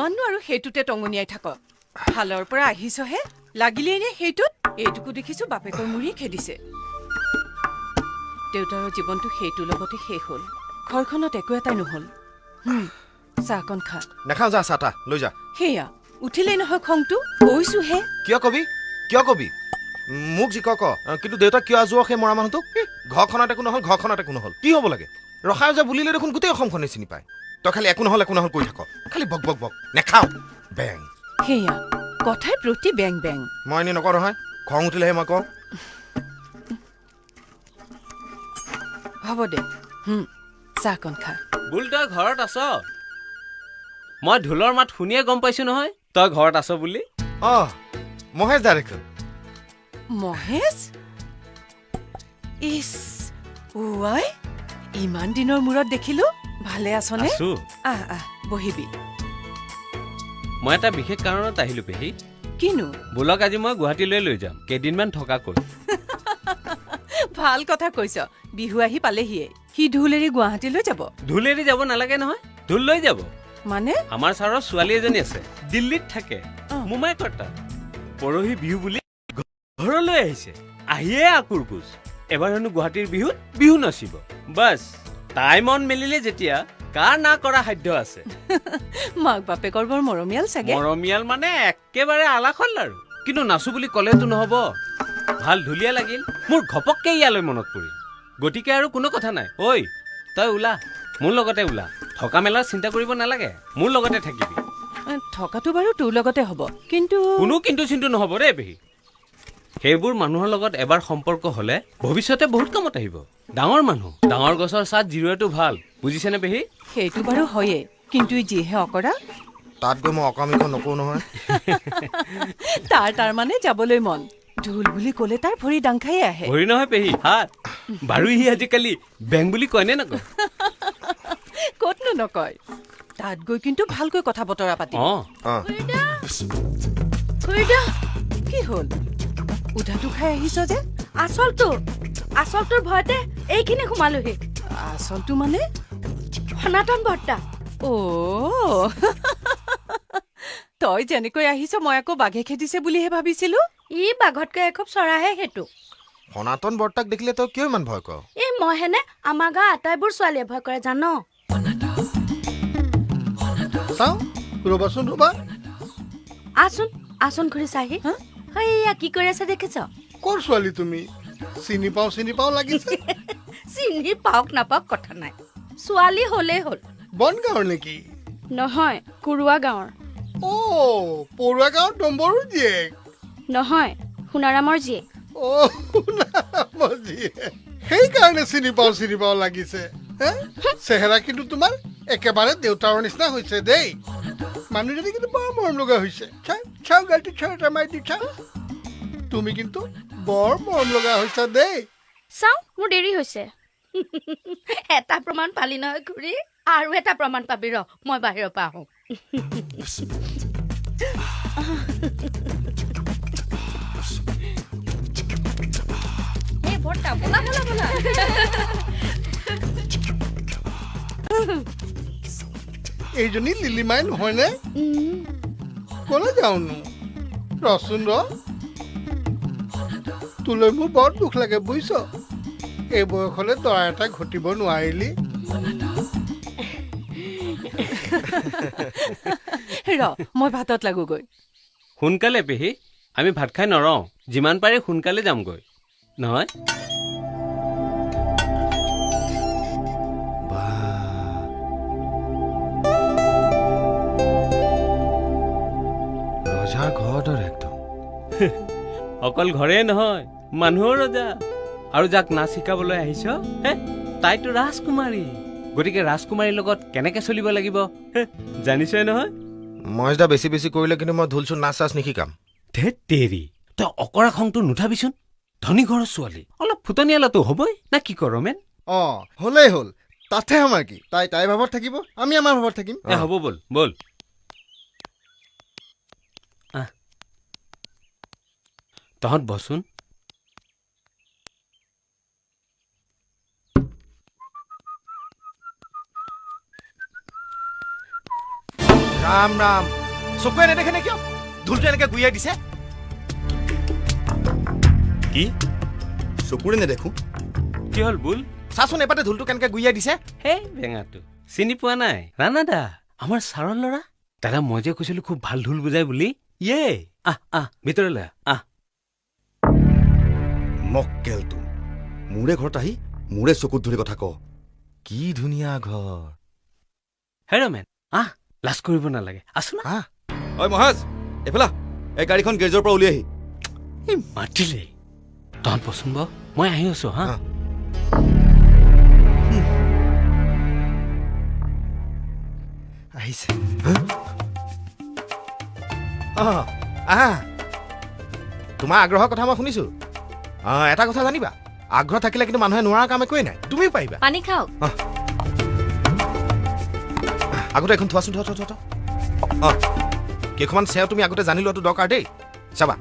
কিমাননো আৰু সেইটোতে টঙনিয়াই থাক হালৰ পৰা আহিছহে লাগিলেই নে সেইটোত এইটোকো দেখিছো বাপেকৰ মুৰিয়ে খেদিছে দেউতাৰৰ জীৱনটো সেইটোৰ লগতে শেষ হ'ল ঘৰখনত একো এটাই নহ'ল চাহকণ খা নাখাওঁ যা চাহ তাহ লৈ যা সেয়া উঠিলেই নহয় খংটো কৈছোহে কিয় কবি মোক যি ক কিন্তু দেউতা কিয় আজোৱা সেই মৰা মানুহটো ঘৰখনত একো নহ'ল কি হ'ব লাগে ৰখাই যে বুলিলে দেখোন গোটেই অসমখনে চিনি পায় তই খালি একো নহ'ল কৈ থাক খালি বক নেখাওঁ বেং সেয়া কথাই প্ৰতি বেং বেং মই এনেই নকওঁ নহয় খং উঠিলেহে মই কওঁ হ'ব দে চাহকণ খা বুল তই ঘৰত আছ মই ঢোলৰ মাত শুনিয়ে গম পাইছো নহয় তই ঘৰত আছ বুলি মহেশ দা দেখোন মহেশ ইছ ৱাই ইমান দিনৰ মূৰত দেখিলো ভালে আছনে আহ বহিবি মই এটা বিশেষ কাৰণত আহিলো পেহী কিনো বুলক আজি মই গুৱাহাটীলৈ লৈ যাম কেইদিনমান থকাকৈ ভাল কথা কৈছ বিহু আহি পালেহিয়ে সি ঢোলেৰি গুৱাহাটীলৈ যাব ঢোলেৰি যাব নালাগে নহয় ঢোল লৈ যাব মানে আমাৰ ছাৰৰ ছোৱালী এজনী আছে দিল্লীত থাকে মোমাই কৰ্তা পৰহি বিহু বুলি ঘৰলৈ আহিছে আহিয়ে আকুৰকুচ এবাৰ হেনো গুৱাহাটীৰ বিহুত বিহু নাচিব বাছ তাই মন মেলিলে যেতিয়া কাৰ না কৰা সাধ্য আছে মাক বাপেকৰ বৰ মৰমীয়াল চাগে মৰমীয়াল মানে একেবাৰে আলাখল আৰু কিন্তু নাচো বুলি ক'লেতো নহ'ব ভাল ঢুলীয়া লাগিল মোৰ ঘপককে ইয়ালৈ মনত পৰিল গতিকে আৰু কোনো কথা নাই ঐ তই ওলা মোৰ লগতে ওলা থকা মেলাৰ চিন্তা কৰিব নালাগে মোৰ লগতে থাকিবি থকাটো বাৰু তোৰ লগতে হ'ব কিন্তু কোনো কিন্তু চিন্তু নহ'ব দেই পেহী সেইবোৰ মানুহৰ লগত এবাৰ সম্পৰ্ক হ'লে ভৱিষ্যতে বহুত কামত আহিব ডাঙৰ মানুহ ডাঙৰ গছৰ ছাট জিৰোৱাটো ভাল বুজিছেনে পেহী সেইটো বাৰু হয়ে কিন্তু যিহে অকৰা তাত গৈ মই অকামিখন নকওঁ নহয় তাৰ মানে যাবলৈ মন ঢোল বুলি ক'লে তাৰ ভৰি ডাং খাই আহে ভৰি নহয় পেহী হাত বাৰু ই আজিকালি বেং বুলি কয়নে নকয় ক'তনো নকয় তাত গৈ কিন্তু ভালকৈ কথা বতৰা পাতি কি হ'ল উধাটো খাই আহিছ যে আচলটোৰ ভয়তে এইখিনি সোমালোহি আচলটো মানে সনাতন বৰ্তা তই যেনেকৈ আহিছ মই আকৌ বাঘে খেদিছে বুলিহে ভাবিছিলো ই বাঘতকৈ এখোপ চৰাহে সেইটো সনাতন বৰ্তাক দেখিলে তই কিয় ইমান ভয় কৰ এই মই হেনে আমাৰ গাঁৱৰ আটাইবোৰ ছোৱালীয়ে ভয় কৰে জান চাওঁ ৰ'বা আচোন ঘূৰি চাহি এয়া কি কৰি আছে দেখিছ ক'ৰ ছোৱালী তুমি চিনি পাওঁ লাগিছে চিনি পাওক নাপাওক কথা নাই ছোৱালী হ'লেই হ'ল বনগাঁৱৰ নেকি নহয় কুৰুৱা গাঁৱৰ পৰুৱা গাঁৱৰ ডম্বৰুৰ জীয়েক নহয় সোণাৰামৰ জীয়েক সোণাৰামৰ জীয়েক সেইকাৰণে চিনি পাওঁ লাগিছে চেহেৰা কিন্তু তোমাৰ একেবাৰে দেউতাৰ নিচিনা হৈছে দেই মানুহজনী কিন্তু বৰ মৰম লগা হৈছে চাওঁ গালটো এটা মাৰি দি চাওঁ তুমি কিন্তু বৰ মৰম লগা হৈছা দেই চাওঁ মোৰ দেৰি হৈছে এটা প্ৰমাণ পালি নহয় খুৰী আৰু এটা প্ৰমাণ পাবি ৰ মই বাহিৰৰ পৰা আহোঁ এইজনী লিলিমাই নহয়নে ক'লে যাওঁনো ৰচোন তোলৈ মোৰ বৰ দুখ লাগে বুজিছ এই বয়সলৈ দৰা এটা ঘটিব নোৱাৰিলি মই ভাতত লাগোগৈ সোনকালে পেহী আমি ভাত খাই নৰওঁ যিমান পাৰি সোনকালে যামগৈ নহয় ৰজাৰ ঘৰ একদম অকল ঘৰে নহয় মানুহৰ ৰজা আৰু যাক নাচ শিকাবলৈ আহিছ তাইতো ৰাজকুমাৰী গতিকে ৰাজকুমাৰীৰ লগত কেনেকে চলিব লাগিব জানিছই নহয় মহেশ দা বেছি কৰিলে কিন্তু মই ঢোল চোল নাচ চাচ নিশিকাম ধেত তেৰি তই অকৰা খংটো নুঠাবিচোন ধনী ঘৰৰ ছোৱালী অলপ ফুটনিয়ালাতো হ'বই না কি কৰ মেন হ'লেই হ'ল তাতে আমাৰ কি তাই ভাৱত থাকিব আমি আমাৰ ভাৱত থাকিম হ'ব বল তহঁত বচোন ৰা ৰাম ৰাম চকুৱে নেদেখে নে কিয় ঢোলটো এনেকে গুৰিয়াই দিছে কি চকুৰে নেদেখো কি হ'ল বুল চাচোন এপাতে ঢোলটো কেনেকে গুৰিয়াই দিছে সেই বেঙাটো চিনি পোৱা নাই ৰাণা দা আমাৰ ছাৰৰ ল'ৰা দাদা মই যে কৈছিলো খুব ভাল ঢোল বুজাই বুলি ইয়ে আহ ভিতৰলৈ আহ মক্কেলটো মোৰে ঘৰত আহি মোৰে চকুত ধৰি কথা ক কি ধুনীয়া ঘৰ হেৰমেন লাজ কৰিব নালাগে আছো না ঐ মহাজ এইফালে এই গাড়ীখন গেৰেজৰ পৰা উলিয়াই আহি এই মাতিলে তহঁত পচন্দ মই আহি আছো হা আহিছে তোমাৰ আগ্ৰহৰ কথা মই শুনিছো এটা কথা জানিবা আগ্ৰহ থাকিলে কিন্তু মানুহে নোৱাৰা কাম একোৱেই নাই তুমিও পাৰিবা পানী খাওক আগতে এখন থোৱাচোন কেইখনমান চেও তুমি আগতে জানি লোৱাটো দৰকাৰ দেই চাবা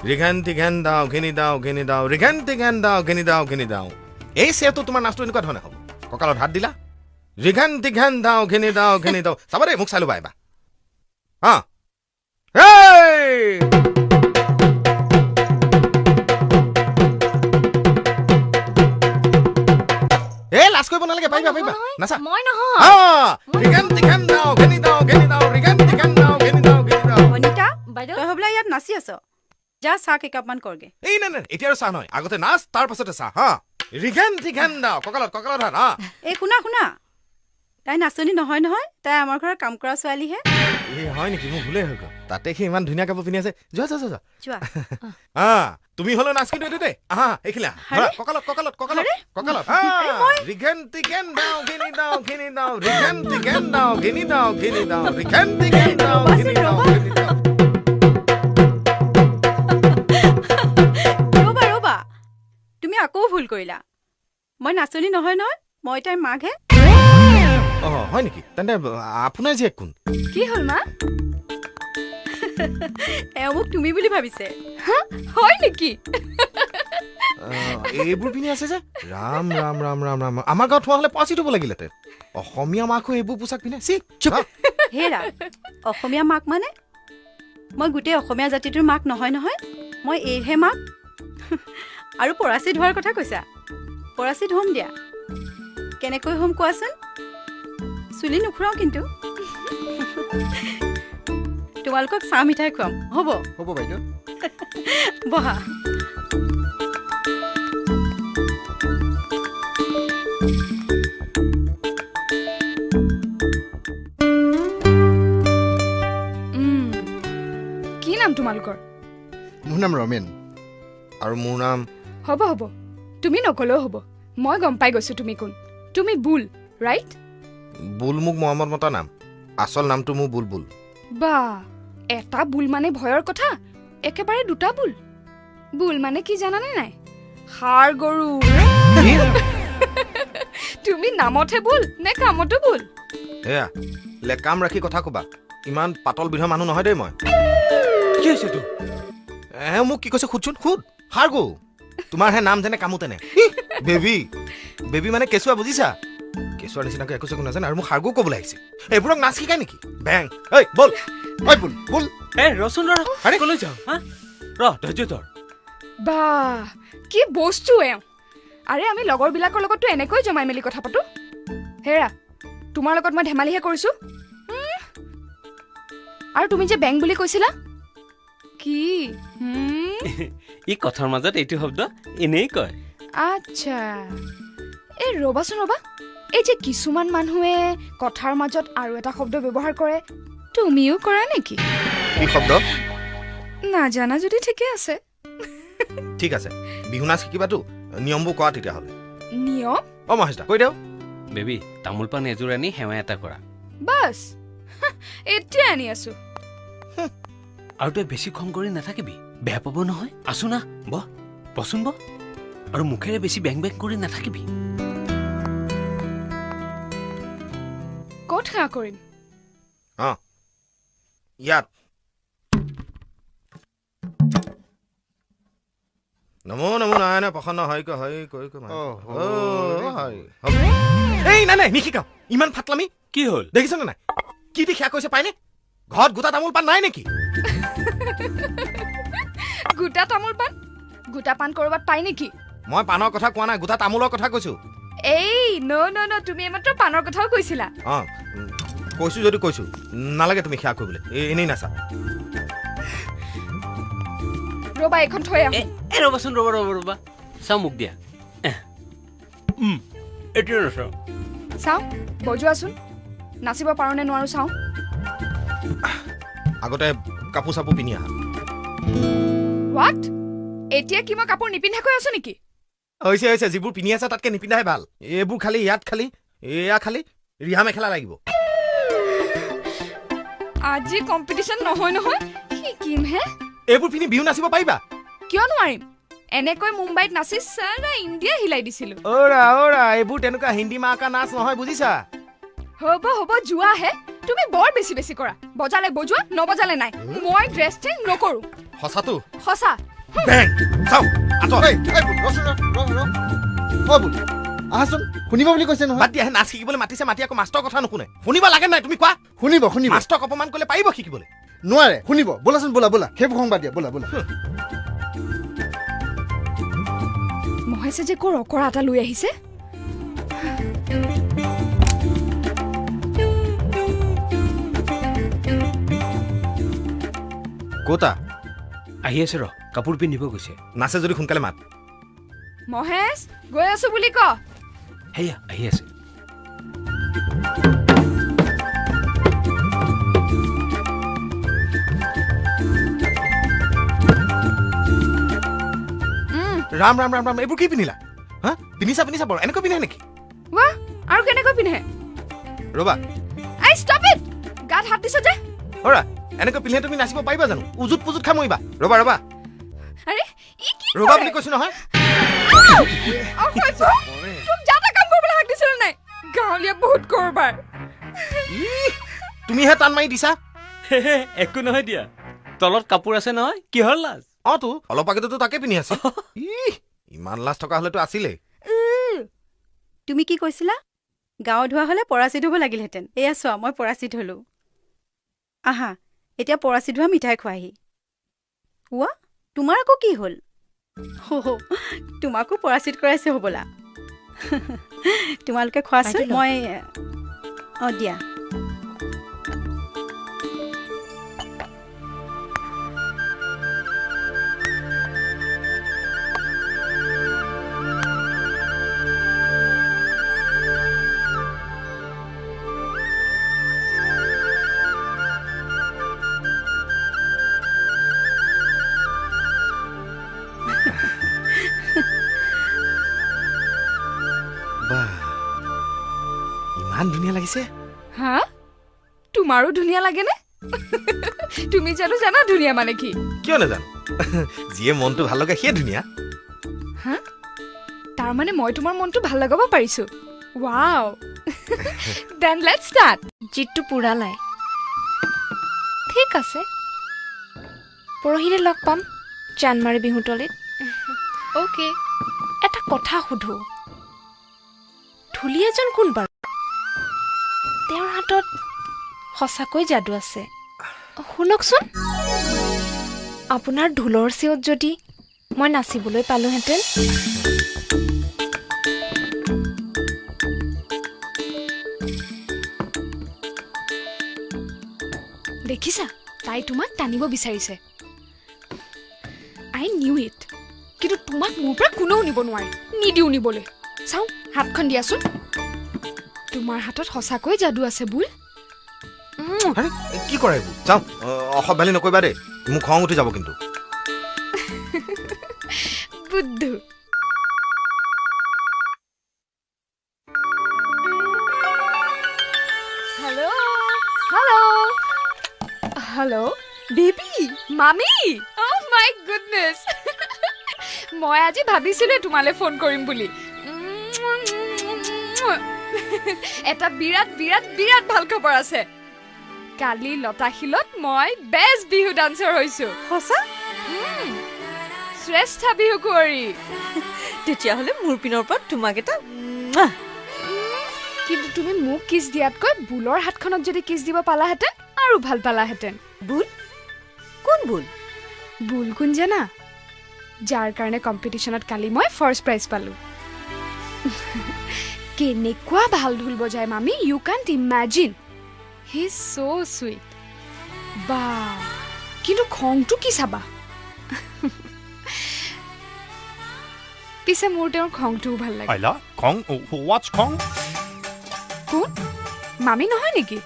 ৰিঘেন টিঘেন দাও ঘেনি দাও ঘেনি দাও ৰিঘেন টিঘেন দাও ঘেনি দাও ঘেনি দাও এই চেওটো তোমাৰ নাচটো এনেকুৱা ধৰণে হ'ব কঁকালত হাত দিলা ৰিঘেন টিঘেন দাও ঘেনি দাও চাবা দেই মোক চাই ল'বা এবাৰ লাজ কৰিব নালাগে পাৰিবা নাচা মই নহয় ৰিঘেন টিঘেন দাও ঘেনি দাও ৰিঘেন টিঘেন দাও ঘেনি দাও অনিতা বাইদেউ তই হ'বলা ইয়াত নাচি আছ যা চাহ কেইকাপমান কৰগে এই নাই এতিয়া আৰু চাহ নহয় আগতে নাচ তাৰ পাছতে চাহ ৰিঘেন টিঘেন দাও কঁকালত হাত এই শুনা তাই নাচনি নহয় তাই আমাৰ ঘৰৰ কাম কৰা ছোৱালীহে এই হয় নেকি মোৰ ভুলেই হৈ গ'ল তাতে সি ইমান ধুনীয়া কাপোৰ পিন্ধি আছে যোৱা যোৱা তুমি হ'লেও নাচ কিন্তু এইটোতে এইখিলা কঁকালত ৰিঘেন টিঘেন দাও ঘেনি দাও ৰিঘেন টিঘেন দাও ঘেনি দাও ৰিঘেন টিঘেন দাও ঘেনি দাও ৰ'বা তুমি আকৌ ভুল কৰিলা মই নাচনি নহয় মই তাইৰ মাকহে হয় নেকি তেন্তে আপোনাৰ জীয়েক কোন কি হ'ল মা এওঁ মোক তুমি বুলি ভাবিছে হয় নেকি এইবোৰ পিন্ধি আছে যে ৰাম ৰাম ৰাম ৰাম ৰাম আমাৰ গাঁৱত হোৱা হ'লে পাচি থ'ব লাগিলেহেঁতেন অসমীয়া মাকো এইবোৰ পোছাক পিন্ধে হেৰা অসমীয়া মাক মানে মই গোটেই অসমীয়া জাতিটোৰ মাক নহয় মই এইহে মাক আৰু পৰাচিত হোৱাৰ কথা কৈছা পৰাচিত হ'ম দিয়া কেনেকৈ হ'ম কোৱাচোন চুলি নুখুৰাও কিন্তু তোমালোকক চাহ মিঠাই খুৱাম হ'ব বাইদেউ বহা কি নাম তোমালোকৰ মোৰ নাম ৰমেন আৰু মোৰ নাম হ'ব তুমি নকলেও হ'ব মই গম পাই গৈছো তুমি কোন তুমি বুল ৰাইট বুল মোক মহম্মদ মতা নাম আচল নামটো মোৰ বুলবুল বা এটা বুল মানে ভয়ৰ কথা একেবাৰে দুটা বুল মানে কি জানানে নাই ষাঁড় গৰু তুমি নামতহে বুল নে কামতো বুল এয়া লেকাম ৰাখি কথা ক'বা ইমান পাতল বিধৰ মানুহ নহয় দেই মই কি হৈছে তোৰ মোক কি কৈছে সুধচোন সুধ ষাঁড় গৰু তোমাৰ হে নাম যেনে কামো তেনে বেবী মানে কেঁচুৱা বুজিছা কেঁচুৱাৰ নিচিনাকৈ একো চেকো নাজানে আৰু মোক ষাঁড় গৰু ক'বলৈ আহিছে এইবোৰক নাচ শিকাই নেকি বেং বল বুল ৰচোন আৰে কলৈ যাওঁ ধৈৰ্য ধৰ বা কি বস্তু এওঁ আৰে আমি লগৰবিলাকৰ লগততো এনেকৈ জমাই মেলি কথা পাতো হেৰা তোমাৰ লগত মই ধেমালিহে কৰিছো আৰু তুমি যে বেং বুলি কৈছিলা কি ই কথাৰ মাজত এইটো শব্দ এনেই কয় আচ্ছা এই ৰ'বাচোন এই যে কিছুমান মানুহে কথাৰ মাজত আৰু এটা শব্দ ব্যৱহাৰ কৰে তুমিও কৰা নেকি কি শব্দ নাজানা যদি ঠিকে আছে ঠিক আছে বিহু নাচ শিকিবাতো নিয়মবোৰ কোৱা তেতিয়াহ'লে নিয়ম মহেশ দা কৈ দিওঁ বেবী তামোল পাণ এযোৰ আনি সেৱা এটা কৰা বাছ এতিয়া আনি আছো আৰু তই বেছি খং কৰি নাথাকিবি বেয়া পাব নহয় আছো না বচোন আৰু মুখেৰে বেছি বেং কৰি নাথাকিবি ক'ত সেৱা কৰিম ইয়াত নমো নাৰায়ণ প্ৰসন্ন হয় এই নাই নিশিকাও ইমান ফাটলামি কি হ'ল দেখিছনে নাই কি দি সেয়া কৈছে পায়নে ঘৰত গোটা তামোল পাণ নাই নেকি? গোটা তামোল পাণ গোটা পাণ ক'ৰবাত পাই নেকি? মই পাণৰ কথা কোৱা নাই, গোটা তামোলৰ কথা কৈছো। এই ন তুমি এইমাত্ৰ পাণৰ কথাও কৈছিলা। কৈছো যদি কৈছো, নালাগে তুমি সেয়া কৰিবলৈ, এনেই নাচা। ৰ'বা এইখন থৈ আহোঁ। এ ৰ'বাচোন, ৰ'বা চাওঁ মোক দিয়া। এতিয়া নাচাওঁ। চাওঁ বজোৱাচোন, নাচিব পাৰোঁ নে নোৱাৰোঁ চাওঁ। আগতে কাপোৰ চাপোৰ পিন্ধি আহা। হোৱাট? এতিয়া কি মই কাপোৰ নিপিন্ধাকৈ আছো নেকি? হৈছে যিবোৰ পিন্ধি আছে তাতকে নিপিন্ধাই ভাল। এইবোৰ খালি ইয়াত খালি এয়া খালি ৰিহা মেখেলা লাগিব। আজি কম্পিটিশ্যন নহয় শিকিমহে। এইবোৰ পিন্ধি বিহু নাচিব পাৰিবা? কিয় নোৱাৰিম? এনেকৈ মুম্বাইত নাচি সাৰা ইণ্ডিয়া হিলাই দিছিলো। অৰা এইবোৰ তেনেকুৱা হিন্দী মাকা নাচ নহয়, বুজিছা? হ'ব যোৱাহে। তুমি বৰ বেছি কৰা। বজালে বজোৱা, নবজালে নাই। মই ড্ৰেছ চেঞ্জ নকৰো। সঁচাটো? সঁচা। বেং চাও আঁতৰ। আহাচোন, শুনিব বুলি কৈছে নহয়। বাদ দিয়া, নাচ শিকিবলৈ মাতিছে, মাতি আকৌ মাষ্টৰ কথা নুশুনে। শুনিব লাগে নাই তুমি কোৱা? শুনিব মাষ্টৰক অপমান কৰিলে পাৰিব শিকিবলৈ? নোৱাৰে, শুনিব। ব'লাচোন ব'লা সেইবোৰ সংবাদ দিয়া, ব'লা। মহেশে যে কৰ অকৰা এটা লৈ আহিছে। ক'তা? আহি আছে ৰ, কাপোৰ পিন্ধিব গৈছে। নাচে যদি সোনকালে মাত। মহেশ গৈ আছো বুলি ক। সেয়া আহি আছে। ৰাম এইবোৰ কি পিন্ধিলা? হা পিন্ধিছা বৰ এনেকৈ পিন্ধে নেকি? ৱাহ, আৰু কেনেকৈ পিন্ধে? ৰবা, আই ষ্টপ ইট। গাত হাত দিছ যে। অৰা এনেকৈ পিন্ধিলে তুমি নাচিব পাৰিবা জানো? উজুত পুজুত খাই মৰিবা। ৰবা আৰে ই কি ৰবা বুলি কৈছো নহয়। তোক যাতা কাম কৰিবলৈ হাক দিছিল নাই? গাঁৱলীয়া বহুত কৰবাৰ। তুমিহে টান মাৰি দিছা। একো নহয় দিয়া, তলত কাপোৰ আছে নহয়, কিহৰ লাজ? তো অলপ আগতেতো তাকে পিন্ধি আছে। ইমান লাজ থকা হলেতো আছিলেই। তুমি কি কৈছিলা? গাঁৱত ধোৱা হ'লে পৰাচিত হ'ব লাগিলহেঁতেন। এয়া চোৱা, মই পৰাচিত হ'লো। আহা এতিয়া পৰাচিত হোৱা মিঠাই খোৱাহি। কোৱা, তোমাৰ আকৌ কি হ'ল? তোমাকো পৰাচিত কৰাইছে হ'বলা। তোমালোকে খোৱাচোন, মই দিয়া। ইমান ধুনীয়া লাগিছে। হা, তোমাৰো ধুনীয়া লাগেনে? তুমি জানো জানা ধুনীয়া মানে কি? কিয় নাজানো, যিয়ে মনটো ভাল লগা সিয়ে ধুনীয়া। হা, তাৰ মানে মই তোমাৰ মনটো ভাল লগাব পাৰিছো। ৱাও। Then let's start. জিতটো পুৰালাই। ঠিক আছে, পৰহিলে লগ পাম চানমাৰী বিহুতলীত। অ'কে। এটা কথা সুধো, ঢুলি এজন কোন বাৰু? তেওঁৰ হাতত সঁচাকৈ যাদু আছে। শুনকচোন, আপোনাৰ ঢোলৰ চেৱত যদি মই নাচিবলৈ পালোহেঁতেন। দেখিছা, তাই তোমাক টানিব বিচাৰিছে। I knew it. কিন্তু তোমাক মোৰ পৰা কোনেও নিব নোৱাৰে, নিদিও নিবলৈ। চাওঁ, হাতখন দিয়াচোন। তোমাৰ হাতত সঁচাকৈ যাদু আছে বুল। আৰে কি কৰে এইবোৰ? যাওঁ, অসভ্যালি নকৰিবা দেই, মোক খং উঠি যাব কিন্তু। বুদ্ধু। হেল্ল' বেবি, মামি। অ' মাই গুডনেছ। মই আজি ভাবিছিলো তোমালৈ ফোন কৰিম বুলি। এটা বিৰাট ভাল খবৰ আছে। কালি লতাশিলত মই বেষ্ট বিহু ডান্সাৰ হৈছো। সঁচা? শ্ৰেষ্ঠ বিহু কুঁৱৰী। তেতিয়াহ'লে মোৰ পিনৰ পৰা তোমাক এটা কিন্তু তুমি মোক কিছ দিয়াতকৈ বুলৰ হাতখনত যদি কিছ দিব পালাহেঁতেন আৰু ভাল পালাহেঁতেন বুল কোন বুল বুল কোন জানা যাৰ কাৰণে কম্পিটিশ্যনত কালি মই ফাৰ্ষ্ট প্ৰাইজ পালোঁ কেনেকুৱা ভাল ঢোল বজায় মামী you can't imagine he is so' sweet বা কিন্তু খংটো কি চাবা পিছে মোৰ তেওঁৰ খংটোও ভাল লাগে Ayla, Kong, what's Kong? কোন মামী নহয় নেকি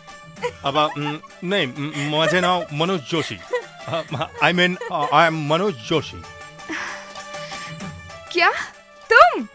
Name, माझे नाव Manoj Joshi. I mean, I am Manoj Joshi. क्या तुम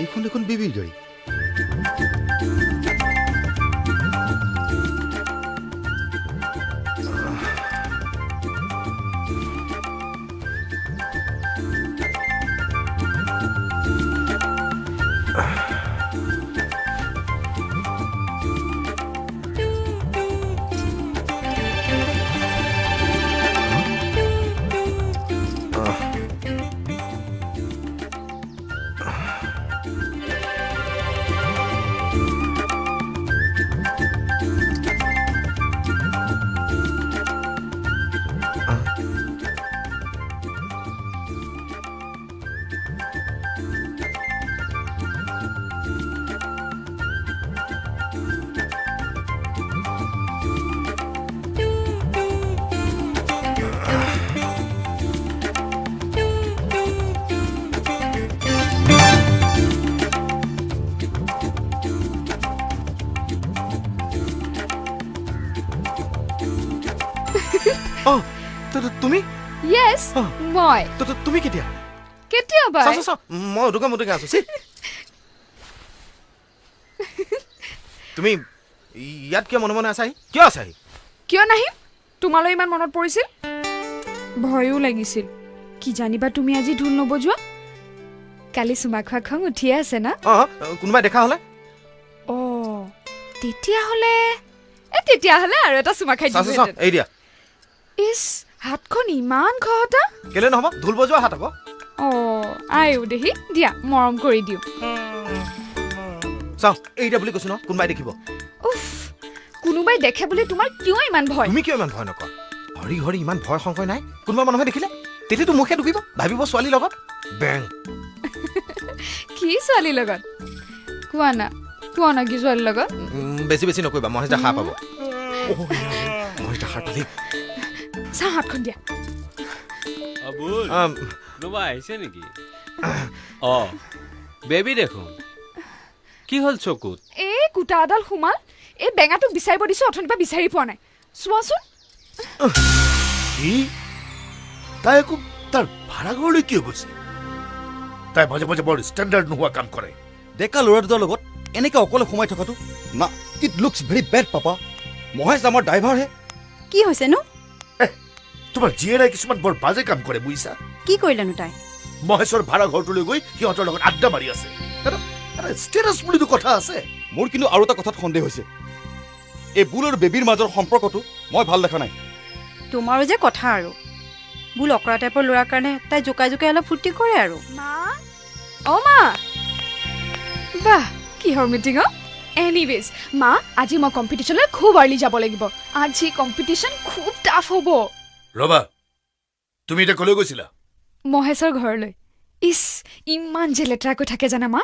এইখন দেখোন বেবীৰ গাড়ী তুমি য়েছ মই তুমি কেতিয়া কেতিয়াবা মই উদুকা আছো তুমি ইয়াত কিয় মনে মনে আছাহি কিয় আছাহি কিয় নাহিম তোমালৈ ইমান মনত পৰিছিল ভয়ো লাগিছিল কি জানিবা তুমি আজি ঢোল নবজোৱা কালি চুমা খোৱা খং উঠিয়ে আছে না কোনোবাই দেখা হলে তেতিয়াহ'লে আৰু এটা চুমা খাই দিলো এই দিয়া ইছ হাতখন ইমান খহটা কেলে নহব ঢোল বজোৱা হাত আকৌ আইও দেহি দিয়া মৰম কৰি দিওঁ চাও এই দিয়া বুলি কৈছো ন কোনোবাই দেখিব উফ কোনোবাই দেখে বুলি তোমাৰ কিয় ইমান ভয় তুমি কিয় ইমান ভয় নকৰা হৰি হৰি ইমান ভয় সংশয় নাই কোনোবা মানুহে দেখিলে তেতিয়াতো মুখে ডুবিব ভাবিব ছোৱালীৰ লগত বেং কি ছোৱালীৰ লগত কোৱা না কি ছোৱালীৰ লগত বেছি নকৰিবা মহেশ দা সাৰ পাব মহেশ দা সাৰ পালি চাহ হাতখন দিয়া বুল কোনোবা আহিছে নেকি বেবী দেখোন কি হ'ল চকুত এই কুটা এডাল সোমাল এই বেঙাটোক বিচাৰিব দিছো অথনিৰ পৰা বিচাৰি পোৱা নাই চোৱাচোন তাই আকৌ তাৰ ভাড়াঘৰলৈ কিয় গৈছে তাই মাজে মাজে বৰ ষ্টেণ্ডাৰ্ড নোহোৱা কাম কৰে ডেকা ল'ৰা দুটাৰ লগত এনেকৈ অকলে সোমাই থকাটো না it looks very bed papa Mahesh আমাৰ ড্ৰাইভাৰহে কি হৈছেনো তোমাৰ জীয়েৰাই কিছুমান বৰ বাজে কাম কৰে বুজিছা কি কৰিলেনো তাই মহেশৰ ভাড়া ঘৰটোলৈ গৈ সিহঁতৰ লগত আড্ডা মাৰি আছে ষ্টেটাছ বুলিতো কথা আছে মোৰ কিন্তু আৰু এটা কথাত সন্দেহ হৈছে এই বুল আৰু বেবীৰ মাজৰ সম্পৰ্কটো মই ভাল দেখা নাই তোমাৰো যে কথা আৰু বুল অকৰা টাইপৰ ল'ৰাৰ কাৰণে তাই জোকাই অলপ ফূৰ্তি কৰে আৰু মা বাহ কিহৰ মিটিং এনিৱেজ মা আজি মই কম্পিটিশ্যনলৈ খুব আৰ্লি যাব লাগিব আজি কম্পিটিশ্যন খুব টাফ হ'ব ৰবা তুমি এতিয়া কলৈ গৈছিলা মহেশৰ ঘৰলৈ ইছ ইমান যে লেতেৰাকৈ থাকে জানা মা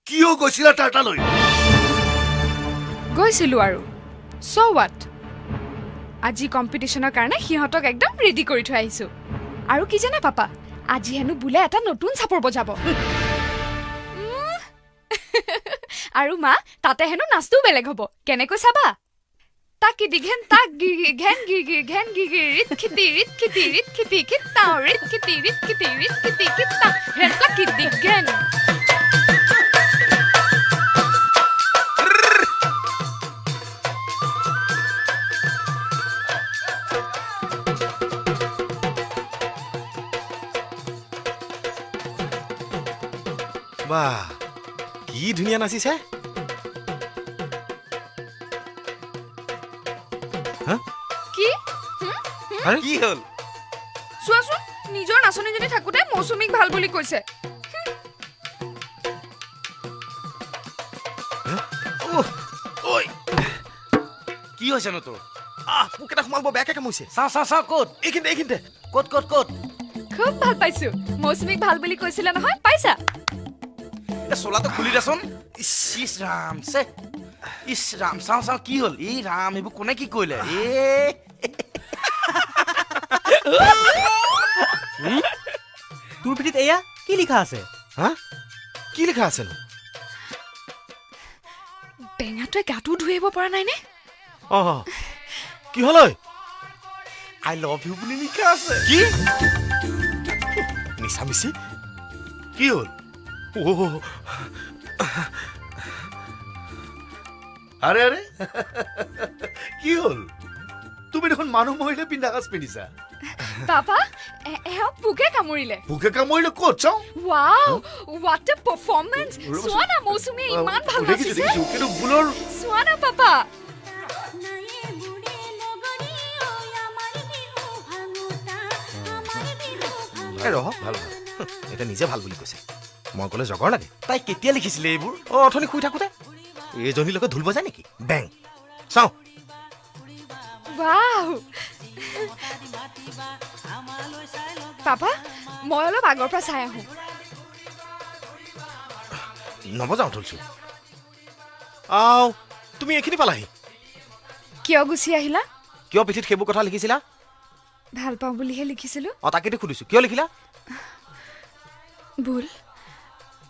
কিয় গৈছিলা তাৰ তালৈ গৈছিলো আৰু চ' হোৱাট আজি কম্পিটিশ্যনৰ কাৰণে সিহঁতক একদম ৰেডি কৰি থৈ আহিছো আৰু কি জানে পাপা আজি হেনো বোলে এটা নতুন চাপৰ বজাব আৰু মা তাতে হেনো নাচটোও বেলেগ হ'ব কেনেকৈ চাবা তাকিদি ঘেন তাক গিৰি ঘেন গিৰি ঘেন গিৰি ৰিত খিতি খিতা ৰিত খিতি খিতা হেন তাকিদি ঘেন বাহ কি ধুনীয়া নাচিছে কি আৰে কি হ'ল চোৱাচোন নিজৰ নাচনীজনী থাকোঁতে মৌচুমীক ভাল বুলি কৈছে ঐ কি হৈছে ন তোৰ পোক এটা সোমাব বেয়াকে কামুৰিছে চাওঁ ক'ত এইখিনিতে ক'ত খুব ভাল পাইছো মৌচুমীক ভাল বুলি কৈছিলে নহয় পাইছা চোলাটো খুলি দেচোন ইছ ৰাম চে ইছ ৰাম চাওঁ কি হ'ল এই ৰাম এইবোৰ কোনে কি কৰিলে তোৰ পিঠিত এয়া কি লিখা আছে হা কি লিখা আছেনো টেঙাটোৱে গাটো ধুই আহিব পৰা নাইনে কি হ'ল ঐ আই লভ ইউ বুলি লিখা আছে কি মিছামিছি কি হ'ল আৰে আৰে কি হ'ল তুমি দেখোন মানুহ মহিলা পিন্ধা সাজ পিন্ধিছা পাপা এয়া পোকে কামুৰিলে পোকে কামুৰিলে ক'ত চাওঁ ৱাও হোৱাট এ পাৰফৰ্মেন্স চোৱা না মৌচুমী ইমান ভাল নাচিছে কিন্তু ভুলৰ চোৱা না পাপা ৰহ ভাল এতিয়া নিজে ভাল বুলি কৈছে মই ক'লে জগৰ লাগে তাই কেতিয়া লিখিছিলে এইবোৰ অথনি শুই থাকোঁতে এইজনীৰ লগত ঢোল বজায় নেকি বেং চাওঁ ৱাও পাপা মই অলপ আগৰ পৰা চাই আহোঁ নবজাওঁ ঢোলচোন আও তুমি এইখিনি পালাহি কিয় গুচি আহিলা কিয় পিঠিত সেইবোৰ কথা লিখিছিলা ভাল পাওঁ বুলিহে লিখিছিলোঁ তাকেতো সুধিছোঁ কিয় লিখিলা ভুল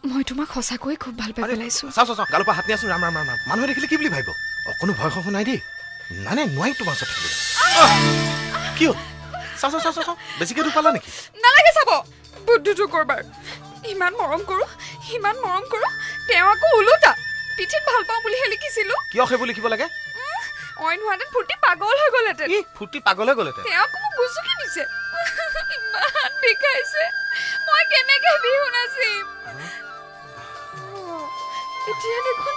মই তোমাক সঁচাকৈ খুব ভাল পাই পেলাইছোঁ চাওঁ গালৰ পৰা হাত নিয়াচোন ৰাম ৰাম ৰাম ৰাম মানুহে দেখিলে কি বুলি ভাবিব অকণো ভয় খং নাই দেই নাই নোৱাৰিম তোমাৰ ওচৰত থাকিবলৈ কিয় চাওঁ বেছিকৈ দুখ পালা নেকি নালাগে চাব বুদ্ধটো কৰবাৰ ইমান মৰম কৰোঁ তেওঁ আকৌ ওলোটা পিঠিত ভাল পাওঁ বুলিহে লিখিছিলোঁ কিয় সেইবোৰ লিখিব লাগে অইন হোৱাহেঁতেন ফুৰ্তি পাগল হৈ গ'লহেঁতেন ফুৰ্তি পাগল হৈ গ'লহেঁতেন তেওঁ আকৌ মোক গুচকি দিছে ইমান বিষাইছে মই কেনেকে বিহু নাচিম এতিয়া দেখোন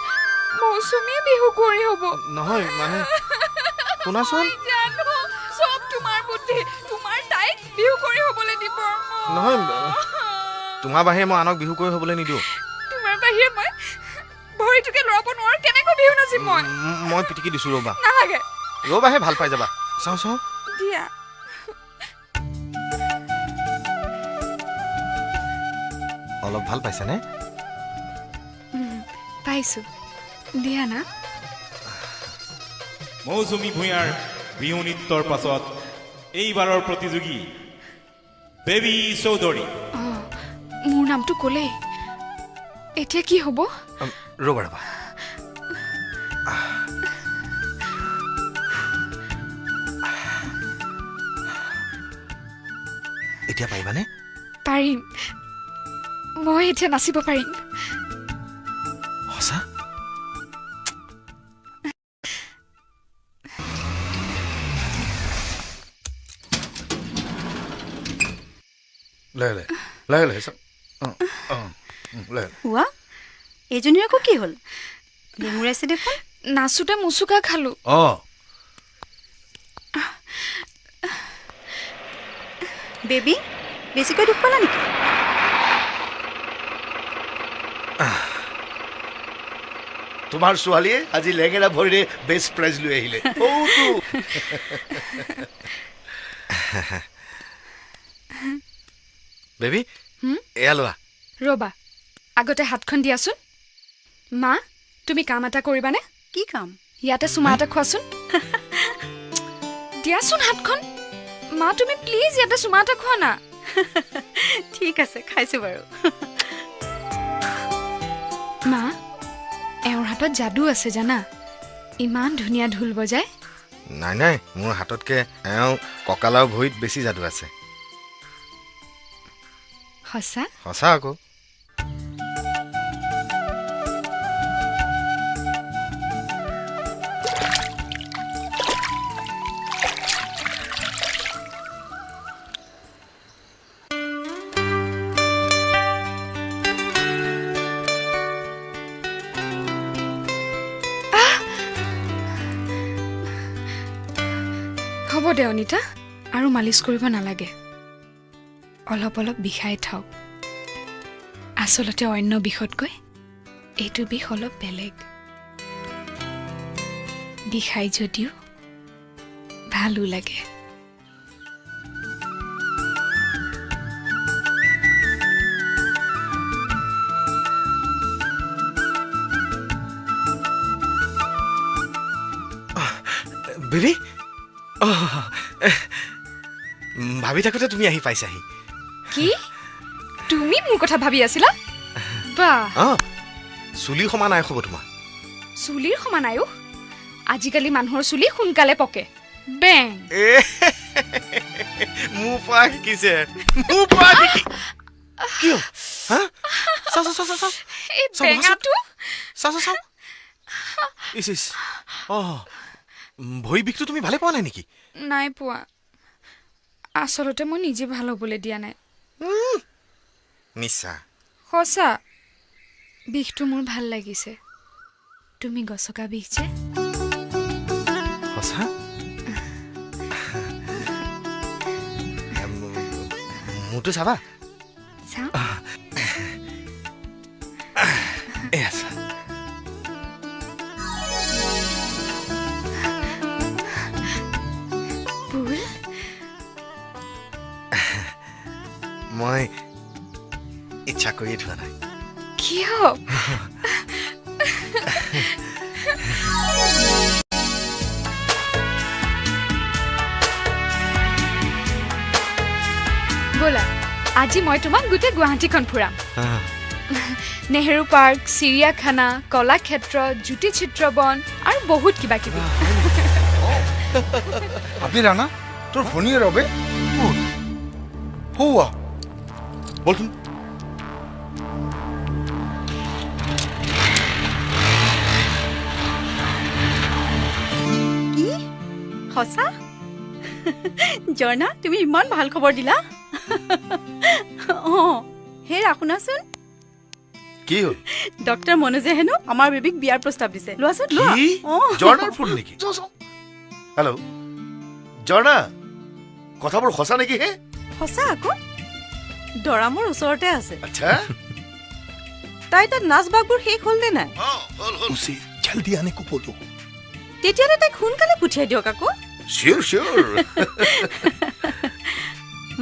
মৌচুমী বিহু কৰি হ'ব নহয় মানে শুনাচোন জানো চব তোমাৰ বুদ্ধি তোমাৰ তাইক বিহু কৰি হ'বলৈ দিব নহয় তোমাৰ বাহিৰে মই আনক বিহু কৰি হ'বলৈ নিদিওঁ তোমাৰ বাহিৰে মই ভৰিটোকে লৰাব নোৱাৰো কেনেকৈ বিহু নাচিম মই পিটিকি দিছোঁ ৰ'বা নালাগে ৰ'বাহে ভাল পাই যাবা চাওঁ দিয়া অলপ ভাল পাইছানে পাইছো দিয়া না মৌচুমী ভূঞাৰ বিহু নৃত্যৰ পাছত এইবাৰৰ প্ৰতিযোগী বেবী চৌধুৰী মোৰ নামটো ক'লেই এতিয়া কি হ'ব ৰ'বা এতিয়া পাৰিবানে পাৰিম মই এতিয়া নাচিব পাৰিম সঁচা লাহে হোৱা এইজনীৰ আকৌ কি হ'ল লেঙুৰাইছে দেখোন নাচোতে মুচুকা খালো বেবী বেছিকৈ দুখ পালা নেকি তোমাৰ ছোৱালীয়ে আজি লেঙেৰা ভৰিৰে বেষ্ট প্ৰাইজ লৈ আহিলে বেবী এয়া লোৱা ৰ'বা আগতে হাতখন দিয়াচোন মা তুমি কাম এটা কৰিবানে কি কাম ইয়াতে চুমা এটা খোৱাচোন দিয়াচোন হাতখন মা তুমি প্লিজ ইয়াতে চুমা এটা খোৱা না ঠিক আছে খাইছোঁ বাৰু মা এওঁৰ হাতত যাদু আছে জানা ইমান ধুনীয়া ঢোল বজায় নাই নাই মোৰ হাততকে এওঁ কঁকালৰ ভৰিত বেছি যাদু আছে সঁচা সঁচা আকৌ হ'ব দে অনিতা আৰু মালিচ কৰিব নালাগে অলপ অলপ বিষাই থাওক আচলতে অন্য বিষতকৈ এইটো বিষ অলপ বেলেগ বিষাই যদিও ভালো লাগে বেবি ভাবি থাকোঁতে তুমি আহি পাইছাহি কি তুমি মোৰ কথা ভাবি আছিলা বাহ চুলি সমান আই হ'ব তোমাৰ চুলিৰ সমান আয়ো আজিকালি মানুহৰ চুলি সোনকালে পকে বেং মোৰ পৰা শিকিছে মোৰ পৰা শিকি কি হা চাও চাও চাও চাও এই বেঙাটো চাও চাও চাও ইস ইস ভৰি বিষটো তুমি ভালে পোৱা নাই নেকি নাই পোৱা আচলতে মই নিজে ভাল হ'বলৈ দিয়া নাই নিশ্চা সঁচা বিষটো মোৰ ভাল লাগিছে তুমি গছকা বিষ যে সঁচা মোৰটো চাবা চাওঁ এয়া চা ফুল মই ইচ্ছা কৰিয়ে ধোৱা নাই কিয় ব'লা আজি মই তোমাক গোটেই গুৱাহাটীখন ফুৰাম নেহেৰু পাৰ্ক চিৰিয়াখানা কলাক্ষেত্ৰ জ্যোতিচিত্ৰ বন আৰু বহুত কিবা কিবি আপনি ৰানা তোৰ ফোনিয়ে ৰবে হৌয়া বলছুন কি সঁচা জৰ্ণা তুমি ইমান ভাল খবৰ দিলা হেৰা শুনাচোন কি হ'ল ডক্টৰ মনোজে হেনো আমাৰ বেবীক বিয়াৰ প্ৰস্তাৱ দিছে লোৱাচোন লোৱা কি জৰ্ণাৰ ফোন নেকি হেল্ল' জৰ্ণা কথাবোৰ সঁচা নেকি হে সঁচা আকৌ দৰা মোৰ ওচৰতে আছে আচ্ছা তাই তাত নাচ বাগবোৰ শেষ হ'ল নে নাই উচি জলদি আনে কো বলো তেতিয়াহ'লে তাইক সোনকালে পঠিয়াই দিয়ক আকৌ চিয়ৰ চিয়ৰ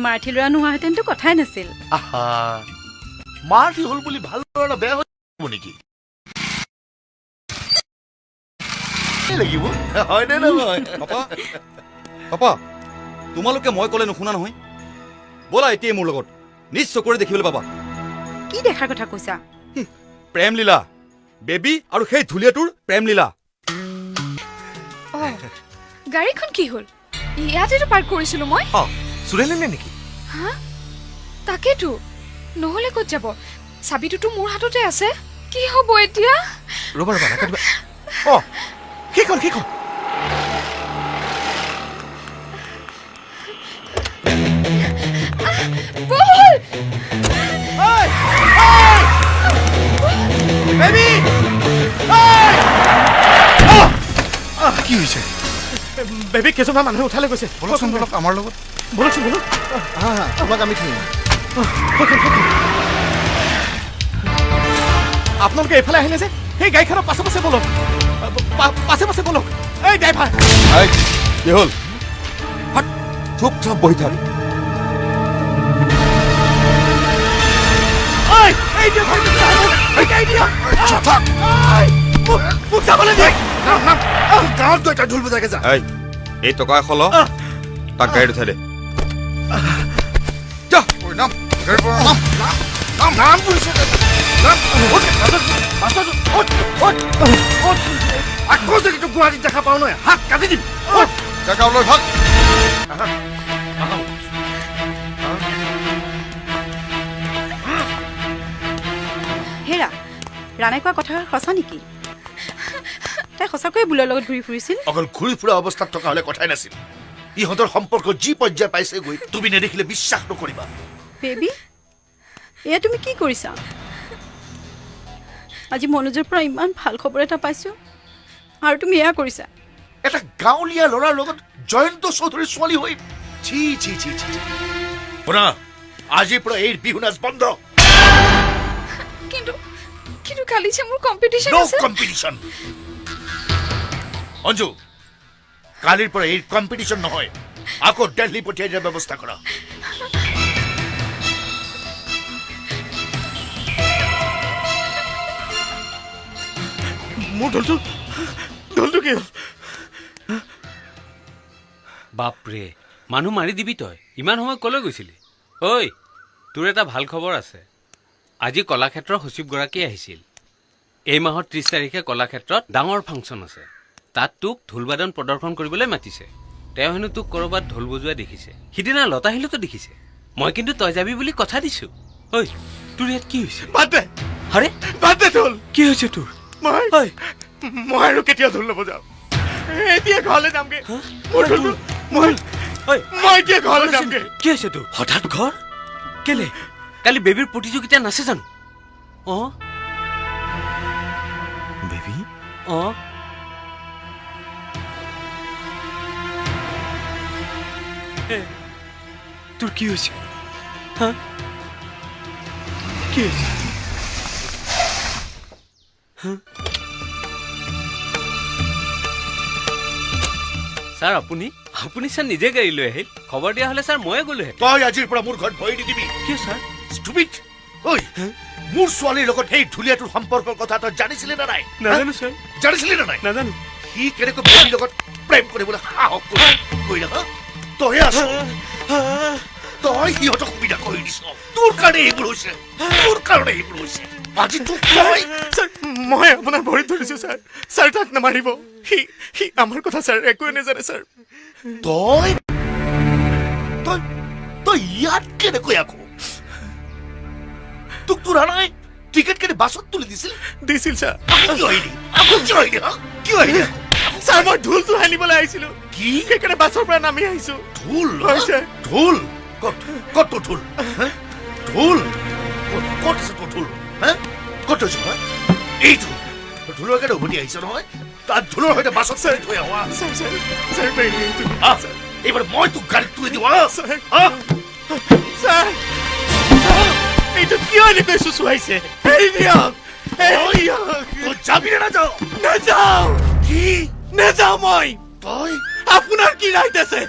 মাৰ্থি ল'ৰা নোহোৱাহেঁতেনতো কথাই নাছিল আহা মাৰটি হ'ল বুলি ভাল ল'ৰা বেয়া হৈ যাব নেকি লাগিব হয়নে নহয় পাপা তোমালোকে মই ক'লে নুশুনা নহয় ব'লা এতিয়াই মোৰ লগত নিজ চকুৰে দেখিবলৈ পাবা কি দেখাৰ কথা কৈছা প্ৰেম লীলা বেবী আৰু সেই ধুলীয়াটোৰ প্ৰেম লীলা গাড়ীখন কি হ'ল ইয়াতেতো পাৰ্ক কৰিছিলো মই চুৰেলে নেকি হা তাকেতো নহ'লে ক'ত যাব চাবিটোতো মোৰ হাততে আছে কি হ'ব এতিয়া ৰ'বা ৰ'বা নাকাটিবা সেইখন কি হৈছে বেবী কেইজনমান মানুহে উঠালে গৈছে বলকচোন বলক আমাৰ লগত বলকচোন বলক তোমাক আমি থৈ আপোনালোকে এইফালে আহিলে যে সেই গাড়ীখনৰ পাছে পাছে বলক পাছে পাছে বলক এই ড্ৰাইভাৰ কি হ'ল চুপচাপ বহি থাক গাঁৱত গৈ তাত ঢোল বজাইকে যা এই টকা এশ ল তাক গাড়ীত উঠাই দে নাম আকৌ যদি তোক গুৱাহাটীত দেখা পাওঁ নহয় হাত কাটি দিম ডেকাওলৈ ভাগ হেৰা ৰাণাই কোৱা কথা সঁচা নেকি তাই সঁচাকৈয়ে বুলৰ লগত ঘূৰি ফুৰিছিল অকল ঘূৰি ফুৰা অৱস্থাত থকা হলে কথাই নাছিল ইহঁতৰ সম্পৰ্ক যি পৰ্যায় পাইছেগৈ তুমি নেদেখিলে বিশ্বাস নকৰিবা বেবী এয়া তুমি কি কৰিছা আজি মনোজৰ পৰা ইমান ভাল খবৰ এটা পাইছো আৰু তুমি এয়া কৰিছা এটা গাঁৱলীয়া ল'ৰাৰ লগত জয়ন্ত চৌধুৰীৰ ছোৱালী হৈ ছি ছি ছি ছি শুনা আজিৰ পৰা এই বিহু নাচ বন্ধ কিন্তু কিন্তু কালি যে মোৰ কম্পিটিশ্যন নো আছে কম্পিটিশ্যন অঞ্জু কালিৰ পৰা এই কম্পিটিশ্যন নহয় আকৌ দিল্লী পঠিয়াই দিয়াৰ ব্যৱস্থা কৰা মোৰ ঢোলটো কি হ'ল বাপৰে মানুহ মাৰি দিবি তই ইমান সময় কলৈ গৈছিলি ঐ তোৰ এটা ভাল খবৰ আছে আজি কলাক্ষেত্ৰৰ সচিবগৰাকী আহিছিল এই মাহৰ 30 তাৰিখে কলাক্ষেত্ৰত ডাঙৰ ফাংচন আছে তাত তোক ঢোলবাদন প্ৰদৰ্শন কৰিবলৈ মাতিছে তেওঁ হেনো তোক ক'ৰবাত ঢোল বজোৱা দেখিছে সিদিনা লতাশিলতো দেখিছে মই কিন্তু তই যাবি বুলি কথা দিছো ঐ তোৰ ইয়াত কি হৈছে বাদ দে আৰে বাদ দে ঢোল কি হৈছে তোৰ মই আৰু কেতিয়া ঢোল নবজাওঁ এতিয়া ঘৰলৈ যামগে মোৰ ঢোলটো মই এতিয়া ঘৰলৈ যামগে কি হৈছে তোৰ হঠাৎ ঘৰ কেলে কালি বেবীৰ প্ৰতিযোগিতা নাছে জানো অঁ বেবী অঁ তোৰ কি হৈছে হা কি হৈছে ছাৰ আপুনি ছাৰ নিজে গাড়ী লৈ আহিল খবৰ দিয়া হলে ছাৰ ময়ে গলোহেঁতেন তই আজিৰ পৰা মোৰ ঘৰত ভৰি নিদিবি কিয় ছাৰ ষ্টুপিড ঐ মোৰ ছোৱালীৰ লগত সেই ঢুলীয়াটোৰ সম্পৰ্কৰ কথা তই জানিছিলি নে নাই নাজানো ছাৰ জানিছিলি নে নাই নাজানো সি কেনেকৈ বেবীৰ লগত প্ৰেম কৰিবলৈ সাহস কৰিলে হা তই আছ তই সিহঁতক সুবিধা কৰি দিছ তোৰ কাৰণে এইবোৰ হৈছে আজি তোক তই মই আপোনাৰ ভৰিত ধৰিছো ছাৰ ছাৰ তাক নামাৰিব সি আমাৰ কথা ছাৰ একোৱে নাজানে ছাৰ তই তই তই ইয়াত কেনেকৈ আকৌ তোক তোৰ নাই টিকেট কেনে বাছত তুলি দিছিল ছাৰ কিয় আহিলি ছাৰ মই ঢোলটো আনিবলৈ আহিছিলো কি সেইকাৰণে বাছৰ পৰা নামি আহিছো ঢোল হৈছে ঢোল কত তোৰ ঢোল ঢোল কত আছে তোৰ ঢোল কত হৈছে এইটো ঢোলৰ কাৰণে উভতি আহিছ নহয় তাত ঢোলৰ সৈতে বাছত চাৰি থৈ আহা এইবাৰ মই তোক গাড়ীত তুলি দিওঁ ছাৰ এইটো কিয় এনেকৈ চুচুৱাইছে যাবি নে নাযাওঁ নাযাওঁ কি নাযাওঁ মই তই আপোনাৰ কি ৰাইট আছে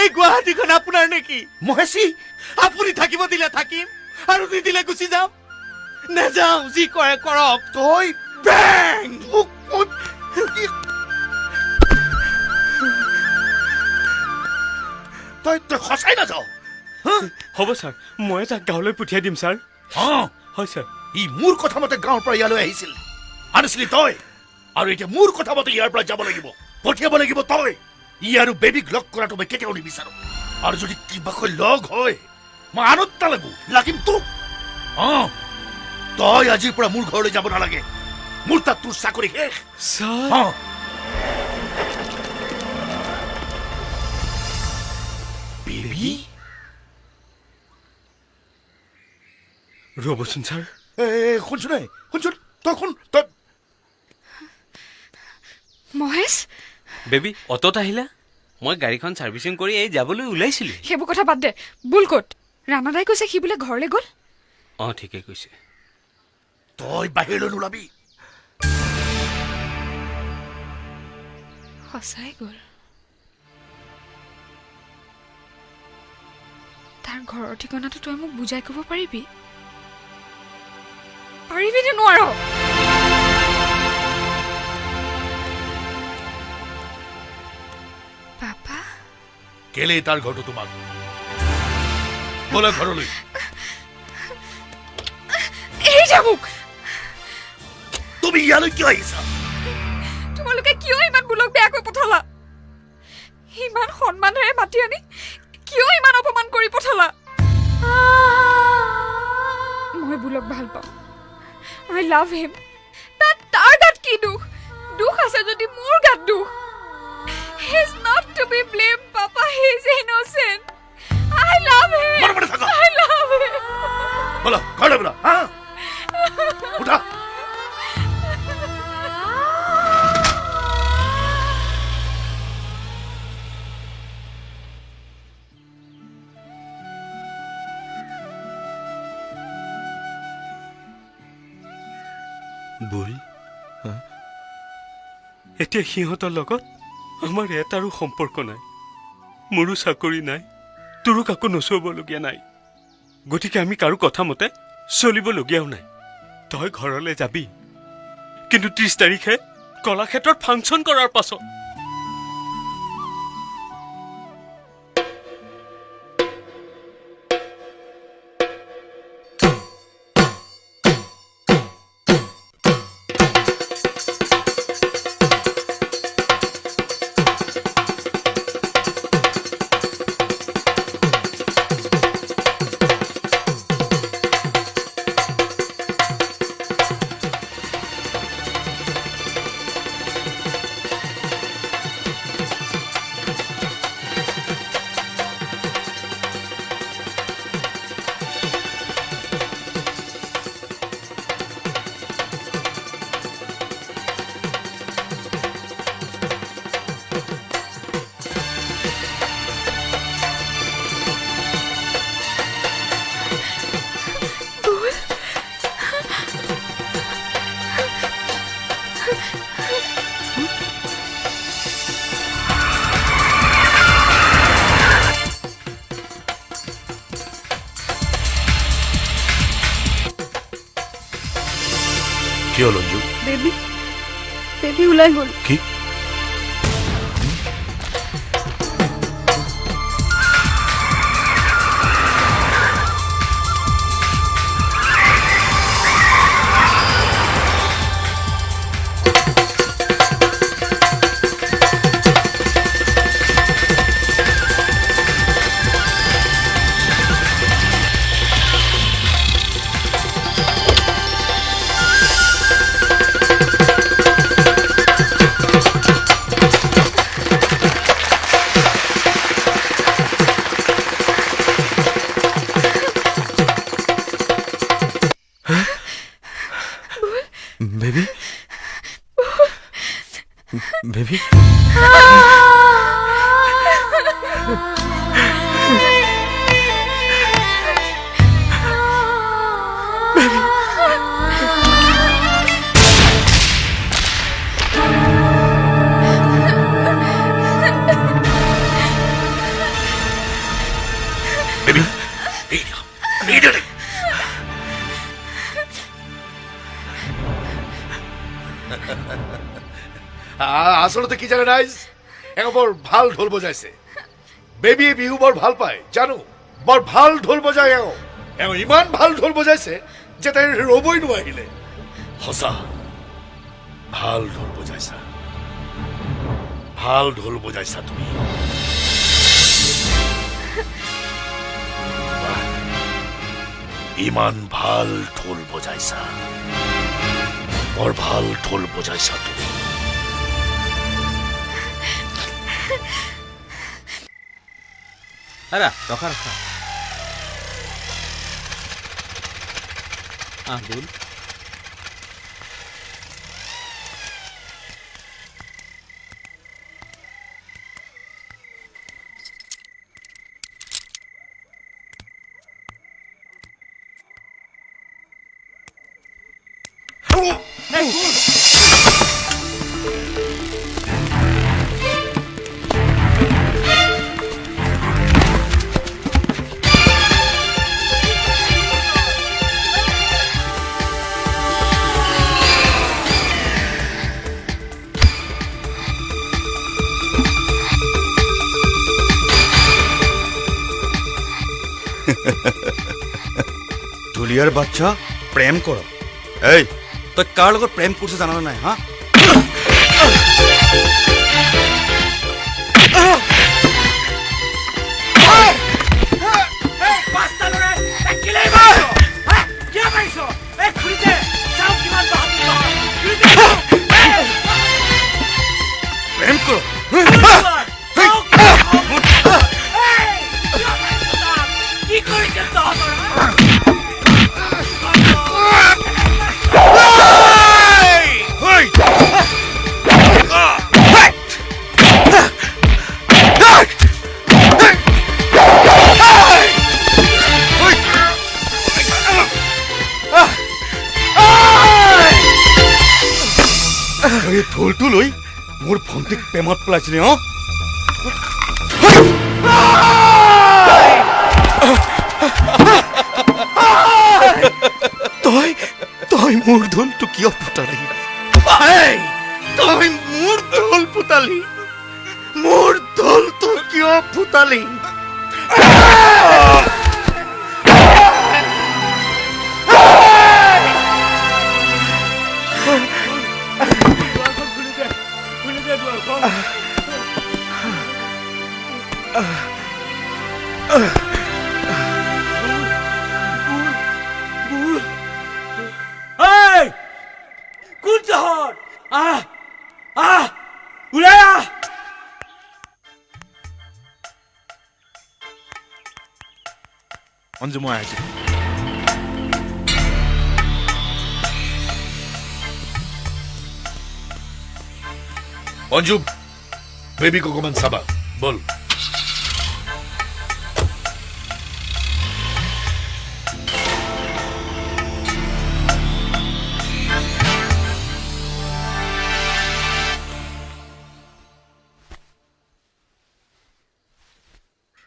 এই গুৱাহাটীখন আপোনাৰ নেকি মহেশী আপুনি থাকিব দিলে থাকিম আৰু নিদিলে গুচি যাম নাযাওঁ যি কৰে কৰক তই বেং তই সঁচাই নাযাওঁ হ'ব ছাৰ মই তাক গাঁৱলৈ পঠিয়াই দিম ছাৰ হয় ছাৰ ই মোৰ কথা মতে গাঁৱৰ পৰা ইয়ালৈ আহিছিল আনিছিলি তই আৰু এতিয়া মোৰ কথা মতে ইয়াৰ পৰা যাব লাগিব পঠিয়াব লাগিব তই ই আৰু বেবীক লগ কৰাটো মই কেতিয়াও নিবিচাৰো আৰু যদি কিবাকৈ লগ হয় মই আনত্তা লাগিম তোক তই আজিৰ পৰা মোৰ ঘৰলৈ যাব নালাগে মোৰ তাত তোৰ চাকৰি শেষ বেবী ৰ'বচোন ছাৰ শুনছোন তই শুন তই মহেশ বেবী অটত আহিলা মই গাড়ীখন ছাৰ্ভিচিং কৰি এই যাবলৈ ওলাইছিলো সেইবোৰ কথা বাদ দে বুল ক'ত ৰাণাদাই কৈছে সি বোলে ঘৰলৈ গ'ল ঠিকেই কৈছে তই বাহিৰলৈ নোলাবি সঁচাই গ'ল তাৰ ঘৰৰ ঠিকনাটো তই মোক বুজাই ক'ব পাৰিবি নে নোৱাৰ পাপা কেলে তাৰ ঘৰটো তোমাক বলা ঘৰলৈ এই যা মোক তুমি ইয়ালৈ কিয় আহিছা তোমালোকে কিয় ইমান বুলক বেয়াকৈ পঠালা ইমান সন্মানেৰে মাতি আনি কিয় ইমান অপমান কৰি পঠালা মই বুলক ভাল পাওঁ আই লাভ হিম তাৰ গাত কি দুখ আছে যদি মোৰ গাত দুখ he is not to be blame papa he is innocent I love him I love him বলো ঘৰলৈ বলা হা উঠা বুল এতিয়া সিহঁতৰ লগত আমাৰ এটাৰো সম্পৰ্ক নাই মোৰো চাকৰি নাই তোৰো কাকো নচুৱাবলগীয়া নাই গতিকে আমি কাৰো কথা মতে চলিবলগীয়াও নাই তই ঘৰলৈ যাবি কিন্তু 30 তাৰিখে কলাক্ষেত্ৰত ফাংচন কৰাৰ পাছত কি হল অঞ্জু বেবি ওলাই গ'ল কি বেবি বেবি আচলতে কি জানে রাইজ বৰ ভাল ঢোল বজাইছে বেবিয়ে বিহু বৰ ভাল পায় জানো বৰ ভাল ঢোল বজায় ইমান ভাল ঢোল বজাইছে যে তাই ৰবই নোৱাৰিলে সঁচা ভাল ঢোল বজাইছা তুমি ইমান ভাল ঢোল বজাইছা বৰ ভাল ঢোল বজাইছা তুমি আৰা ৰখা বুল ধুলিয়াৰ বাচ্চা প্ৰেম কৰ এই তুই কাৰ লগত প্ৰেম কৰছিস জানা নাই হ্যাঁ ভক্তিক প্ৰেমত পেলাইছিলি অঁ তই তই মোৰ ঢোলটো কিয় ফুটালি তই মোৰ ঢোল ফুটালি মোৰ ঢোলটো কিয় ফুটালি কোন চহৰ ওলাই আহ অঞ্জু মই আহিছোঁ অঞ্জু বেবিক অকমান চাবা বল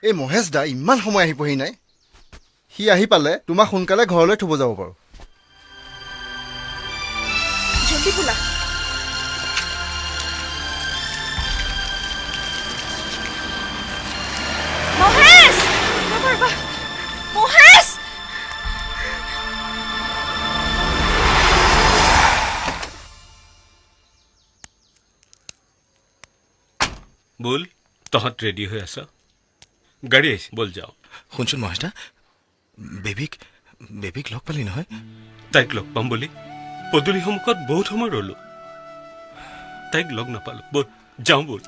এই মহেশ দা ইমান সময় আহি পহি নাই সি আহি পালে তোমাক সোনকালে ঘৰলৈ থব যাব পাৰো জলদি বোলা মহেশ মহেশ বল তহঁত ৰেডি হৈ আছ গাড়ী আহিছে বল যাওঁ শুনচোন মহেশ দা বেবিক লগ পালি নহয় তাইক লগ পাম বুলি পদূলি সন্মুখত বহুত সময় ৰলো তাইক লগ নাপালো বল যাওঁ বল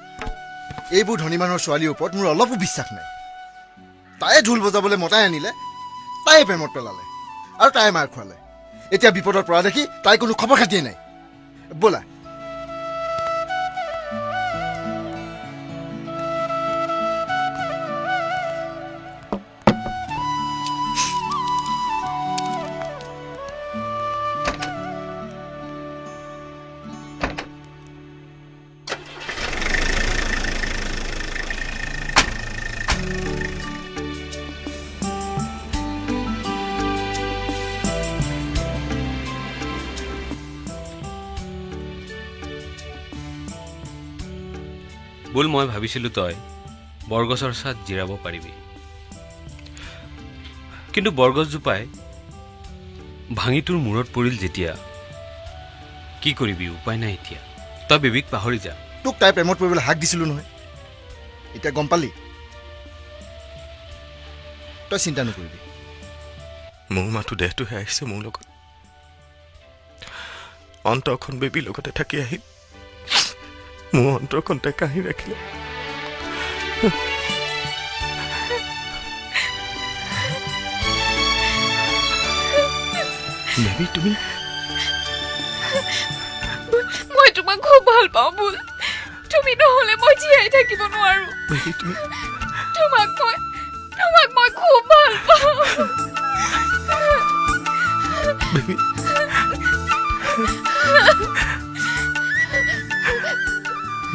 এইবোৰ ধনী মানুহৰ ছোৱালীৰ ওপৰত মোৰ অলপো বিশ্বাস নাই তাই ঢোল বজাবলৈ মতাই আনিলে তাই প্ৰেমত পেলালে আৰু তাই মাৰ খোৱালে এতিয়া বিপদত পৰা দেখি তাই কোনো খবৰ খাতিয়ে নাই ব'লা বল মই ভাবিছিলো তই বৰগছৰ ছাত জিৰাব পাৰিবি কিন্তু বৰগছজোপাই ভাঙি তোৰ মূৰত পৰিল যেতিয়া কি কৰিবি উপায় নাই এতিয়া তই বেবিক পাহৰি যা তোক তাই প্ৰেমত পৰিবলৈ হাক দিছিলো নহয় এতিয়া গম পালি তই চিন্তা নকৰিবি মোৰ মাথো দেহটোহে আহিছে মোৰ লগত অন্তৰখন বেবীৰ লগতে থাকি আহিম মোৰ অন্তৰখন তাই কাহি ৰাখিলে বেবী তুমি মই তোমাক খুব ভাল পাওঁ বুল তুমি নহলে মই জীয়াই থাকিব নোৱাৰো বেবী তুমি তোমাক মই খুব ভাল পাওঁ বেবী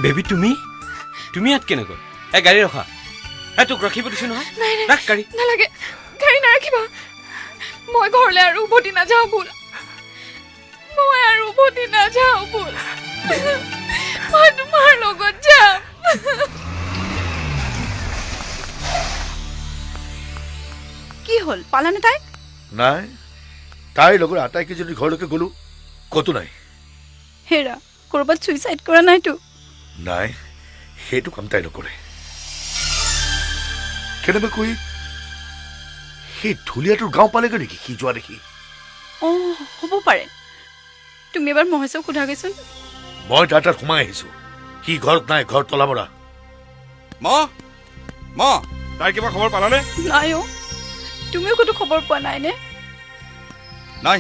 বেবী তুমি ইয়াত কেনেকৈ গাড়ী ৰখা তোক ৰাখিব দিছো নহয় ৰাখ গাড়ী নালাগে গাড়ী নাৰাখিবা মই ঘৰলৈ আৰু উভতি নাযাওঁ বুল মই তোমাৰ লগত যাম কি হ'ল পালানে তাই নাই তাইৰ লগত আটাইকে যদি ঘৰলৈকে গ'লো কতো নাই হেৰা কৰবাত সুইচাইড কৰা নাইতো নাই সেইটো কাম তাই নকৰে কেনেবাকৈ সেই ঢুলীয়াটোৰ গাঁও পালেগৈ নেকি সি যোৱা দেখি হ'ব পাৰে তুমি এবাৰ মহেশক সোধাগৈচোন মই তাৰ তাত সোমাই আহিছো সি ঘৰত নাই ঘৰ তলা মৰা তাই কিবা খবৰ পালানে নাই তুমিও ক'তো খবৰ পোৱা নাইনে নাই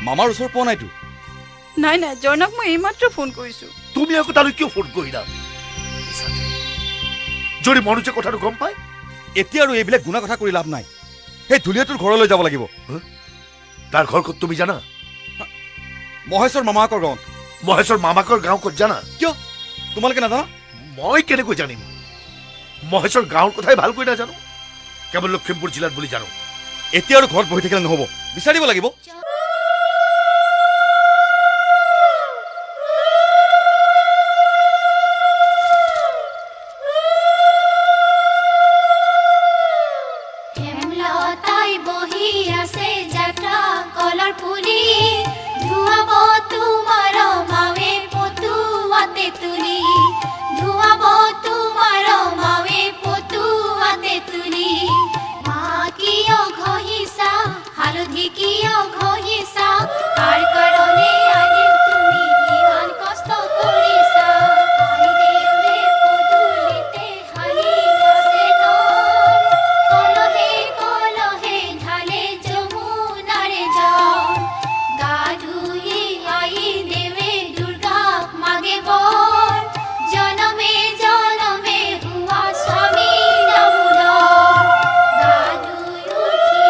মামাৰ ওচৰ পোৱা নাইতো নাই জৰ্ণক মই এইমাত্ৰ ফোন কৰিছো তুমি আকৌ তালৈ কিয় ফোন কৰিলা যদি মনোজে কথাটো গম পায় এতিয়া আৰু এইবিলাক গুণা কথা কৰি লাভ নাই সেই ধুলীয়াটোৰ ঘৰলৈ যাব লাগিব তাৰ ঘৰ ক'ত তুমি জানা মহেশৰ মামাকৰ গাঁৱত মহেশৰ মামাকৰ গাঁও ক'ত জানা? কিয় তোমালোকে নাজানা? মই কেনেকৈ জানিম? মহেশৰ গাঁৱৰ কথাই ভালকৈ নাজানো, কেৱল লখিমপুৰ জিলাত বুলি জানো। এতিয়া আৰু ঘৰত বহি থাকিলে নহ'ব, বিচাৰিব লাগিব। হেমলতাই বহি আছে যাত্ৰা কলৰ পুলি, ধুৱাব তোমাৰ মাৱে পতুৱাতে তুলি, ধুৱাব তোমাৰ মাৱে পতুৱাতে তুলি। মা কিয় ঘঁহিছা, হালধি কিয় ঘঁহিছা, কাৰ কাৰণে আজি তুমি ইমান কষ্ট কৰিছা। আইদেউৰে পদূলিতে হালি আছে নৈ, কলহে কলহে ঢালে যমুনাৰে জল। গা ধুই আইদেৱে দুৰ্গাক মাগে বৰ, জনমে জনমে হোৱা স্বামী দামোদৰ। গা ধুই উঠি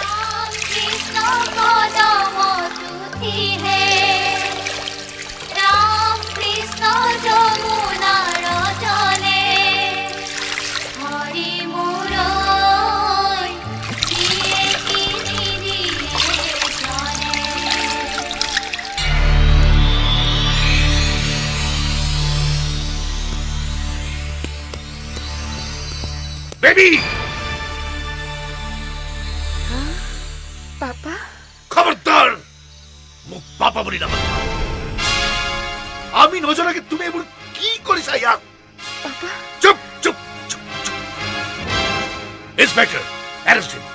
राम कृष्ण पदम तुथिहे, राम कृष्ण যমুনাৰ জলে। হৰি মুৰৈ দিয়ে কি নিদিয়ে জনে। বেবি পাপা খবৰদাৰ মোক পাপা বুলি নামাতিবা। আমি নজনাকে তুমি এইবোৰ কি কৰিছা ইয়াক? চুপ চুপ চুপ চুপ। ইন্সপেক্টৰ এৰেষ্ট হিম।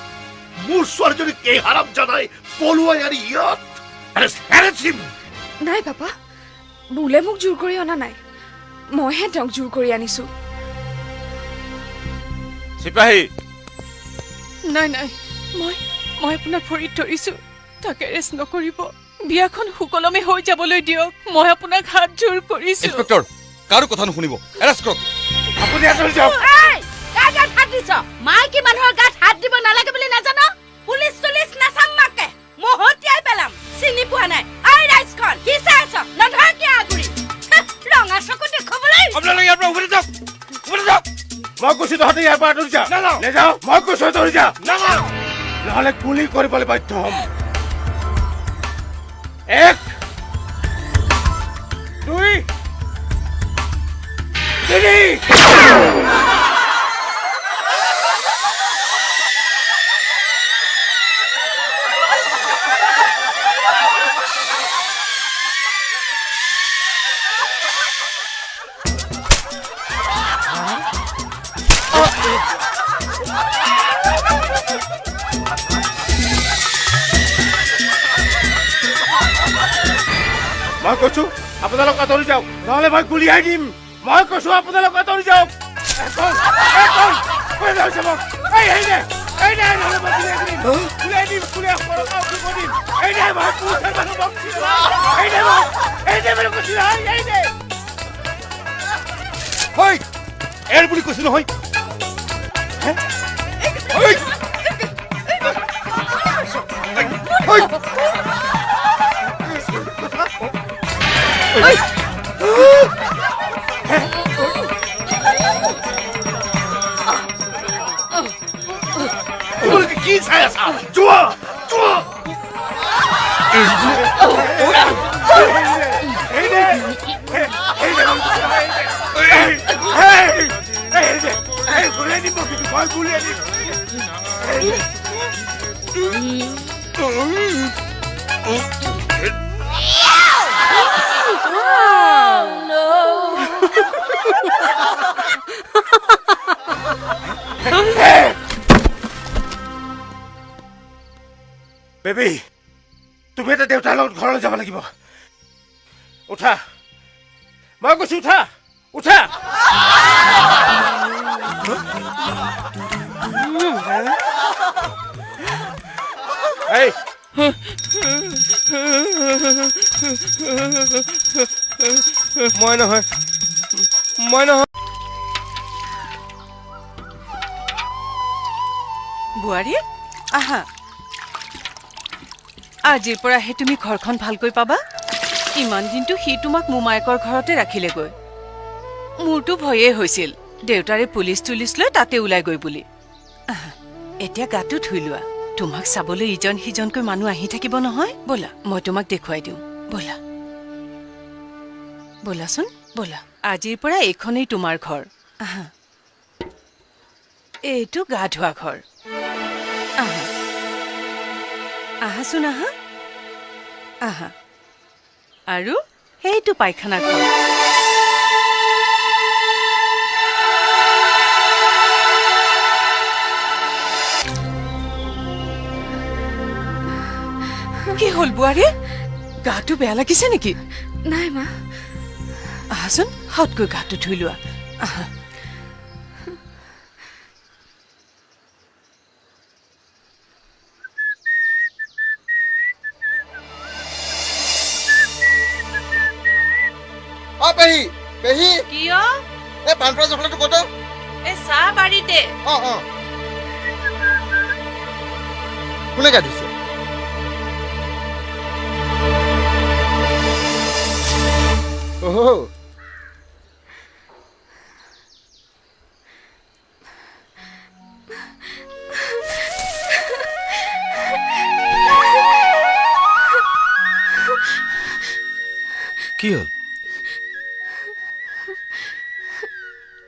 মোৰ ছোৱালীজনীক এই হাৰাম জানাই পলুৱাই আনি ইয়াত এৰেষ্ট হিম। নাই পাপা, বুলে মোক জোৰ কৰি অনা নাই, মইহে তেওঁক জোৰ কৰি আনিছো। চিপাহী নাই নাই, মই আপোনাক ভৰিত ধৰিছো, তাক এৰেষ্ট নকৰিব। বিয়াখন সুকলমে হৈ যাবলৈ দিয়ক, মই আপোনাক হাত জোৰ কৰিছো। ইন্সপেক্টৰ কাৰো কথা নুশুনিব, এৰেষ্ট কৰক। আপুনি আঁতৰি যাওক। কাৰ গাত হাত দিছ? মাইকী মানুহৰ গাত হাত দিব নালাগে বুলি নাজানো? পুলিচ চুলিচ নাচাম মাকে, মহতিয়াই পেলাম। চিনি পোৱা নাই আই ৰাইজখন কি চাই আছ? নধৰ কিয় আগুৰি? ৰঙা চকু দেখুৱাবলৈ। আপোনালোক ইয়াৰ পৰা উভতি যাওক, উভতি যাওক। মই কৈছো তহঁতে ইয়াৰ পৰা আঁতৰি যা। নেযাও, মই কৈছো আঁতৰি যা, নহ'লে গুলি কৰিবলৈ বাধ্য হ'ম। 1 2 3 মই কৈছো আপোনালোক আঁতৰি যাওক, নহ'লে মই গুলিয়াই দিম। মই কৈছো আপোনালোক আঁতৰি যাওক। এৰ বুলি কৈছো নহয়। তোমালোকে কি চাই আছা? যোৱা যোৱা। গুলিয়াই দিম কিন্তু মই গুলিয়াই দিম। বেবী, তুমি এটা দেউতাৰ লগত ঘৰলৈ যাব লাগিব। উঠা, মই কৈছো উঠা, উঠা। এই মই নহয়, বোৱাৰী আহা আজিৰ পৰাহে তুমি ঘৰখন ভালকৈ পাবা ইমান দিনটো সি তোমাক মোমায়েকৰ ঘৰতে ৰাখিলেগৈ মোৰতো ভয়ে হৈছিল দেউতাৰে পুলিচ তুলিচ লৈ তাতে ওলাই গৈ বুলি এতিয়া গাটো ধুই লোৱা তোমাক চাবলৈ ইজন সিজনকৈ মানুহ আহি থাকিব নহয় ব'লা মই তোমাক দেখুৱাই দিওঁ ব'লা ব'লাচোন ব'লা আজিৰ পৰা এইখনেই তোমাৰ ঘৰ আহা এইটো গা ধোৱা ঘৰ আহা আহাচোন আহা আহা আৰু সেইটো পায়খানা ঘৰ কি হ'ল বোৱাৰী গাটো বেয়া লাগিছে নেকি নাই মা আহাচোন হাতকৈ গাটো ধুই লোৱা আহা পেহী পেহী কিয় এই পানপৰা জখলাটো ক'ত এই চাহ বাৰীতে কোনে গা ধুইছে কি হ'ল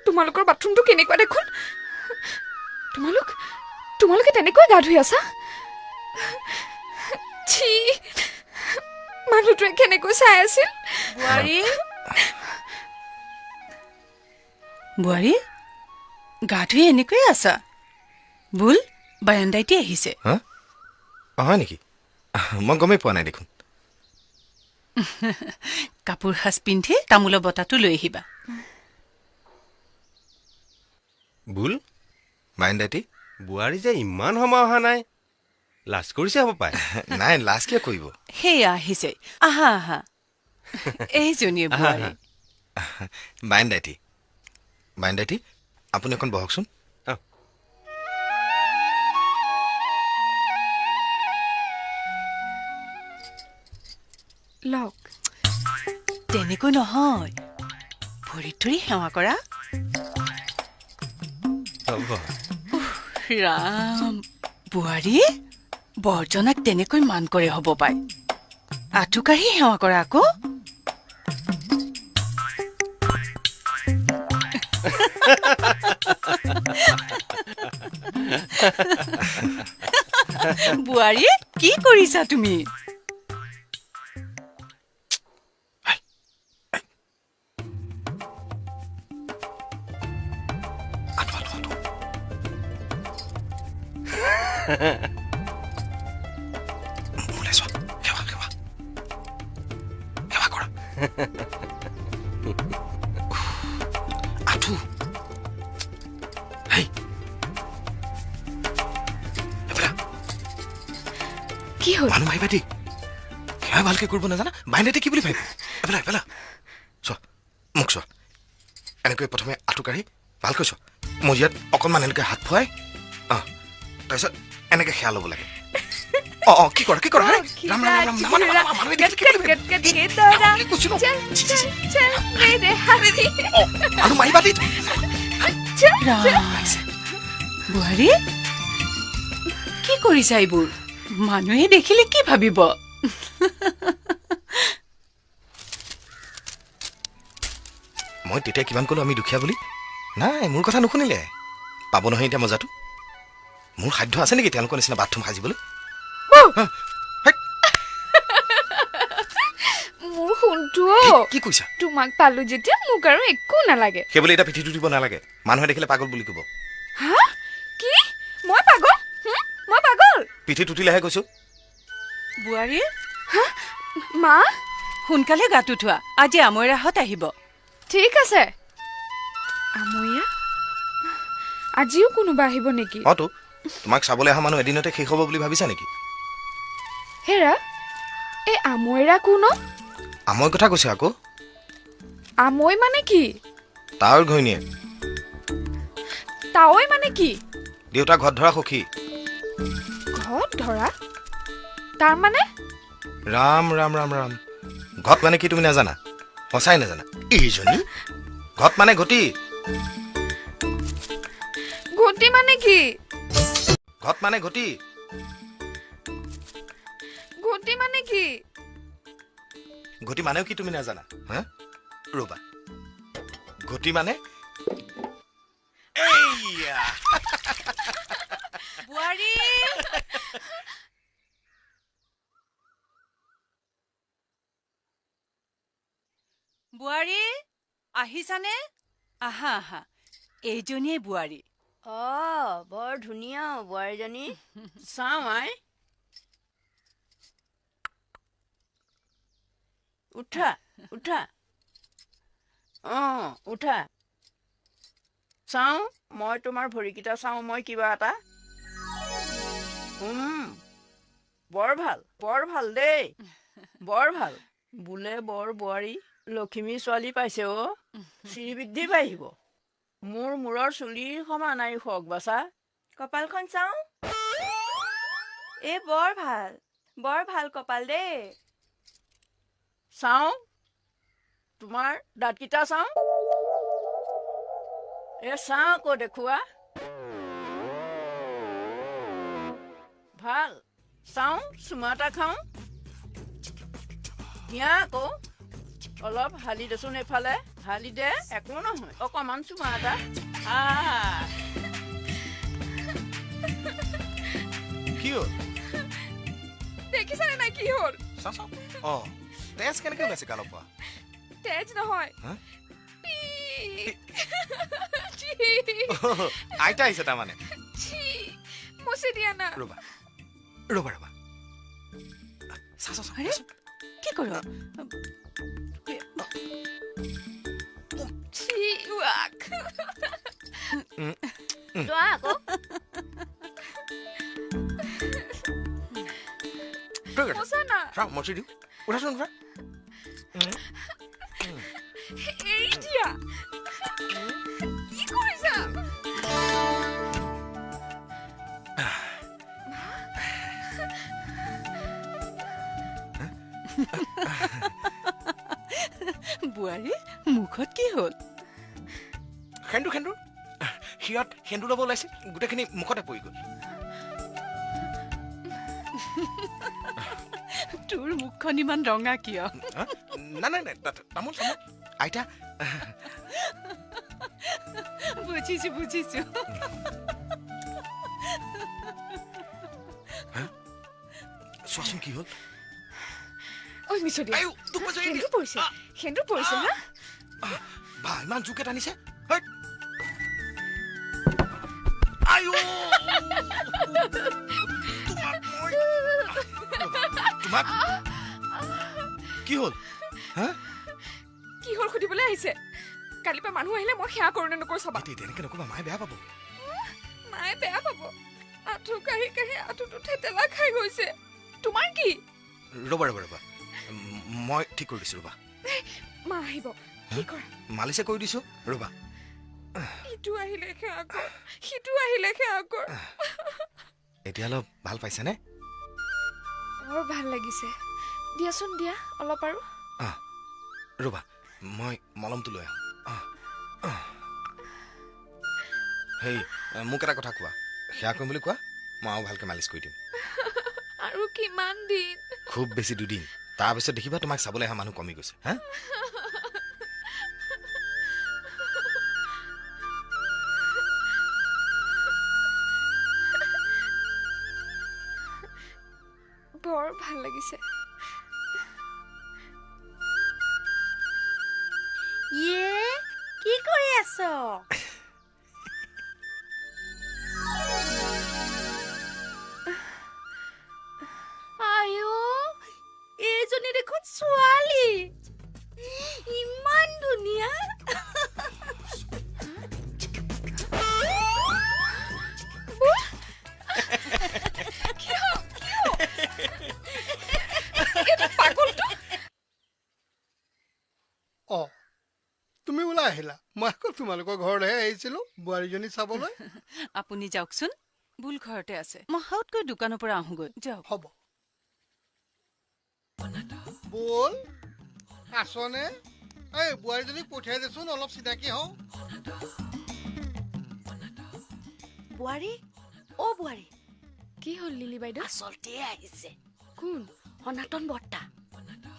তোমালোকৰ বাথৰুমটো কেনেকুৱা দেখোন তোমালোকে তেনেকৈ গা ধুই আছা ছি মানুহটোৱে কেনেকৈ চাই আছিল বোৱাৰী গা ধুই এনেকৈয়ে আছা ভুল বাৰান্দাইতে আহিছে হয় নেকি মই গমেই পোৱা নাই দেখোন কাপোৰ সাজ পিন্ধি তামোলৰ বটাটো লৈ আহিবা বুল বাৰান্দাইতে বোৱাৰী যে ইমান সময় অহা নাই লাজ কৰিছে হ'ব পায় নাই লাজ কিয় কৰিব সেয়া আহিছে আহা আহা এইজনীয়ে বোৱাৰী বাৰান্দাইতে আপুনি অকণ বহকচোন লওক তেনেকৈ নহয় ভৰিত ধৰি সেৱা কৰা ৰাম বোৱাৰী বৰজনাক তেনেকৈ মান কৰে হ'ব পাই আঁঠুকাঢ়ি সেৱা কৰা আকৌ বোৱাৰী কি কৰিছা তুমি কি হ'ল মানুহ ভাবিবা দেই সেয়া ভালকে কৰিব নাজানা বাৰান্দাইতে কি বুলি ভাবিব এবেলা চোৱা মোক চোৱা এনেকৈ প্ৰথমে আঁঠু কাঢ়ি ভালকৈ চোৱা মজিয়াত অকণমান এনেকৈ হাত ফুৱাই তাৰপিছত এনেকৈ সেয়া ল'ব লাগে কি কৰা ৰাম ৰাম ৰাম মানুহে দেখি কি বুলি মানুহ মাৰিবা দেই বোৱাৰী কি কৰিছা এইবোৰ মানুহে দেখিলে কি ভাবিব মই তেতিয়া কিমান ক'লো আমি দুখীয়া বুলি নাই মোৰ কথা নুশুনিলে পাব নহয় এতিয়া মজাটো মোৰ সাধ্য আছে নেকি তেওঁলোকৰ নিচিনা বাথৰুম সাজিবলৈ মোৰ শুনটো কি কৈছা তোমাক পালো যেতিয়া মোক আৰু একো নালাগে সেইবুলি এটা পিঠিটো দিব নালাগে মানুহে দেখিলে পাগল বুলি ক'ব হা কি মই পাগল পিঠি টুটিলেহে কৈছো বোৱাৰী মা সোনকালে গাটো ধোৱা আজি আমৈৰাহঁত আহিব ঠিক আছে আমৈয়া আজিও কোনোবা আহিব নেকি তো তোমাক চাবলৈ অহা মানুহ এদিনতে শেষ হ'ব বুলি ভাবিছা নেকি হেৰা এই আমৈৰা কোন আমৈ কথা কৈছে আকৌ আমৈ মানে কি তাৰ ঘৈণীয়ে তাৱৈ মানে কি দেউতা ঘৰত ধৰা সখী ঘট ধৰা তাৰমানে ৰাম ৰাম ৰাম ৰাম ঘট মানে কি তুমি নাজানা সঁচাই নাজানা এইজনী ঘট মানে ঘটি ঘটি মানে কি ঘট মানে ঘটি ঘটি মানে কি ঘটি মানেও কি তুমি নাজানা হা ৰবা ঘটি মানে এইয়া বোৱাৰী বোৱাৰী আহিছানে আহা আহা এইজনীয়ে বোৱাৰী বৰ ধুনীয়া বোৱাৰীজনী চাওঁ আই উঠা উঠা উঠা চাওঁ মই তোমাৰ ভৰিকেইটা চাওঁ মই কিবা এটা বৰ ভাল দেই বৰ ভাল বোলে বৰ বোৱাৰী লখিমী ছোৱালী পাইছে শ্ৰীবৃদ্ধি বাঢ়িব মোৰ মূৰৰ চুলিৰ সমান আয়ুস হওক বাচা কপালখন চাওঁ এই বৰ ভাল কপাল দেই চাওঁ তোমাৰ দাঁতকেইটা চাওঁ চাওঁ আকৌ দেখুওৱা ভাল চাওঁ চুমা এটা খাওঁ দিয়া আকৌ অলপ হালি দেচোন এইফালে হালি দে একো নহয় অকণমান চুমা এটা কি হ'ল দেখিছানে নাই কি হ'ল তেজ কেনেকে ওলাইছে গালৰ পৰা তেজ নহয় আইতা আহিছে তাৰমানে মুচি দিয়া না ৰবা ৰবা ৰবা কি কৰ যোৱা আকৌ মচি দিওঁ উঠাচোন উঠা এৰি দিয়া কি কৰিছা বোৱাৰী মুখত কি হ'ল সেন্দুৰ সিহঁত সেন্দুৰ ল'ব ওলাইছিল গোটেইখিনি মুখতে পৰি গ'ল তোৰ মুখখন ইমান ৰঙা কিয় নাই তামোল আইতা বুজিছো চোৱাচোন কি হ'ল ঐ মিছলি সেন্দুৰ পৰিছে না বা ইমান জোকে টানিছে তোমাক কি হ'ল কি হ'ল সুধিবলৈ আহিছে কালিৰ পৰা মানুহ আহিলে মই সেয়া কৰো নে নকৰো চাবা তেনেকে নকবা মায়ে বেয়া পাব মায়ে বেয়া পাব আঁঠু কাঢ়ি আঁঠুটো থেতেলা খাই গৈছে তোমাৰ কি ৰবা মই ঠিক কৰি দিছো ৰবা মা আহিব কি কৰা মালিচে কৰি দিছো ৰবা ইটো আহিলে সেয়া কৰ সিটো আহিলে সেয়া কৰ এতিয়া অলপ ভাল পাইছেনে বৰ ভাল লাগিছে দিয়াচোন দিয়া অলপ আৰু ৰবা মই মলমটো লৈ আহোঁ হেই মোক এটা কথা কোৱা সেয়া কৰিম বুলি কোৱা মই আৰু ভালকৈ মালিচ কৰি দিম আৰু কিমান দিন খুব বেছি 2 দিন তাৰপিছত দেখিবা তোমাক চাবলৈ অহা মানুহ কমি গৈছে হা বৰ ভাল লাগিছে কি কৰি আছ এইজনী দেখোন ছোৱালী ইমান ধুনীয়া তুমি ওলাই আহিলা মই আকৌ তোমালোকৰ ঘৰলৈহে আহিছিলো বোৱাৰীজনী চাবলৈ আপুনি যাওকচোন বুল ঘৰতে আছে মই হাউতকৈ দোকানৰ পৰা আহোগৈ যাওক হ'ব বল আছনে এই বোৱাৰীজনীক পঠিয়াই দেচোন অলপ চিনাকি হওঁ বোৱাৰী অ বোৱাৰী কি হ'ল লিলি বাইদেউ আচলতে আহিছে কোন সনাতন বৰ্তা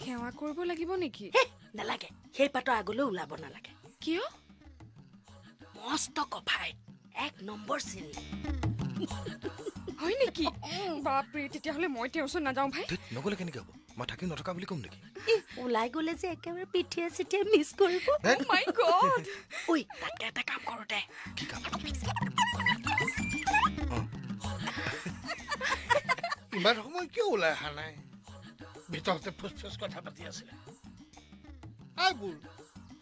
সেৱা কৰিব লাগিব নেকি নালাগে সেই পাতৰ আগলৈ ওলাব নালাগে কিয় মস্ত কফাই 1 নম্বৰ চিনি হয় নেকি বাপৰে তেতিয়াহ'লে মই তেওঁৰ ওচৰত নাযাওঁ ভাই নগ'লে কেনেকৈ হ'ব মই থাকি নথকা বুলি ক'ম নেকি ওলাই গ'লে যে একেবাৰে পিঠিয়ে চিঠিয়ে মিছ কৰিব মাই গড ঐ তাতকে এটা কাম কৰোঁ দে কি কাম ইমান সময় কিয় ওলাই অহা নাই ভিতৰতে ফুচ কথা পাতি আছিলে বুল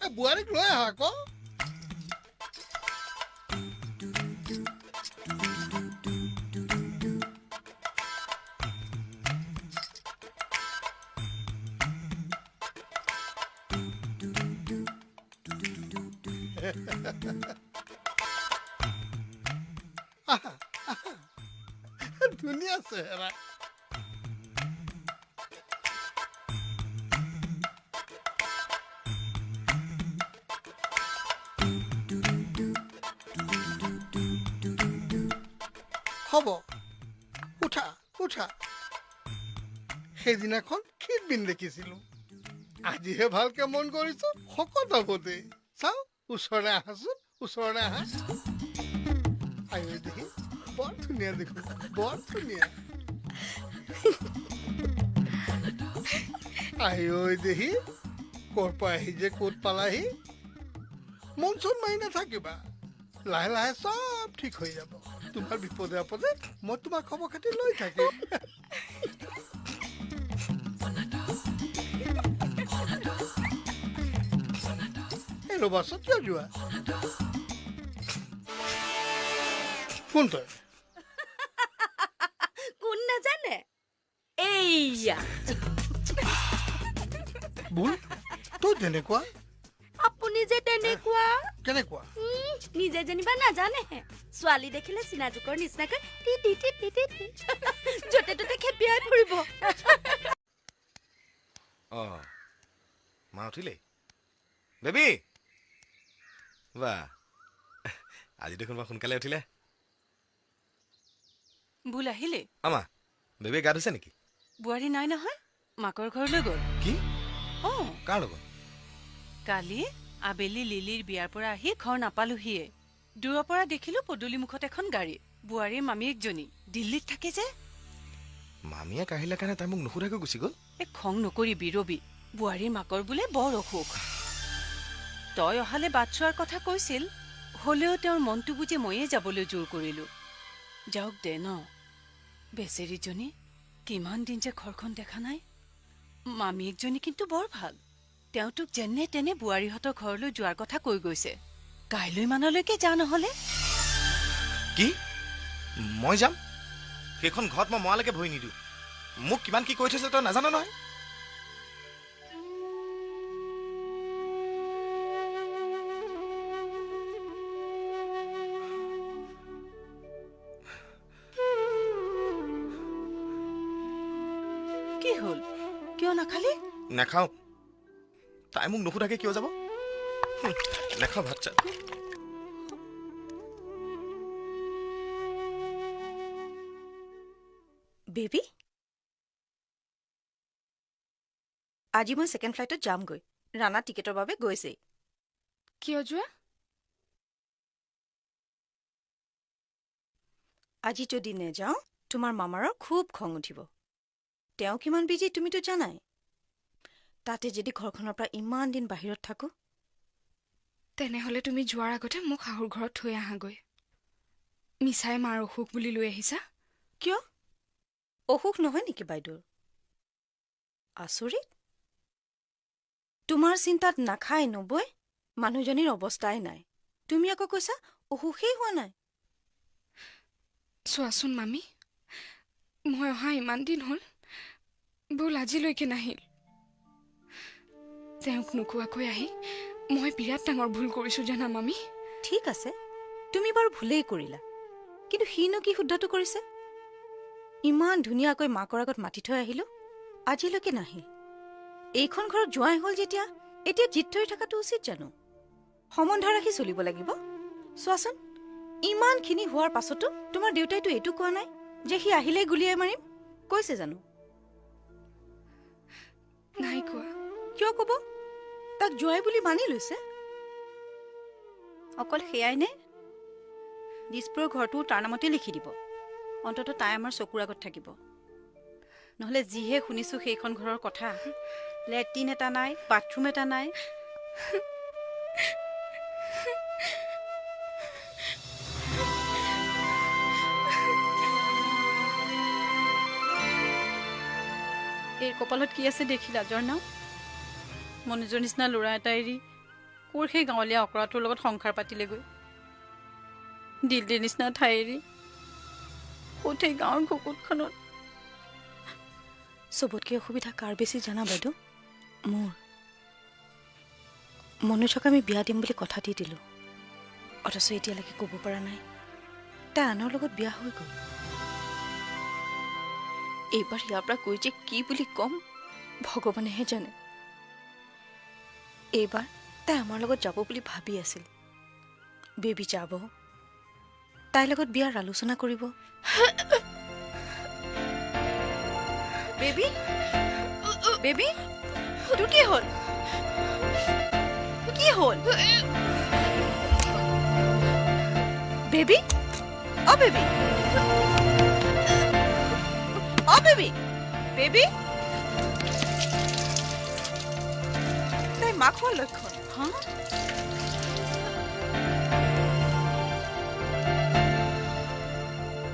এই বোৱাৰীক লৈ আহা আকৌ ধুনীয়া চেহেৰা হ'ব উঠা উঠা সেইদিনাখন খিতবিন দেখিছিলো আজিহে ভালকে মন কৰিছো শকত হ'ব দেই চাওঁ ওচৰলৈ আহাচোন ওচৰলৈ আহা আয়ো দেখি বৰ ধুনীয়া দেখোন বৰ ধুনীয়া আয়ো দেহি ক'ৰ পৰা আহি যে ক'ত পালাহি মন চন মাৰি নাথাকিবা লাহে লাহে চব ঠিক হৈ যাব তোমাৰ বিপদে আপদে মই তোমাৰ খবৰ খাতি লৈ থাকিম এই ৰ'বাচোন কিয় যোৱা কোন তই কোন নাজানে এইয়া বুল তই তেনেকুৱা আপুনি যে তেনেকুৱা কেনেকুৱা নিজে যেনিবা নাজানেহে ছোৱালী দেখিলে চিনাজুকৰ নিচিনাকৈ T T T T T T য'তে ত'তে খেপিয়াই ফুৰিব মা উঠিলে বেবী বাহ আজি দেখোন বা সোনকালে উঠিলে বুল আহিলে আমা বেবী গা ধুইছে নেকি বোৱাৰী নাই নহয় মাকৰ ঘৰলৈ গ'ল কি অঁ কাৰ লগত কালি আবেলি লিলিৰ বিয়াৰ পৰা আহি ঘৰ নাপালোহিয়ে দূৰৰ পৰা দেখিলো পদূলিমুখত এখন গাড়ী বোৱাৰীৰ মামীয়েকজনী দিল্লীত থাকে যে মামীয়ে কাহিলে কাৰণে তাই মোক নুসুধাকৈ গুচি গ'ল খং নকৰিবি ৰবি বোৱাৰীৰ মাকৰ বোলে বৰ অসুখ তই অহালে বাট চোৱাৰ কথা কৈছিল হলেও তেওঁৰ মনটো বুজি ময়ে যাবলৈ জোৰ কৰিলো যাওক দে ন বেচেৰীজনী কিমান দিন যে ঘৰখন দেখা নাই মামীয়েকজনী কিন্তু বৰ ভাল তেওঁ তোক যেনে তেনে বোৱাৰীহঁতৰ ঘৰলৈ যোৱাৰ কথা কৈ গৈছে কাইলৈ মানলৈকে যা নহলে কি মই যাম সেইখন ঘৰত মই মৰালৈকে ভৰি নিদিওঁ মোক কিমান কি কৈ থৈছে তই নাজানো নহয় কি হ'ল কিয় নাখালি নাখাওঁ তাই মোক নুসুধাকে কিয় যাব নাখাওঁ ভাত চা বেবী আজি মই ছেকেণ্ড ফ্লাইটত যামগৈ ৰাণা টিকেটৰ বাবে গৈছেই কিয় যোৱা আজি যদি নেযাওঁ তোমাৰ মামাৰৰ খুব খং উঠিব তেওঁ কিমান বিজি তুমিতো জানাই তাতে যদি ঘৰখনৰ পৰা ইমান দিন বাহিৰত থাকো তেনেহ'লে তুমি যোৱাৰ আগতে মোক শাহুৰ ঘৰত থৈ আহাগৈ মিছাই মাৰ অসুখ বুলি লৈ আহিছা কিয় অসুখ নহয় নেকি বাইদেউ আচৰিত তোমাৰ চিন্তাত নাখাই নবৈ মানুহজনীৰ অৱস্থাই নাই তুমি আকৌ কৈছা অসুখেই হোৱা নাই চোৱাচোন মামী মই অহা ইমান দিন হ'ল বল আজিলৈকে নাহিল তেওঁক নোকোৱাকৈ আহি মই বিৰাট ডাঙৰ ভুল কৰিছো জানা মামী ঠিক আছে তুমি বাৰু ভুলেই কৰিলা কিন্তু সিনো কি শুদ্ধটো কৰিছে? ইমান ধুনীয়াকৈ মাকৰ আগত মাতি থৈ আহিলো, আজিলৈকে নাহিল। এইখন ঘৰত জোৱাই হ'ল যেতিয়া এতিয়া জিত ধৰি থকাটো উচিত জানো? সম্বন্ধ ৰাখি চলিব লাগিব। চোৱাচোন, ইমানখিনি হোৱাৰ পাছতো তোমাৰ দেউতাইতো এইটো কোৱা নাই যে সি আহিলেই গুলিয়াই মাৰিম, কৈছে জানো? নাই কোৱা। কিয় কব? তাক জোৱাই বুলি মানি লৈছে। অকল সেয়াই নে? দিছপুৰৰ ঘৰটো তাৰ নামতে লিখি দিব। অন্ততঃ তাই আমাৰ চকুৰ আগত থাকিব। নহ'লে যিহে শুনিছো সেইখন ঘৰৰ কথা, লেট্ৰিন এটা নাই, বাথৰুম এটা নাই। এই কপালত কি আছে দেখিলা জৰ্ণাও? মনোজৰ নিচিনা ল'ৰা এটা এৰি কোৰ সেই গাঁৱলীয়া অকৰাটোৰ লগত সংসাৰ পাতিলেগৈ। দিল্লীৰ নিচিনা ঠাই এৰি ক'ত সেই গাঁৱৰ কুকুৰখনত। চবতকৈ অসুবিধা কাৰ বেছি জানা বাইদেউ? মোৰ। মনোজক আমি বিয়া দিম বুলি কথা দি দিলোঁ, অথচ এতিয়ালৈকে ক'ব পৰা নাই তাই আনৰ লগত বিয়া হৈ গ'ল। এইবাৰ ইয়াৰ পৰা কৈ যে কি বুলি ক'ম ভগৱানেহে জানে। এইবাৰ তাই আমাৰ লগত যাব বুলি ভাবি আছিল। বেবী যাব, তাইৰ লগত বিয়াৰ আলোচনা কৰিব। বেবী, বেবী, তোৰ কি হ'ল? কি হ'ল? বেবী, অ বেবী, অ বেবী, বেবী। তাই মাক হোৱাৰ লক্ষণ। হা?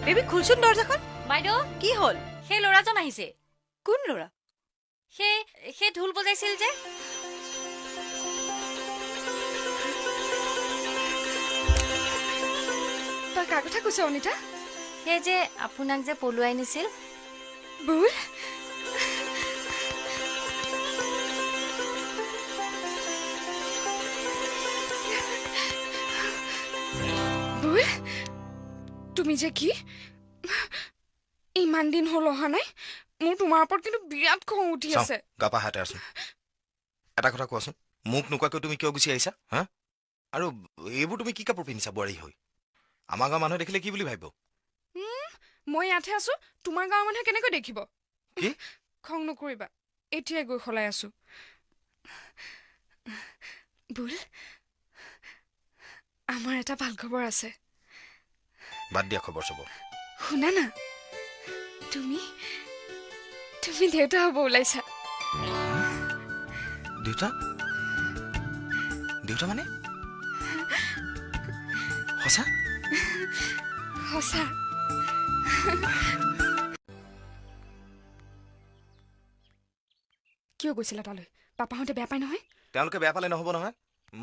বেবী খুলচোন দৰজাখন। বাইদেউ, কি হ'ল? সেই ল'ৰাজন আহিছে। কোন ল'ৰা? সেই ঢোল বজাইছিল যে। তই কাৰ কথা কৈছ অনিতা? সেই যে আপোনাক যে পলুৱাই নিছিল। বুল, বুল, তুমি যে কি ইমান দিন হ'ল অহা নাই? মোৰ তোমাৰ ওপৰত কিন্তু বিৰাট খং উঠি আছে। গাপা হাতে আছোন। এটা কথা কোৱাচোন, মোক নোকোৱাকৈ তুমি কিয় গুচি আহিছা? হা? আৰু এইবোৰ তুমি কি কাপোৰ পিন্ধিছা বোৱাৰী হৈ? আমাৰ গাঁৱৰ মানুহে দেখিলে কি বুলি ভাবিব? মই ইয়াতহে আছো, তোমাৰ গাঁৱৰ মানুহে কেনেকৈ দেখিব? কি? খং নকৰিবা, এতিয়াই গৈ সলাই আছো। বুল, আমাৰ এটা ভাল খবৰ আছে। বাদ দিয়া খবৰ চবৰ। শুনা না, তুমি দেউতা হ'ব ওলাইছা। দেউতা? দেউতা মানে? সঁচা? সঁচা। কিয় গৈছিলা তালৈ? পাপাহঁতে বেয়া পায় নহয়? তেওঁলোকে বেয়া পালে নহ'ব নহয়।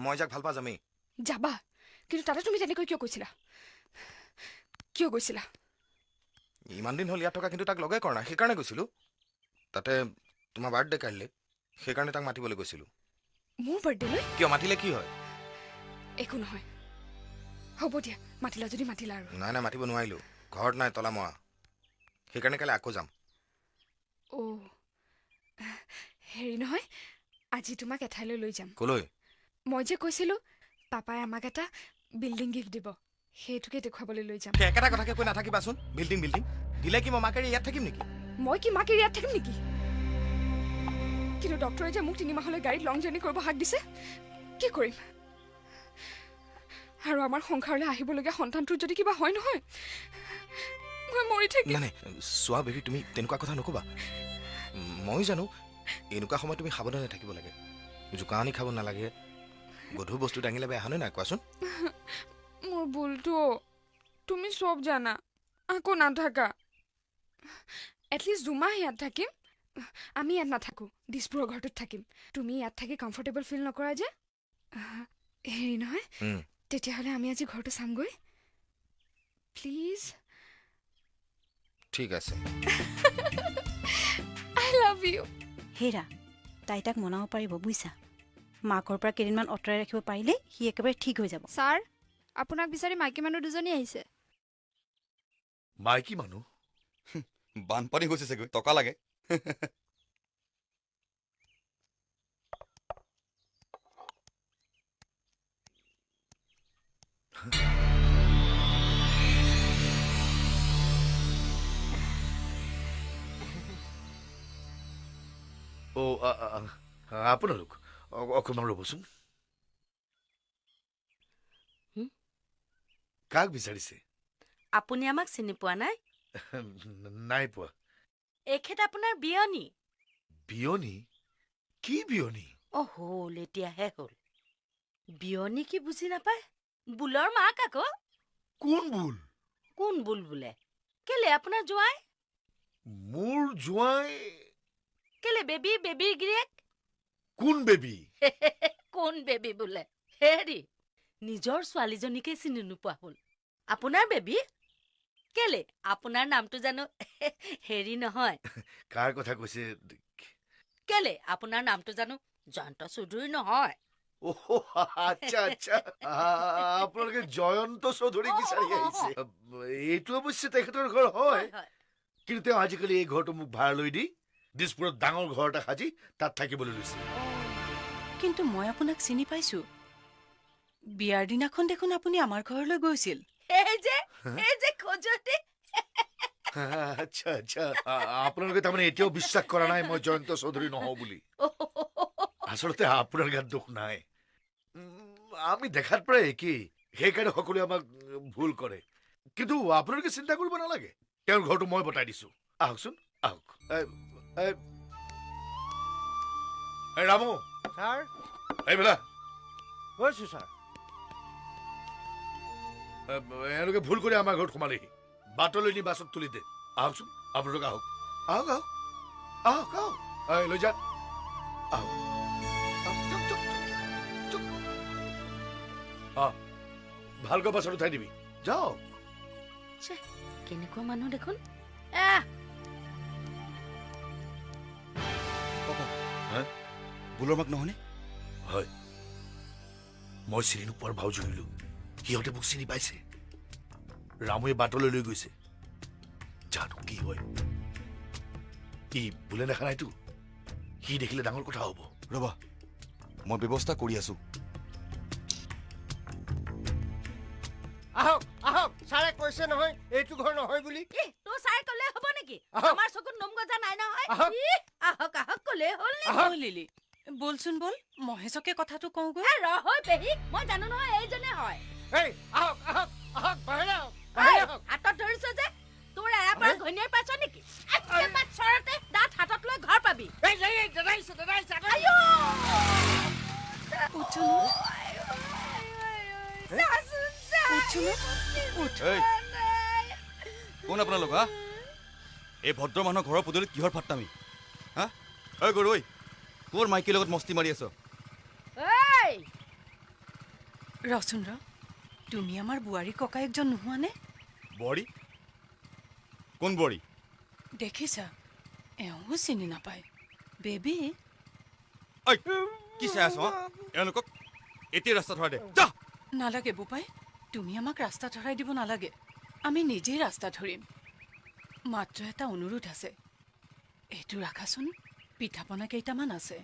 মই যাক ভাল পাওঁ যামেই। যাবা, কিন্তু তাতে তুমি তেনেকৈ কিয় কৈছিলা? কিয় গৈছিলা? ইমান দিন হ'ল ইয়াত থকা, কিন্তু তাক লগে কৰা নাই, সেইকাৰণে গৈছিলোঁ। তাতে তোমাৰ বাৰ্থডে কাইলৈ, সেইকাৰণে তাক মাতিবলৈ গৈছিলোঁ। মোৰ বাৰ্থডেলৈ? কিয় মাতিলে কি হয়? একো নহয়, হ'ব দিয়া, মাতিলা যদি মাতিলা আৰু। নাই নাই, মাতিব নোৱাৰিলোঁ। ঘৰত নাই, তলা মৰা। সেইকাৰণে কাইলৈ আকৌ যাম। অ' হেৰি নহয়, আজি তোমাক এঠাইলৈ লৈ যাম। ক'লৈ? মই যে কৈছিলোঁ পাপাই আমাক এটা বিল্ডিং গিফ্ট দিব, সেইটোকে দেখুৱাবলৈ লৈ যাম। একেটা কথাকে কৈ নাথাকিবাচোন। বিল্ডিং দিলে কি মই মাকেৰে ইয়াত থাকিম নেকি? মই কি মাকে ইয়াত থাকিম নেকি? কিন্তু ডক্টৰে যে মোক 3 মাহলৈ গাড়ীত লং জাৰ্ণি কৰিব হাক দিছে, কি কৰিম? আৰু আমাৰ সংসাৰলৈ আহিবলগীয়া সন্তানটোৰ যদি কিবা হয় নহয়, মই মৰি থাকিম। নাই চোৱা বেবী, তুমি তেনেকুৱা কথা নক'বা। ময়ো জানো এনেকুৱা সময়ত তুমি সাৱধানে থাকিব লাগে। জোকানি খাব নালাগে। গধুৰ বস্তু দাঙিলে বেয়া হয়নে নাই কোৱাচোন? মোৰ ভুলটো তুমি চব জানা, আকৌ নাথাকা। এটলিষ্ট 2 মাহ ইয়াত থাকিম। আমি ইয়াত নাথাকোঁ, দিছপুৰৰ ঘৰটোত থাকিম। তুমি ইয়াত থাকি কমফৰ্টেবল ফিল নকৰা যে। হেৰি নহয়, তেতিয়াহ'লে আমি আজি ঘৰটো চামগৈ প্লিজ। ঠিক আছে। I love you. হেৰা, তাই তাক মনাব পাৰিব বুজিছা। মাকৰ পৰা কেইদিনমান আঁতৰাই ৰাখিব পাৰিলে সি একেবাৰে ঠিক হৈ যাব। ছাৰ, আপোনাক বিচাৰি মাইকী মানুহ 2জনী আহিছে। মাইকী মানুহ বানপানী হৈছে চাগৈ টকা লাগে আপোনালোক অকণমান ৰ'বচোন কাক বিচাৰিছে আপুনি আমাক চিনি পোৱা নাই নাই পোৱা এখেত আপোনাৰ বিয়নী বিয়নী কি বিয়নী অ হ'ল এতিয়াহে হ'ল বিয়নী কি বুজি নাপায় বুলৰ মাক আকৌ কোন বুল বোলে কেলে আপোনাৰ জোঁৱাই মোৰ জোঁৱাই কেলে বেবীৰ গিৰিয়েক কোন বেবী কোন বেবী বোলে হেৰি নিজৰ ছোৱালীজনীকে চিনি নোপোৱা হ'ল আপোনাৰ বেবী কেলে আপোনাৰ নামটো জানো হেৰি নহয় কাৰ কথা কৈছে কেলে আপোনাৰ নামটো জানো জয়ন্ত চৌধুৰী নহয় আচ্ছা আপোনালোকে জয়ন্ত চৌধুৰী বিচাৰি আহিছে এইটো অৱশ্যে তেখেতৰ ঘৰ হয় কিন্তু তেওঁ আজিকালি এই ঘৰটো মোক ভাড়ালৈ দি দিছপুৰত ডাঙৰ ঘৰ এটা সাজি তাত থাকিবলৈ লৈছে কিন্তু মই আপোনাক চিনি পাইছো বিয়াৰ দিনাখন দেখোন আপুনি আমাৰ ঘৰলৈ গৈছিল এই যে খোজতি আচ্ছা আপোনালোকে তাৰমানে এতিয়াও বিশ্বাস কৰা নাই মই জয়ন্ত চৌধুৰী নহওঁ বুলি আচলতে আপোনাৰ গাত দুখ নাই আমি দেখাত প্ৰায় একেই সেইকাৰণে সকলোৱে আমাক ভুল কৰে কিন্তু আপোনালোকে চিন্তা কৰিব নালাগে তেওঁৰ ঘৰটো মই বতাই দিছো আহকচোন আহক ৰামু ছাৰ এইবেলা গৈছো ছাৰ এওঁলোকে ভুল কৰি আমাৰ ঘৰত সোমালেহি বাটলৈ নি বাছত তুলি দে আহকচোন আপোনালোক আহক লৈ যা আহক ভালকৈ বাছত উঠাই দিবি যাওক কেনেকুৱা মানুহ দেখোন বুলৰ মাক নহয়নে হয় মই চিনি নোপোৱাৰ ভাও জুৰিলো সিহঁতে মোক চিনি পাইছে ৰামুৱে বাটলৈ লৈ গৈছে জানো কি হয় ই বোলে দেখা নাইতো সি দেখিলে ডাঙৰ কথা হ'ব ৰবা মই ব্যৱস্থা কৰি আছো আহক ছাৰে কৈছে নহয় এইটো ঘৰ নহয় বুলি তোৰ ছাৰে ক'লে হ'ব নেকি আমাৰ চকুত নোম গজা নাই নহয় আহক ক'লে হ'ল লিলি বলচোন বল মহেশকে কথাটো কওঁগৈ ৰহৈ পেহী মই জানো নহয় এইজনে হয় আহক বাহিৰ হাতত ধৰিছ যে তোৰ এৰা পৰা ঘৈণীয়েৰ পাইছ নেকি একেবাৰে চৰতে দাঁত হাতত লৈ ঘৰ পাবি কোন আপোনালোক হা এই ভদ্ৰ মানুহৰ ঘৰৰ পদূলিত কিহৰ ফাট্টামি হা ঐ গৰু ঐ তোৰ মাইকীৰ লগত মস্তি মাৰি আছ ৰচোন তুমি আমাৰ বোৱাৰী ককায়েকজন নোহোৱানে বোৱাৰী কোন বোৱাৰী দেখিছা এওঁ চিনি নাপায় বেবী কি চাই আছ এওঁলোকক এতিয়া ৰাস্তা ধৰাই দে নালাগে বোপাই তুমি আমাক ৰাস্তা ধৰাই দিব নালাগে আমি নিজেই ৰাস্তা ধৰিম মাত্ৰ এটা অনুৰোধ আছে এইটো ৰাখাচোন পিঠা পনা কেইটামান আছে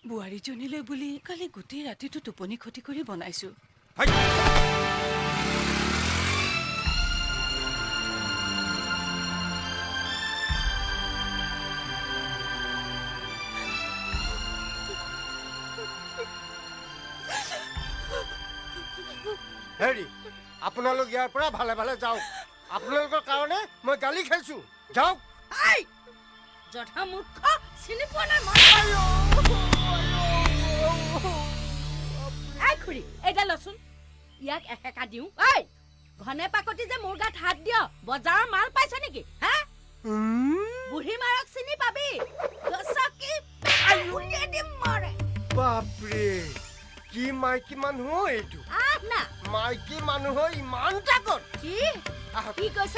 বোৱাৰীজনীলৈ বুলি কালি গোটেই ৰাতিটো টোপনি ক্ষতি কৰি বনাইছো হেৰি আপোনালোক ইয়াৰ পৰা ভালে ভালে যাওক আপোনালোকৰ কাৰণে মই গালি খাইছো যাওক জধা মূৰ্খ চিনি পোৱা নাই খুৰী এইডাল লচোন ইয়াক এসেকা দিওঁ ঘনে পাকতি যে মোৰ গাত হাত দিয় বজাৰৰ মাল পাইছ নেকি হা বুঢ়ী মাৰক চিনি পাবি বাপৰে কি মাইকী মানুহ এইটো মাইকী মানুহৰ ইমান তাকত কি কৈছ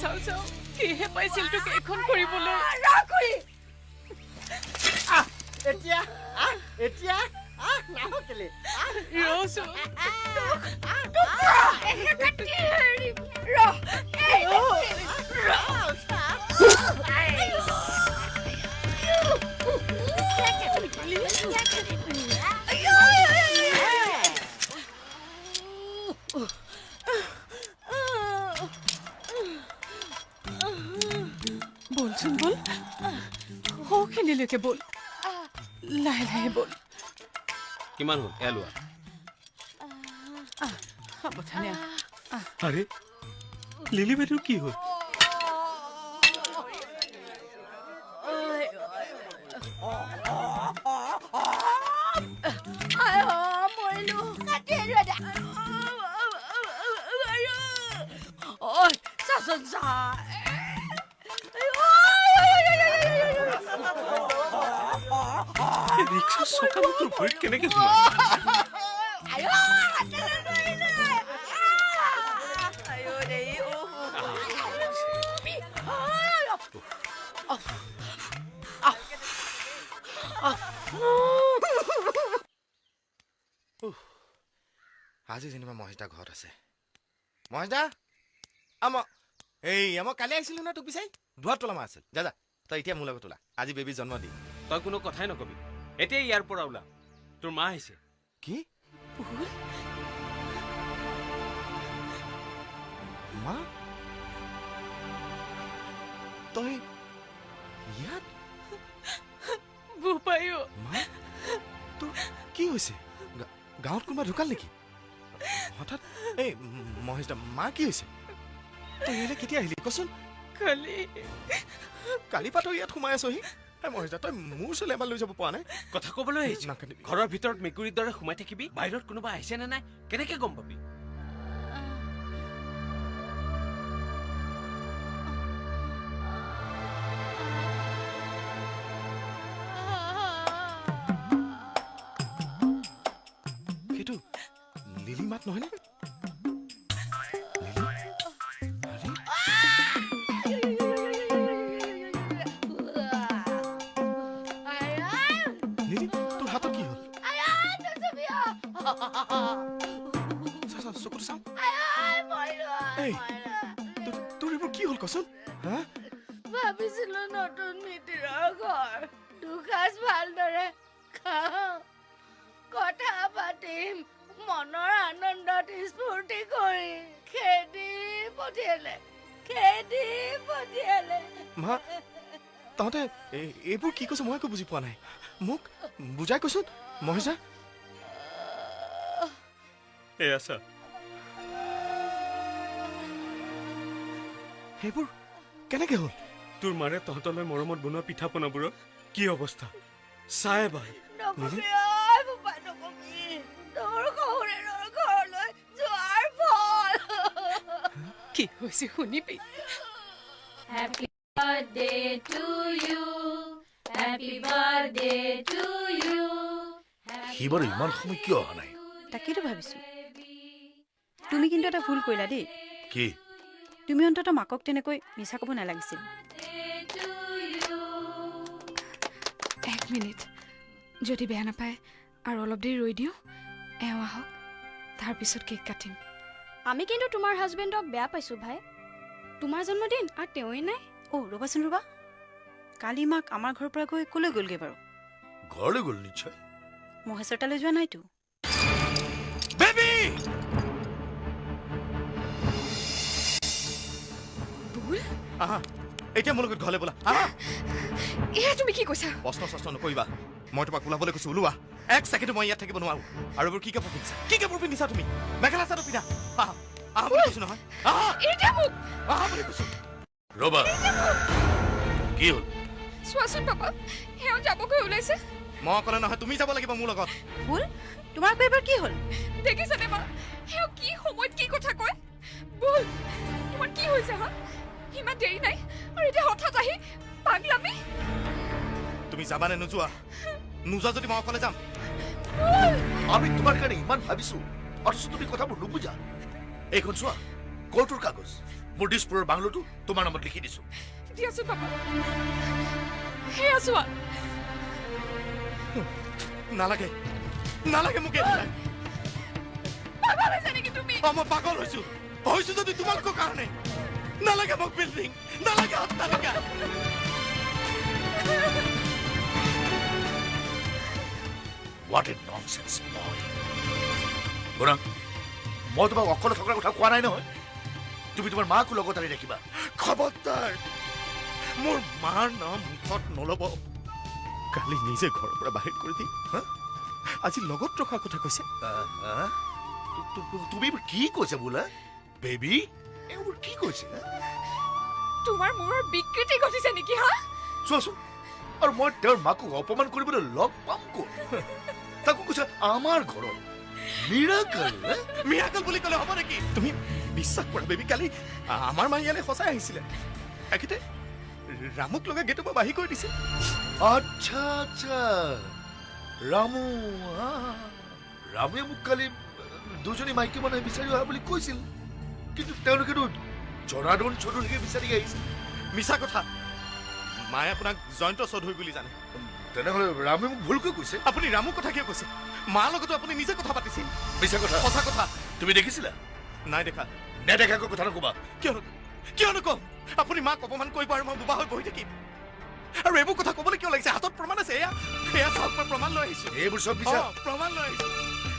চাও চাও কিহে পাইছিল তোক এইখন কৰিবলৈ এতিয়া নাহকেলে ৰচোন বলচোন বল সৌখিনিলৈকে বল লাহে লাহে বল কিমান হ'ল এয়া লোৱা সাৱধানে আৰে লিলি বাইদেউৰ কি হ'ল ৰিক্সাৰ চকা তোৰ ভৰিত কেনেকে সোমাই আজি যেনিবা মহেশদা ঘৰত আছে মহেশদা মই কালি আহিছিলো না তোক বিচাৰি দুৱাত তোলা মা আছিল যা তই এতিয়া মোৰ লগত ওলা আজি বেবী জন্মদিন তই কোনো কথাই নকবি এতিয়া ইয়াৰ পৰা ওলা তোৰ মা আহিছে কি মা তই ইয়াত বোপাইও মা তোৰ কি হৈছে গাঁৱত কোনোবা ঢুকাল নেকি হঠাৎ এই মহেশদা মা কি হৈছে তই ইয়ালৈ কেতিয়া আহিলি কচোন কালি পৰা তই ইয়াত সোমাই আছহি মহেশদা তই মোৰ ওচৰলৈ এবাৰ লৈ যাব পৰা নাই কথা ক'বলৈ আহিছো ঘৰৰ ভিতৰত মেকুৰীৰ দৰে সোমাই থাকিবি বাহিৰত কোনোবা আহিছে নে নাই কেনেকে গম পাবি সেইটো লিলি মাত নহয়নে চকুটো চাওঁ তোৰ এইবোৰ কি হ'ল কচোন ভাবিছিলো নতুন মিতিৰৰ ঘৰ দুসাঁজ ভালদৰে খাওঁ কথা পাতিম মনৰ আনন্দত স্ফূৰ্তি কৰি খেদি পঠিয়ালে মা তহঁতে এইবোৰ কি কৈছ মই একো বুজি পোৱা নাই মোক বুজাই কচোন মহেশদা এয়া চা সেইবোৰ কেনেকে হ'ল তোৰ মাৰে তহঁতলৈ মৰমত বনোৱা পিঠা পনাবোৰৰ কি অৱস্থা চাই এবাৰ কি হৈছে শুনিবি Happy birthday to you. Happy birthday to you. সি বাৰু ইমান সময় কিয় অহা নাই তাকেইতো ভাবিছো তুমি কিন্তু এটা ভুল কৰিলা দেই কি তুমি অন্তত মাকক তেনেকৈ মিছা ক'ব নালাগিছিল এক মিনিট যদি বেয়া নাপায় আৰু অলপ দেৰি ৰৈ দিওঁ এওঁ আহক তাৰপিছত কেক কাটিম আমি কিন্তু তোমাৰ হাজবেণ্ডক বেয়া পাইছো ভাই তোমাৰ জন্মদিন আৰু তেওঁই নাই ৰ'বাচোন ৰ'বা কালি মাক আমাৰ ঘৰৰ পৰা গৈ ক'লৈ গ'লগৈ বাৰু ঘৰলৈ গ'ল নিশ্চয় মহেশৰ তালৈ যোৱা নাইতো এতিয়া মোৰ লগত ঘৰলৈ বোলা এয়া তুমি কি কৈছা প্ৰশ্ন নকৰিবা মই তোমাক ওলাবলৈ কৈছো ওলোৱা এক ছেকেণ্ডো মই ইয়াত থাকিব নোৱাৰো আৰু এইবোৰ কি কাপোৰ পিন্ধিছা তুমি মেখেলা চাদৰ পিন্ধা আহা বুলি কৈছো নহয় আহা বুলি কৈছো ৰবা কি হ'ল চোৱাচোন পাপা এওঁ যাবগৈ ওলাইছে মই অকলে নহয় তুমি যাব লাগিব মোৰ লগত ভুল তোমাৰ এবাৰ কি হ'ল দেখিছানে মা এওঁ কি সময়ত কি কথা কয় বল তোমাৰ কি হৈছে হা ইমান দেৰি নাই আৰু এতিয়া হঠাৎ আহি পাগলামি তুমি যাবানে নোযোৱা নোযোৱা যদি মই অকলে যাম আমি তোমাৰ কাৰণে ইমান ভাবিছো অথচ তুমি কথাবোৰ নুবুজা এইখন চোৱা কোৰ্টৰ কাগজ মোৰ দিছপুৰৰ বাংলোটো তোমাৰ নামত লিখি দিছো দিয়াচোন পাপা সেয়া চোৱা নালাগে নালাগে মোক পাগল হৈছে নেকি তুমি মই পাগল হৈছো যদি তোমালোকৰ কাৰণে নালাগে মোক বিল্ডিং নালাগে নালাগে What a nonsense boy. বৰং মই তোমাক অকলে থকাৰ কথা কোৱা নাই নহয় তুমি তোমাৰ মাকো লগত আনি ৰাখিবা খবৰদাৰ মোৰ মাৰ নাম মুখত নল'ব কালি নিজে ঘৰৰ পৰা বাহিৰ কৰি দি আজি লগত ৰখাৰ কথা কৈছে তুমি কি কৈছে বোলা বেবী এইবোৰ কি কৈছে তোমাৰ মূৰৰ বিকৃতি ঘটিছে নেকি হা চোৱাচোন আৰু মই তেওঁৰ মাকক অপমান কৰিবলৈ লগ পাম ক'ত তাকো কৈছে আমাৰ ঘৰত মিৰাকল বুলি ক'লে হ'ব নেকি তুমি বিশ্বাস কৰা বেবী কালি আমাৰ মা ইয়ালৈ সঁচাই আহিছিলে একেতে ৰামুক লগা গেটৰ পৰা বাহিৰ কৰি দিছে আচ্ছা আচ্ছা ৰামুৱে মোক কালি দুজনী মাইকী মানুহে বিচাৰি অহা বুলি কৈছিল কিন্তু তেওঁলোকেতো জনাৰ্দন চৌধুৰীকে বিচাৰি আহিছিল মিছা কথা মায়ে আপোনাক জয়ন্ত চৌধুৰী বুলি জানে তেনেহ'লে ৰামে মোক ভুলকৈ কৈছে আপুনি ৰামুৰ কথা কিয় কৈছে মাৰ লগতো আপুনি নিজে কথা পাতিছিল মিছা কথা সঁচা কথা তুমি দেখিছিলা নাই দেখা নেদেখাকৈ কথা নকবা কিয় নকম আপুনি মাক অপমান কৰিব আৰু মই বোবা হৈ বহি থাকিম আৰু এইবোৰ কথা ক'বলৈ কিয় লাগিছে হাতত প্ৰমাণ আছে এয়া চাওক মই প্ৰমাণ লৈ আহিছো এইবোৰ চব মিছা প্ৰমাণ লৈ আহিছো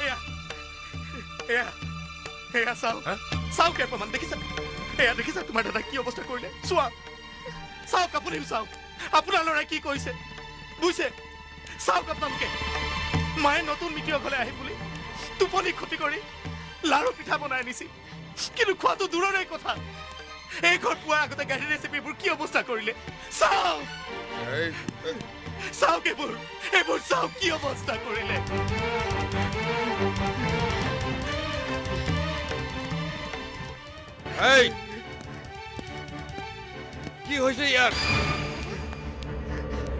এয়া চাওক এয়া প্ৰমাণ দেখিছা দেখিছা তোমাৰ দাদা কি অৱস্থা কৰিলে চোৱা চাওক আপুনিও চাওক আপোনাৰ ল'ৰাই কি কৰিছে বুজিছে চাওক আপোনালোকে মায়ে নতুন মিতিৰ ঘৰলৈ আহিম বুলি টোপনি ক্ষতি কৰি লাৰু পিঠা বনাই আনিছিল কিন্তু খোৱাটো দূৰৰে কথা এই ঘৰ পোৱাৰ আগতে গাড়ী ৰেচিপিবোৰ কি অৱস্থা কৰিলে চাওক এইবোৰ চাওক কি অৱস্থা কৰিলে কি হৈছে ইয়াৰ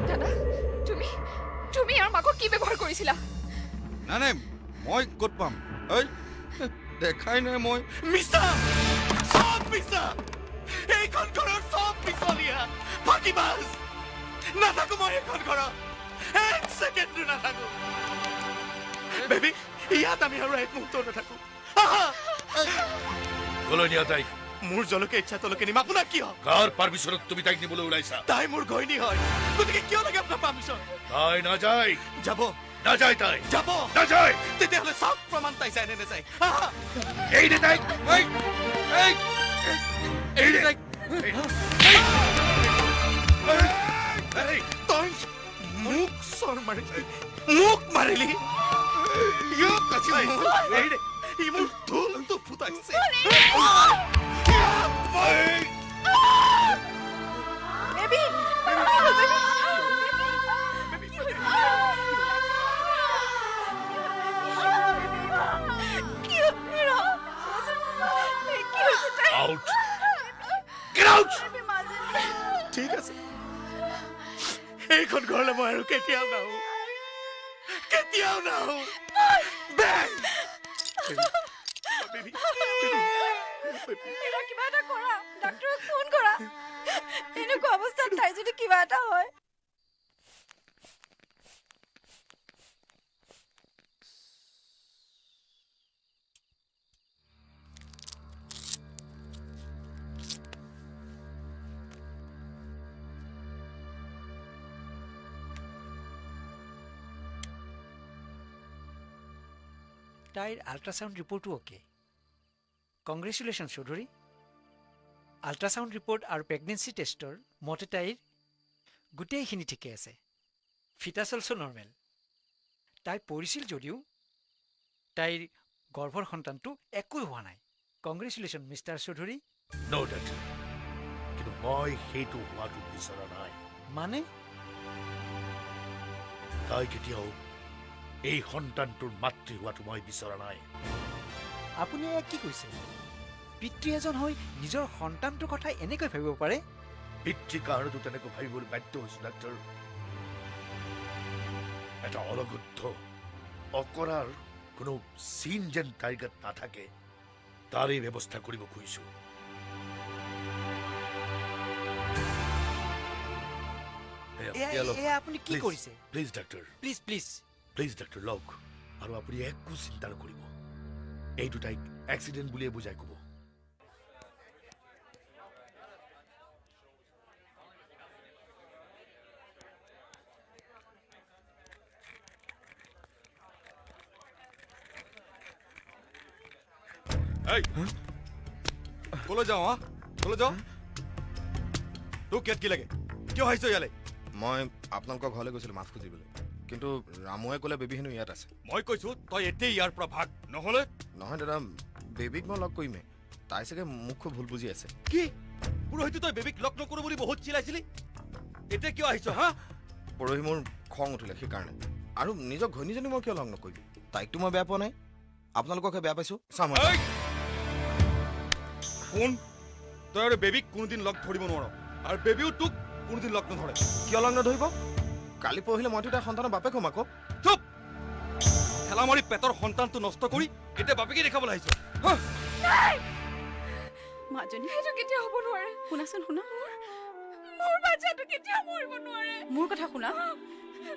দাদা তুমি ইয়াৰ মাকক কি ব্যৱহাৰ কৰিছিলা নাই মই ক'ত পাম দেখাই নাই মই মিছা সব মিছা এইখন ঘৰৰ সব মিছলীয়া ফাঁকিবাজ নাথাকো মই এইখন ঘৰত এক ছেকেণ্ডো নাথাকো বেবী ইয়াত আমি আৰু এক মুহূৰ্ত নাথাকো কলৈ নিয়া তাইক মোৰ জলকে ইচ্ছা তলকে নিম আপোনাক কিয় কাৰ পাৰমিশ্যনত তুমি তাইক নিবলৈ ওলাইছা তাই মোৰ ঘৈণী হয় গতিকে কিয় লাগে আপোনাৰ পাৰমিশ্যন তাই নাযায় যাব নাযায় তাই যাব নাযায় তেতিয়াহ'লে চাওক প্ৰমাণ তাই যায় নে নাযায় এই দে তাইক তই মোক চৰ মাৰিলি মোক মাৰিলি ই মোৰ ঢোলটো ফুটাইছে ঠিক আছে এইখন ঘৰলৈ মই আৰু কেতিয়াও নাহো কিবা এটা কৰা ডাক্তৰক ফোন কৰা এনেকুৱা অৱস্থাত তাই যদি কিবা এটা হয় তাইৰ আল্ট্ৰাছাউণ্ড ৰিপৰ্টো okay congratulation Chowdhury ultrasound report আৰু প্ৰেগনেঞ্চি টেষ্টৰ মতে তাইৰ গোটেইখিনি ঠিকে আছে ফিটাছ অলছ' নৰ্মেল তাই পৰিছিল যদিও তাইৰ গৰ্ভৰ সন্তানটো একো হোৱা নাই কংগ্ৰেচুলেশ্যন মিষ্টাৰ চৌধুৰী কিন্তু মই সেইটো হোৱাটো বিচৰা নাই মানে তাই কেতিয়াও এই সন্তানটোৰ মাতৃ হোৱাটো মই বিচৰা নাই আপুনি কি কৈছে পিতৃ এজন হৈ নিজৰ সন্তানটোৰ কথা এনেকৈ ভাবিব পাৰে পিতৃ কাৰণেতো তেনেকৈ ভাবিবলৈ বাধ্য হৈছো ডাক্তৰ পিতৃ কাৰণেতো তেনেকৈ ভাবিবলৈ বাধ্য হৈছো ডাক্তৰ এটা অলগদ্ধ অকৰাৰ কোনো চিন যেন তাইৰ গাত নাথাকে তাৰে ব্যৱস্থা কৰিব খুজিছো আপুনি কি কৰিছে please doctor please please please doctor লওক আৰু আপুনি একো চিন্তা নকৰিব এইটো তাইক এক্সিডেণ্ট বুলিয়ে বুজাই ক'ব এই কলৈ যাওঁ হা কলৈ যাওঁ তোক ইয়াত কি লাগে কিয় আহিছ ইয়ালৈ মই আপোনালোকৰ ঘৰলৈ গৈছিলোঁ মাছ খুজিবলৈ কিন্তু ৰামুৱে ক'লে বেবী হেনো ইয়াত আছে মই কৈছো তই এতিয়াই ইয়াৰ পৰা ভাগ নহ'লে নহয় দাদা বেবীক মই লগ কৰিমেই তাই চাগে মোক খুব ভুল বুজি আছে কি পুৰোহিতে তই বেবীক লগ নকৰোঁ বুলি বহুত চিলাইছিলি এতিয়া কিয় আহিছ হা পৰহি মোৰ খং উঠিলে সেইকাৰণে আৰু নিজৰ ঘৈণীজনী মই কিয় লগ নকৰিম তাইকতো মই বেয়া পোৱা নাই আপোনালোককে বেয়া পাইছোঁ চাম শুন তই আৰু বেবীক কোনোদিন লগ ধৰিব নোৱাৰ আৰু বেবীও তোক কোনোদিন লগ নধৰে কিয় লগ নধৰিব কালি পৰহিলে মইতো তাইৰ সন্তানৰ বাপেক হ'ম আকৌ চুপ ঠেলা মাৰি পেটৰ সন্তানটো নষ্ট কৰি এতিয়া বাপেকে দেখাবলৈ আহিছ মাজনী সেইটো কেতিয়া হ'ব নোৱাৰে শুনাচোন শুনা মোৰ বাচ্চাটো কেতিয়া মৰিব নোৱাৰে মোৰ কথা শুনা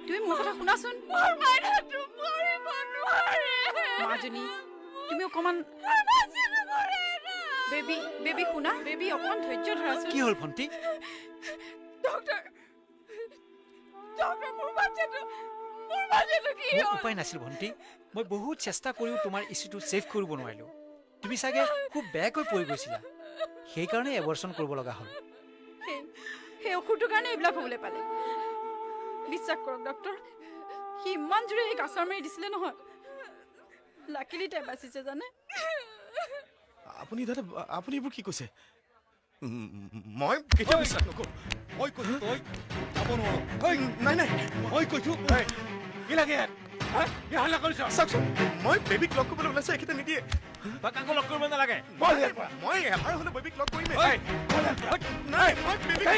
তুমি মোৰ কথা শুনাচোন মোৰ মাইনাটো মৰিব নোৱাৰে মাজনী তুমি অকমান বেবী বেবী শুনা বেবী অকমান ধৈৰ্য ধৰাচোন কি হ'ল ভণ্টি ডক্টৰ মোৰ বাচ্চাটো কি মোৰ হ'ল উপায় নাছিল ভণ্টি মই বহুত চেষ্টা কৰিও তোমাৰ ইছ্যুটো ছেভ কৰিব নোৱাৰিলোঁ তুমি চাগে খুব বেয়াকৈ পৰি গৈছিলা সেইকাৰণে এবৰ্চন কৰিব লগা হ'ল সেই ঔষধটোৰ কাৰণে এইবিলাক হ'বলৈ পালে বিশ্বাস কৰক ডক্টৰ সি ইমান জোৰে এই কাছৰ মাৰি দিছিলে নহয় লাকিলি তাই বাচিছে জানে আপুনি দাদা আপুনি এইবোৰ কি কৈছে মই কেতিয়াও বিশ্বাস নকৰোঁ মই কৈছো তই যাব নোৱাৰ নাই নাই মই কৈছো কি লাগে চাওকচোন মই বেবীক লগ কৰিবলৈ ওলাইছো এখেতে নিদিয়ে তই কাকো লগ কৰিব নালাগে মই এবাৰ হ'লে বেবীক লগ কৰিমেই নাই মই বেবীক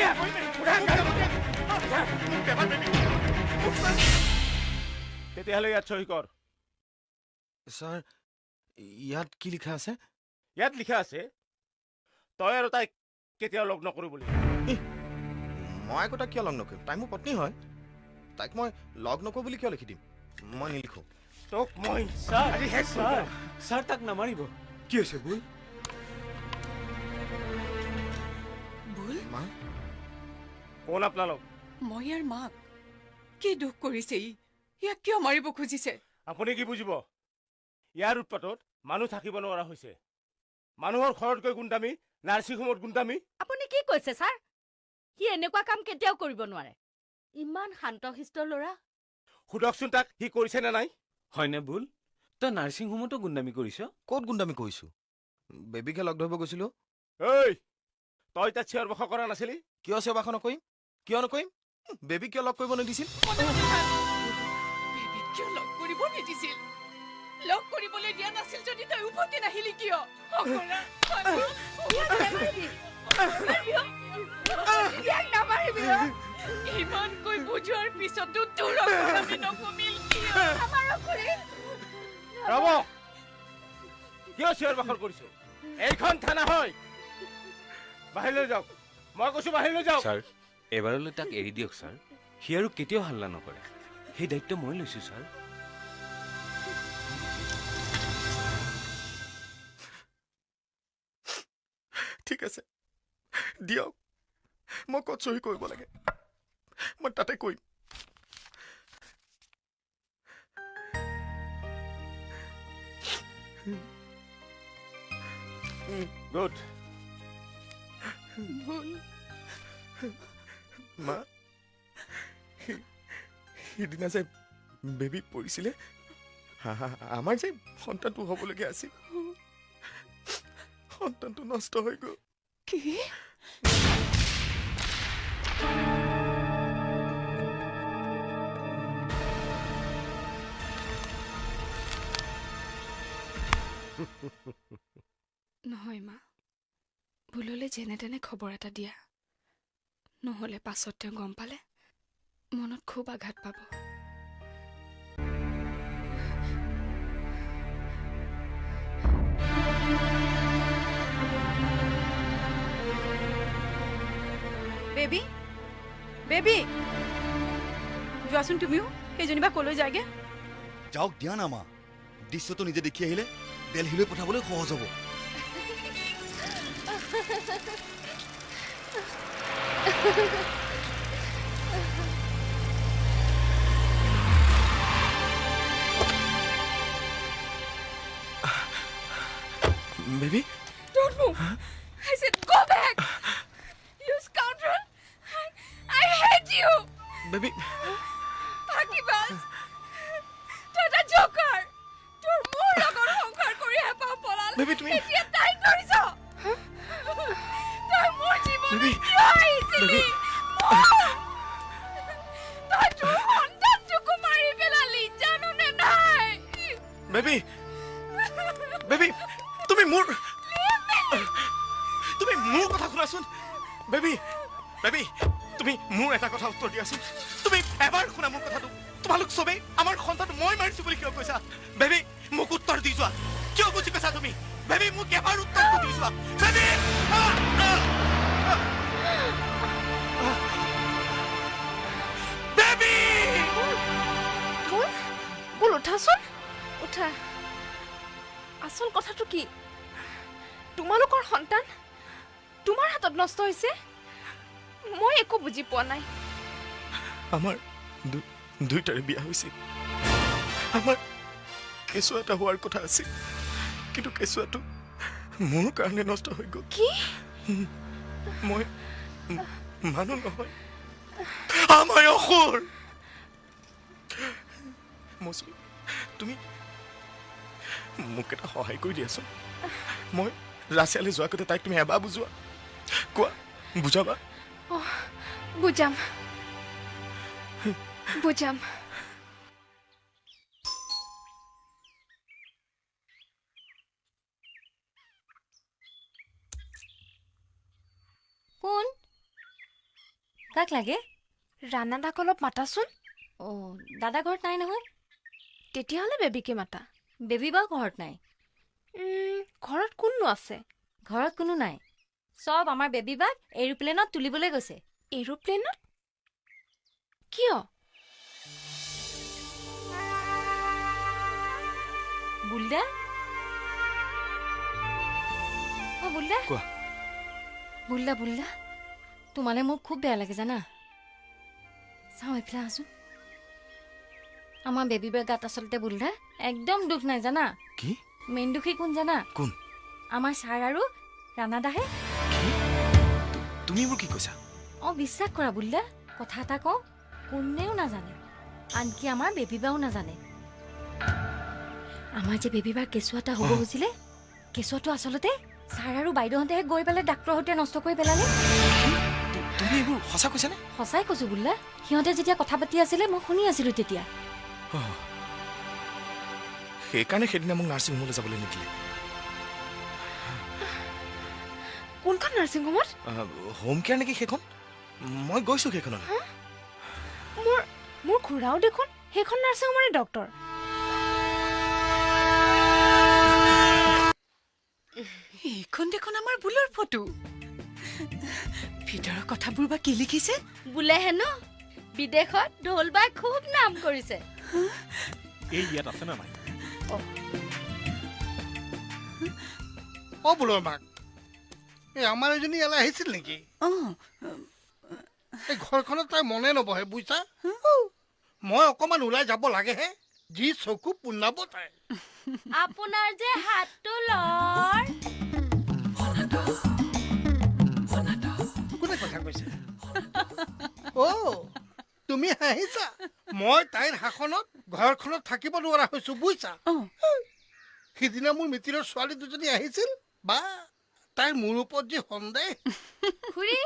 তেতিয়াহ'লে ইয়াত চহী কৰ ছাৰ ইয়াত কি লিখা আছে ইয়াত লিখা আছে তই আৰু তাইক কেতিয়াও লগ নকৰোঁ বুলি মই আকৌ তাক কিয় লগ নকৰিম তাই মোৰ পত্নী হয় তাইক মই লগ নকৰোঁ বুলি কিয় লিখি দিম মই নিলিখোঁ তোক মই ছাৰ তাক নামাৰিব কি হৈছে ভুল ভুল মা কোন আপোনালোক মই ইয়াৰ মাক কি দুখ কৰিছে ইয়াক কিয় মাৰিব খুজিছে আপুনি কি বুজিব ইয়াৰ উৎপাতত মানুহ থাকিব নোৱাৰা হৈছে মানুহৰ ঘৰতকৈ গুণ্ডামী নাৰ্ছিং হোমত গুণ্ডামী আপুনি কি কৈছে ছাৰ সি এনেকুৱা কাম কেতিয়াও কৰিব নোৱাৰে ইমান শান্তশিষ্ট ল'ৰা সুধকচোন তাক সি কৰিছে নে নাই হয়নে ভুল তই নাৰ্ছিং হোমতো গুণ্ডামী কৰিছ ক'ত গুণ্ডামী কৰিছোঁ বেবীকে লগ ধৰিব গৈছিলোঁ ঐ তই তাত চিঞৰ বাখৰ কৰা নাছিলি কিয় চিঞৰ বাখৰ নকৰিম কিয় নকৰিম বেবীক কিয় লগ কৰিব নিদিছিল বেবীক কিয় লগ কৰিব নিদিছিল লগ কৰিবলৈ দিয়া নাছিল যদি তই উভতি নাহিলি কিয় ইমানকৈ বুজোৱাৰ পিছতো তোৰ নকমিল ৰব কিয় চিঞৰ বাখৰ কৰিছো এইখন থানা হয় বাহিৰলৈ যাওক মই কৈছো বাহিৰলৈ যাওক ছাৰ এবাৰলৈ তাক এৰি দিয়ক ছাৰ সি আৰু কেতিয়াও হাল্লা নকৰে সেই দায়িত্ব মই লৈছো ছাৰ ঠিক আছে দিয়ক মই ক'ত চহী কৰিব লাগে মই তাতে কৰিম গুড ভুল মা সিদিনা যে বেবী পৰিছিলে আমাৰ যে সন্তানটো হ'বলগীয়া আছিল সন্তানটো নষ্ট হৈ গ'ল কি নহয় মা ভুললে যেনে তেনে খবৰ এটা দিয়া নহ'লে পাছত তেওঁ গম পালে মনত খুব আঘাত পাব বেবী বেবী যোৱাচোন তুমিও সেইজনী বা কলৈ যায়গে যাওক দিয়া না মা দৃশ্যটো নিজে দেখি আহিলে দেলহিলৈ পঠাবলৈ সহজ হ'ব baby Don't move. I said go back. You scoundrel. I hate you. Baby Pakibaz. তই এটা জোকাৰ তোৰ মোৰ লগত সংসাৰ কৰি হেঁপাহ পলাল বেবী, তুমি- এতিয়া তাই কৰিছ তই মোৰ জীৱন বেবী, কিয় আহিছিলি বেবী। তই তোৰ সন্তানটোকো মাৰি পেলালি জাননে নাই বেবী বেবী তুমি মোৰ কথা শুনাচোন বেবী বেবী তুমি মোৰ এটা কথা উত্তৰ দিয়াচোন তুমি এবাৰ শুনা মোৰ কথাটো তোমালোক চবেই আমাৰ সন্তান মই মাৰিছো বুলি কিয় কৈছা বেবী মোক উত্তৰ দি যোৱা কিয় বুজি কৈছা তুমি বেবী মোক এবাৰ উত্তৰটো দি যোৱা বেবী বেবী বল উঠাচোন উঠা আচল কথাটো কি তোমালোকৰ সন্তান তোমাৰ হাতত নষ্ট হৈছে মই একো বুজি পোৱা নাই আমাৰ দুইটাৰে বিয়া হৈছিল আমাৰ কেঁচুৱা এটা হোৱাৰ কথা আছিল কিন্তু কেঁচুৱাটো মোৰ কাৰণে নষ্ট হৈ গ'ল কি মই মানুহ নহয় আমাৰ অসুৰ মৌচুমী তুমি মোক এটা সহায় কৰি দিয়াচোন মই ৰাছিয়ালৈ যোৱা কথা তাইক তুমি এবাৰ বুজোৱা কোৱা বুজাবা বুজাম বুজাম কোন কাক লাগে ৰাণা দাক অলপ মাতাচোন দাদা ঘৰত নাই নহয় তেতিয়াহ'লে বেবীকে মাতা বেবী বা ঘৰত নাই ঘৰত কোননো আছে ঘৰত কোনো নাই চব আমাৰ বেবী বাক এৰোপ্লেনত তুলিবলৈ গৈছে এৰোপ্লেনত কিয় বুলদা বুলদা কোৱা বুলদা বুলদা তোমালে মোক খুব বেয়া লাগে জানা চাওঁ এইফালে আছোন আমাৰ বেবী বাৰ গাত আচলতে বুলদা একদম দুখ নাই জানা কি মেইন দুখী কোন জানা কোন আমাৰ ছাৰ আৰু ৰাণাদাহে তুমি মোৰ কি কৈছা বিশ্বাস কৰা বুলদা কথা এটা কওঁ কোনেও নাজানে আনকি আমাৰ বেবী বাও নাজানে আমাৰ যে বেবী বাৰ কেঁচুৱা এটা হ'ব হৈছিলে কেঁচুৱাটো আচলতে ছাৰ আৰু বাইদেউহঁতেহে গৈ পেলাই ডাক্তৰৰ সৈতে নষ্ট কৰি পেলালে তুমি এইবোৰ সঁচা কৈছানে সঁচাই কৈছো বুলদা সিহঁতে যেতিয়া কথা পাতি আছিলে মই শুনি আছিলো তেতিয়া সেইকাৰণে সেইদিনা মোক নাৰ্ছিং হোমলৈ যাবলৈ নিদিলে কোনখন নাৰ্ছিং হোমত হোম কেয়াৰ নেকি সেইখন মই গৈছো সেইখনলৈ মোৰ খুৰাও দেখোন সেইখন নাৰ্ছিং হোমৰে ডক্তৰ এইখন দেখোন আমাৰ বুলৰ ফটো ভিতৰৰ কথাবোৰ বা কি লিখিছে বোলে হেনো বিদেশত ঢোল বাই খুব নাম কৰিছে এই ইয়াত আছে না নাই বোলৰ মাক এই আমাৰ এজনী ইয়ালৈ আহিছিল নেকি এই ঘৰখনত তাই মনে নবহে বুজিছা মই অকমান ওলাই যাব লাগেহে যি চকু পুনাব তাই আপোনাৰ যে হাতটো লৰ কোনে কথা কৈছে তুমি হাঁহিছা মই তাইৰ শাসনত ঘৰখনত থাকিব নোৱাৰা হৈছো বুজিছা সিদিনা মোৰ মিতিৰৰ ছোৱালী দুজনী আহিছিল বা তাইৰ মোৰ ওপৰত যি সন্দেহ খুৰী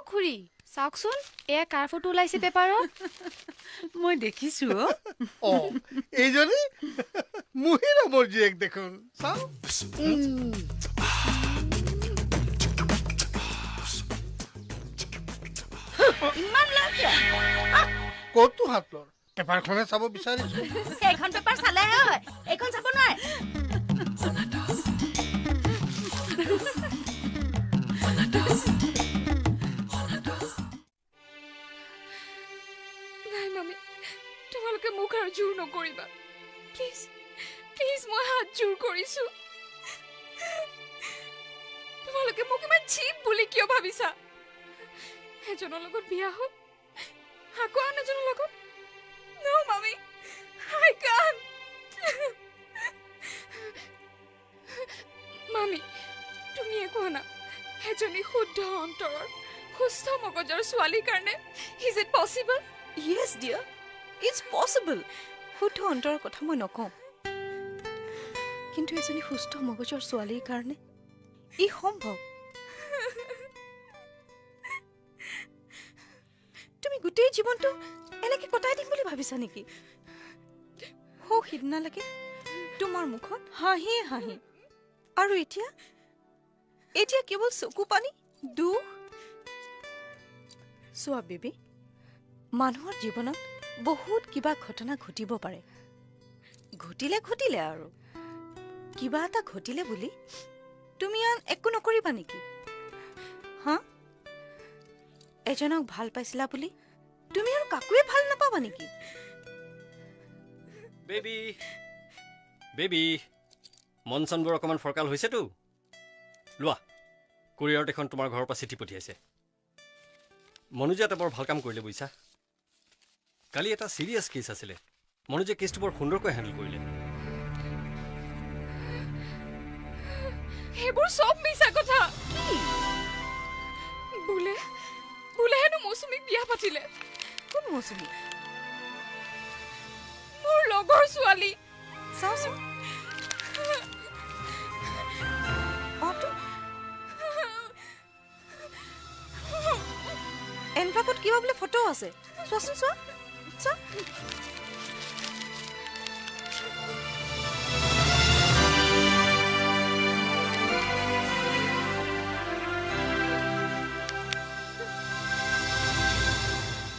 খুৰী চাওকচোন এয়া কাৰ ফটো ওলাইছে পেপাৰত মই দেখিছো এইজনী মুহিৰা মোৰ জীয়েক দেখোন চাও ইমান লাগে ক'তো হাত লৰ পেপাৰখনে চাব বিচাৰিছো এইখন পেপাৰ চালেহে হয় এইখন চাব নোৱাৰে তোমালোকে মোক আৰু জোৰ নকৰিবা প্লিজ প্লিজ মই হাত জোৰ কৰিছো তোমালোকে মোক ইমান চিপ বুলি কিয় ভাবিছা এজনৰ লগত বিয়া হ'ল আকৌ আন এজনৰ লগত নো মামি আই কান্ট মামি তুমি একো না এজনী শুদ্ধ অন্তৰৰ সুস্থ মগজৰ ছোৱালীৰ কাৰণে is it possible yes dear it's possible শুদ্ধ অন্তৰৰ কথা মই নকওঁ কিন্তু এজনী সুস্থ মগজৰ ছোৱালীৰ কাৰণে ই সম্ভৱ তুমি গোটেই জীৱনটো এনেকে কটাই দিম বুলি ভাবিছা নেকি হৌ সিদিনালৈকে তোমাৰ মুখত হাঁহি হাঁহি আৰু এতিয়া এতিয়া কেৱল চকু পানী দুখ চোৱা বেবী মানুহৰ জীৱনত বহুত কিবা ঘটনা ঘটিব পাৰে ঘটিলে আৰু কিবা এটা ঘটিলে বুলি তুমি আন একো নকৰিবা নেকি হা এজনক ভাল পাইছিলা বুলি তুমি আৰু কাকুৱে ভাল নাপাবা নেকি বেবি বেবি মন চনবোৰ অকণমান ফৰকাল হৈছেতো লোৱা কোৰিয়াৰত এখন তোমাৰ ঘৰৰ পৰা চিঠি পঠিয়াইছে মনোজে এটা বৰ ভাল কাম কৰিলে বুজিছা কালি এটা চিৰিয়াছ কেছ আছিলে মনোজে কেছটো বৰ সুন্দৰকৈ হেণ্ডেল কৰিলে এইবোৰ সব মিছা কথা বোলে হেনো মৌচুমীক বিয়া পাতিলে কোন মৌচুমী মোৰ লগৰ ছোৱালী চাওচোন এনভাকত কিবা বোলে ফটো আছে চোৱাচোন চোৱা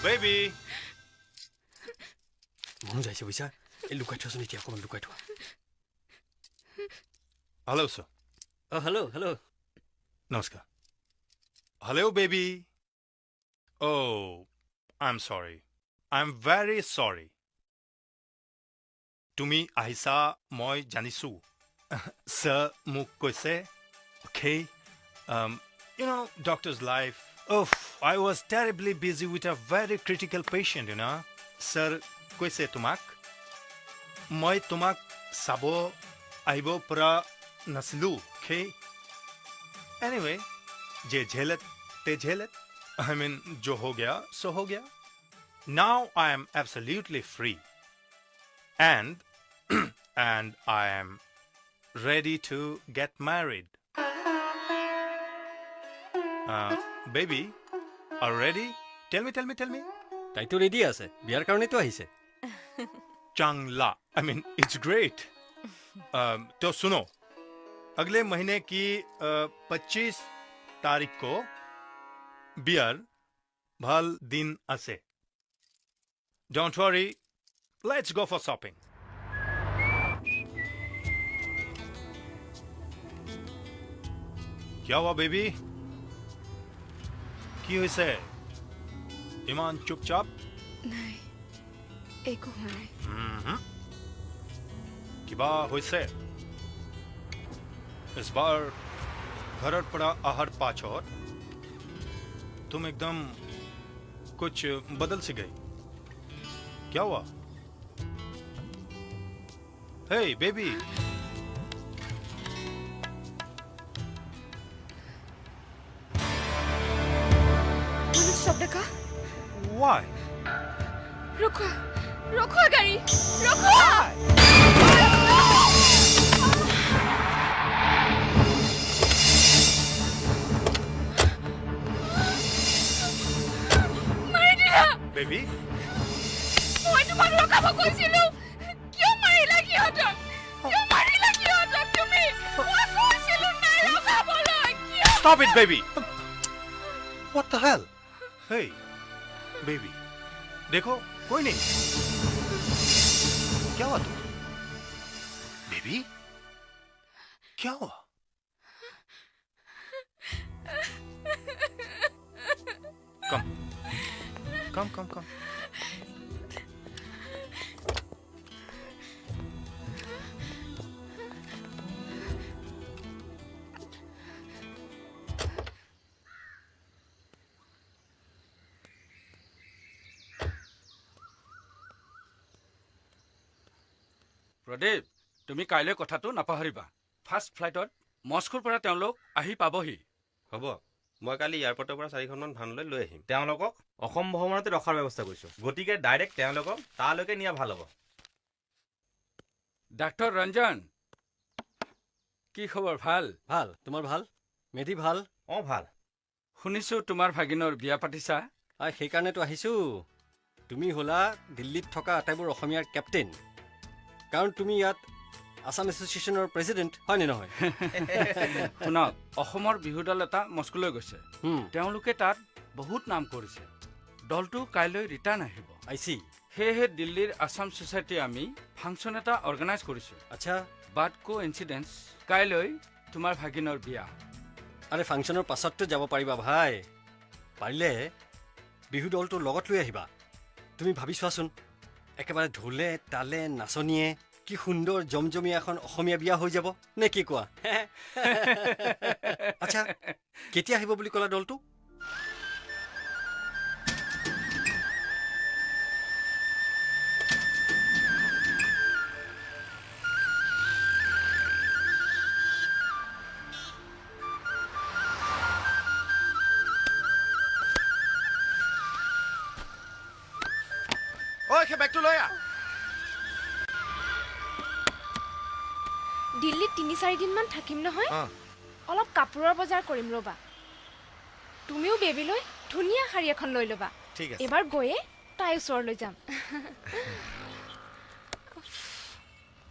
বেবি মনোজ আহিছে বুজিছা এই লুকাই থোৱাচোন এতিয়া অকণমান লুকাই থোৱা হেল্ল' ছাৰ হেল্ল' নমস্কাৰ হেল্ল' বেবি আই এম চৰি আই এম ভেৰি চৰি তুমি আহিছা মই জানিছোঁ ছাৰ মোক কৈছে okay you know' doctors life I was terribly busy with a very critical patient, you know. Sir, কৈছে তোমাক মই তোমাক চাব আহিব পৰা নাছিলোঁ okay? Anyway, যে ঝেলত তে ঝেলত I mean, जो हो गया सो हो गया. Now I am absolutely free. And I am ready to get married. Baby, are you ready? Tell me. তাইতো ৰেডি আছে বিয়াৰ কাৰণেতো আহিছে Changla. I mean, it's great. तो सुनो अगले महीने की 25 तारीख को बियर भल दिन असे Don't worry. Let's go for shopping. क्या हुआ बेबी কি হৈছে ইমান চুপচাপ নাই একো হোৱা নাই কিবা হৈছে इस बार घरर पड़ा आहार पाछोर तुम एकदम कुछ बदल सी गई क्या हुआ हे बेबी शब्द का Why? रोको गाड़ी रोको मारी दिया बेबी মই তোমাক ৰখাব কৈছিলো কিয় মাৰিলা কিহতক তুমি মই কৈছিলো নাই ৰখাবলৈ কিয় Stop it, baby! What the hell? Hey, baby. देखो कोई नहीं क्या हुआ तुम बेबी क्या हुआ कम প্ৰদীপ তুমি কাইলৈ কথাটো নাপাহৰিবা ফাৰ্ষ্ট ফ্লাইটত মস্কোৰ পৰা তেওঁলোক আহি পাবহি হ'ব মই কালি এয়াৰপৰ্টৰ পৰা 4খনমান ভানলৈ লৈ আহিম তেওঁলোকক অসম ভ্ৰমণতে ৰখাৰ ব্যৱস্থা কৰিছোঁ গতিকে ডাইৰেক্ট তেওঁলোকক তালৈকে নিয়া ভাল হ'ব ডাক্তৰ ৰঞ্জন কি খবৰ ভাল ভাল তোমাৰ ভাল মেধি ভাল অঁ ভাল শুনিছোঁ তোমাৰ ভাগিনৰ বিয়া পাতিছা সেইকাৰণেতো আহিছোঁ তুমি হ'লা দিল্লীত থকা আটাইবোৰ অসমীয়াৰ কেপ্টেইন কাৰণ তুমি ইয়াত আসাম এছ'চিয়েশ্যনৰ প্ৰেচিডেণ্ট হয়নে নহয় শুনক অসমৰ বিহু দল এটা মস্কোলৈ গৈছে তেওঁলোকে তাত বহুত নাম কৰিছে দলটো কাইলৈ ৰিটাৰ্ণ আহিব আইচি সেয়েহে দিল্লীৰ আসাম ছ'চাইটি আমি ফাংচন এটা অৰ্গেনাইজ কৰিছোঁ আচ্ছা বাট কো ইনচিডেন্স কাইলৈ তোমাৰ ভাগিনৰ বিয়া আৰে ফাংচনৰ পাছততো যাব পাৰিবা ভাই পাৰিলে বিহু দলটো লগত লৈ আহিবা তুমি ভাবি চোৱাচোন একেবাৰে ঢোলে তালে নাচনীয়ে কি সুন্দৰ জমজমীয়া এখন অসমীয়া বিয়া হৈ যাব নে কি কোৱা আচ্ছা কেতিয়া আহিব বুলি ক'লা দলটো সেই বেগটো লৈ আহ দিল্লীত ৩-৪ দিনমান থাকিম নহয় অলপ কাপোৰৰ বজাৰ কৰিম ৰ'বা তুমিও বেবীলৈ ধুনীয়া শাৰী এখন লৈ ল'বা ঠিক আছে এবাৰ গৈয়ে তাই ওচৰলৈ যাম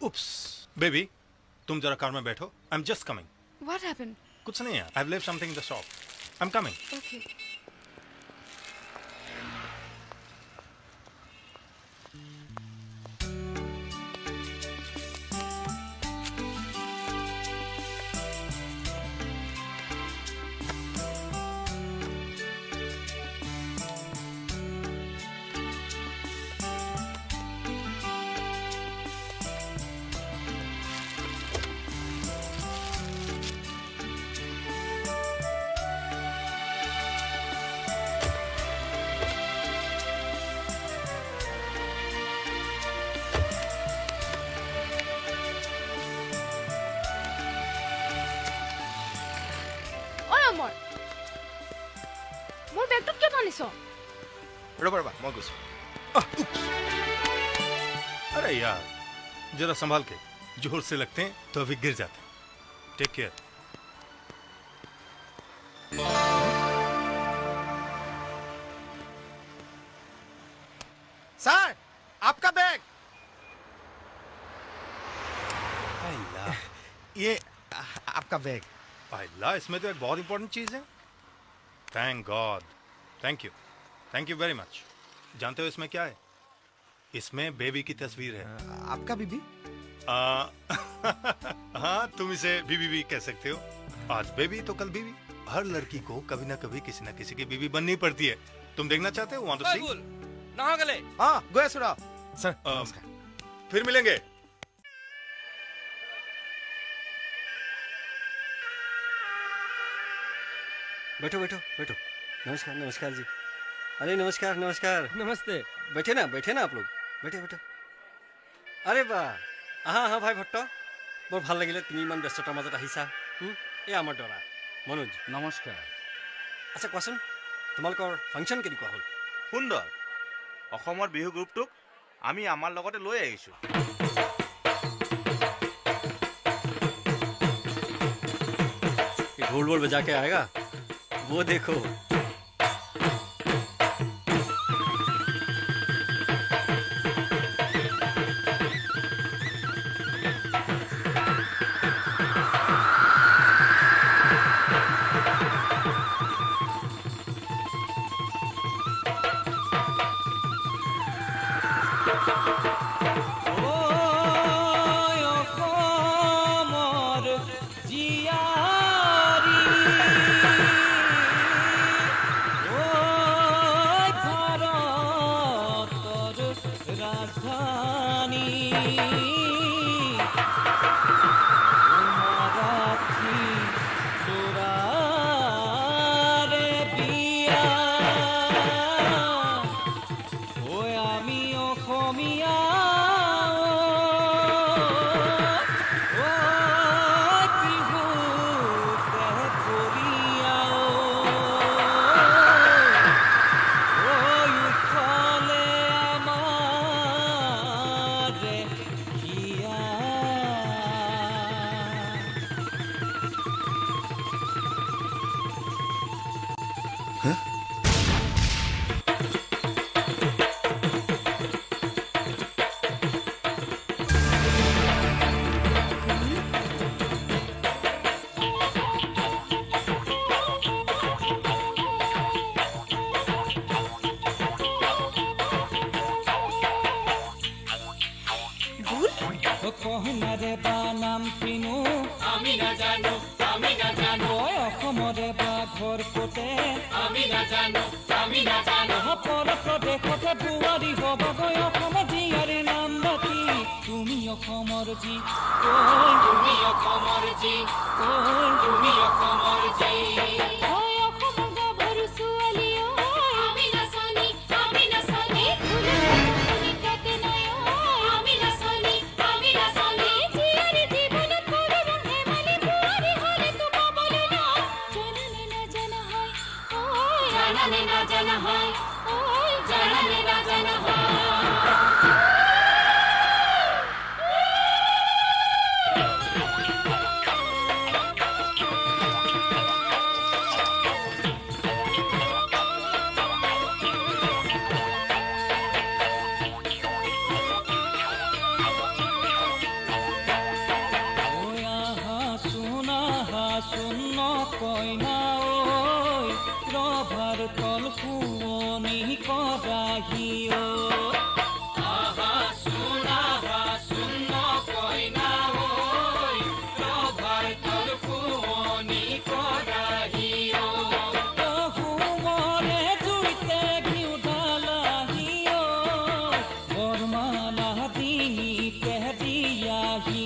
Oops. Baby, तुम जरा कार में बैठो. I'm just coming. What happened? कुछ नहीं है. I've left something in the shop. I'm coming. Okay. মোৰ বেগটো কিয় টানিছ ৰবা মই গৈছো अरे यार जरा संभाल के जोर से लगते हैं तो अभी गिर जाते हैं टेक केयर सर आपका बैग ये आपका बैग अल्लाह इसमें तो एक बहुत इंपॉर्टेंट चीज है thank God thank you very much जानते हो इसमें क्या है इसमें बेबी की तस्वीर है आपका बीबी हाँ तुम इसे बीबी भी कह सकते हो आज बेबी तो कल बीबी हर लड़की को कभी ना कभी किसी ना किसी की बीबी बननी पड़ती है तुम देखना चाहते हो वांट टू सी ना हो गले हाँ गोया सुरा सर नमस्कार फिर मिलेंगे बैठो बैठो बैठो नमस्कार नमस्कार जी अरे नमस्कार नमस्कार नमस्ते बैठे ना आप लोग बैठे बैठो अरे वाह हाँ हाँ भाई भट्ट বৰ ভাল লাগিলে তুমি ইমান ব্যস্ততাৰ মাজত আহিছা এই আমাৰ দৰা মনোজ নমস্কাৰ আচ্ছা কোৱাচোন তোমালোকৰ ফাংচন কেনেকুৱা হ'ল সুন্দৰ অসমৰ বিহু গ্ৰুপটোক আমি আমাৰ লগতে লৈ আহিছোঁ ढोल बोल बजा के आएगा वो देखो কহিনাৰে বা নাম কিনো আমি নাজানো অসমৰে বা ঘৰ ক'তে আমি নাজানো পৰ প্ৰদেশতে বোৱাৰী হবাগৈ অসমৰ জীয়াৰী নাম বাতি তুমি অসমৰ যি তুমি অসমৰ যি তুমি অসমৰ যি কইনা ঐ ৰভাৰ তল শুৱনি কৰাহি আহা শুন কইনা ঐ ৰভাৰ তল শুৱনি কৰাহি মৰে জুইতে ঘিউ ঢালাহি বৰমালা ডিঙিতে দিয়াহি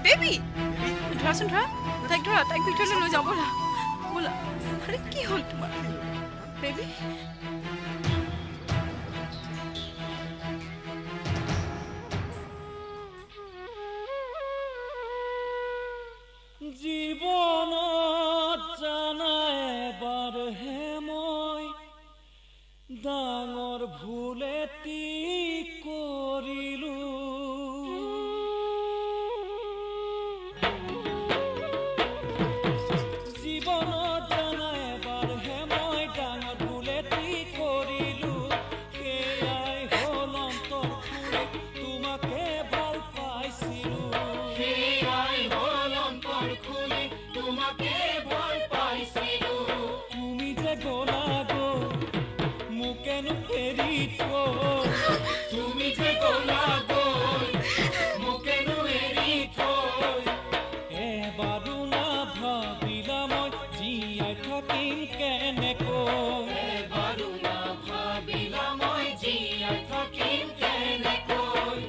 বেবি ধৰাচোন ধৰা তাইক ভিতৰলৈ লৈ যাওঁ ব'লা ব'লা আৰে কি হ'ল তোমাৰ বেবি জীৱনত জানা এবাৰহে মই ডাঙৰ ভুল এটি কৰিলো জীৱনত জানা এবাৰহে মই ডাঙৰ ভুল এটি কৰিলো সেয়াই হ'ল অন্তৰ খুলি তোমাকে ভাল পাইছিলো সেয়াই হ'ল অন্তৰ খুলি তোমাকে ভাল পাইছিলো তুমি যে গলা গৈ মোকেনো এৰি থৈ তুমি যে গলা গৈ মোকেনো এৰি থৈ এবাৰো নাভাবিলা মই জীয়াই থাকিম কেনেকৈ এবাৰো নাভাবিলা মই জীয়াই থাকিম কেনেকৈ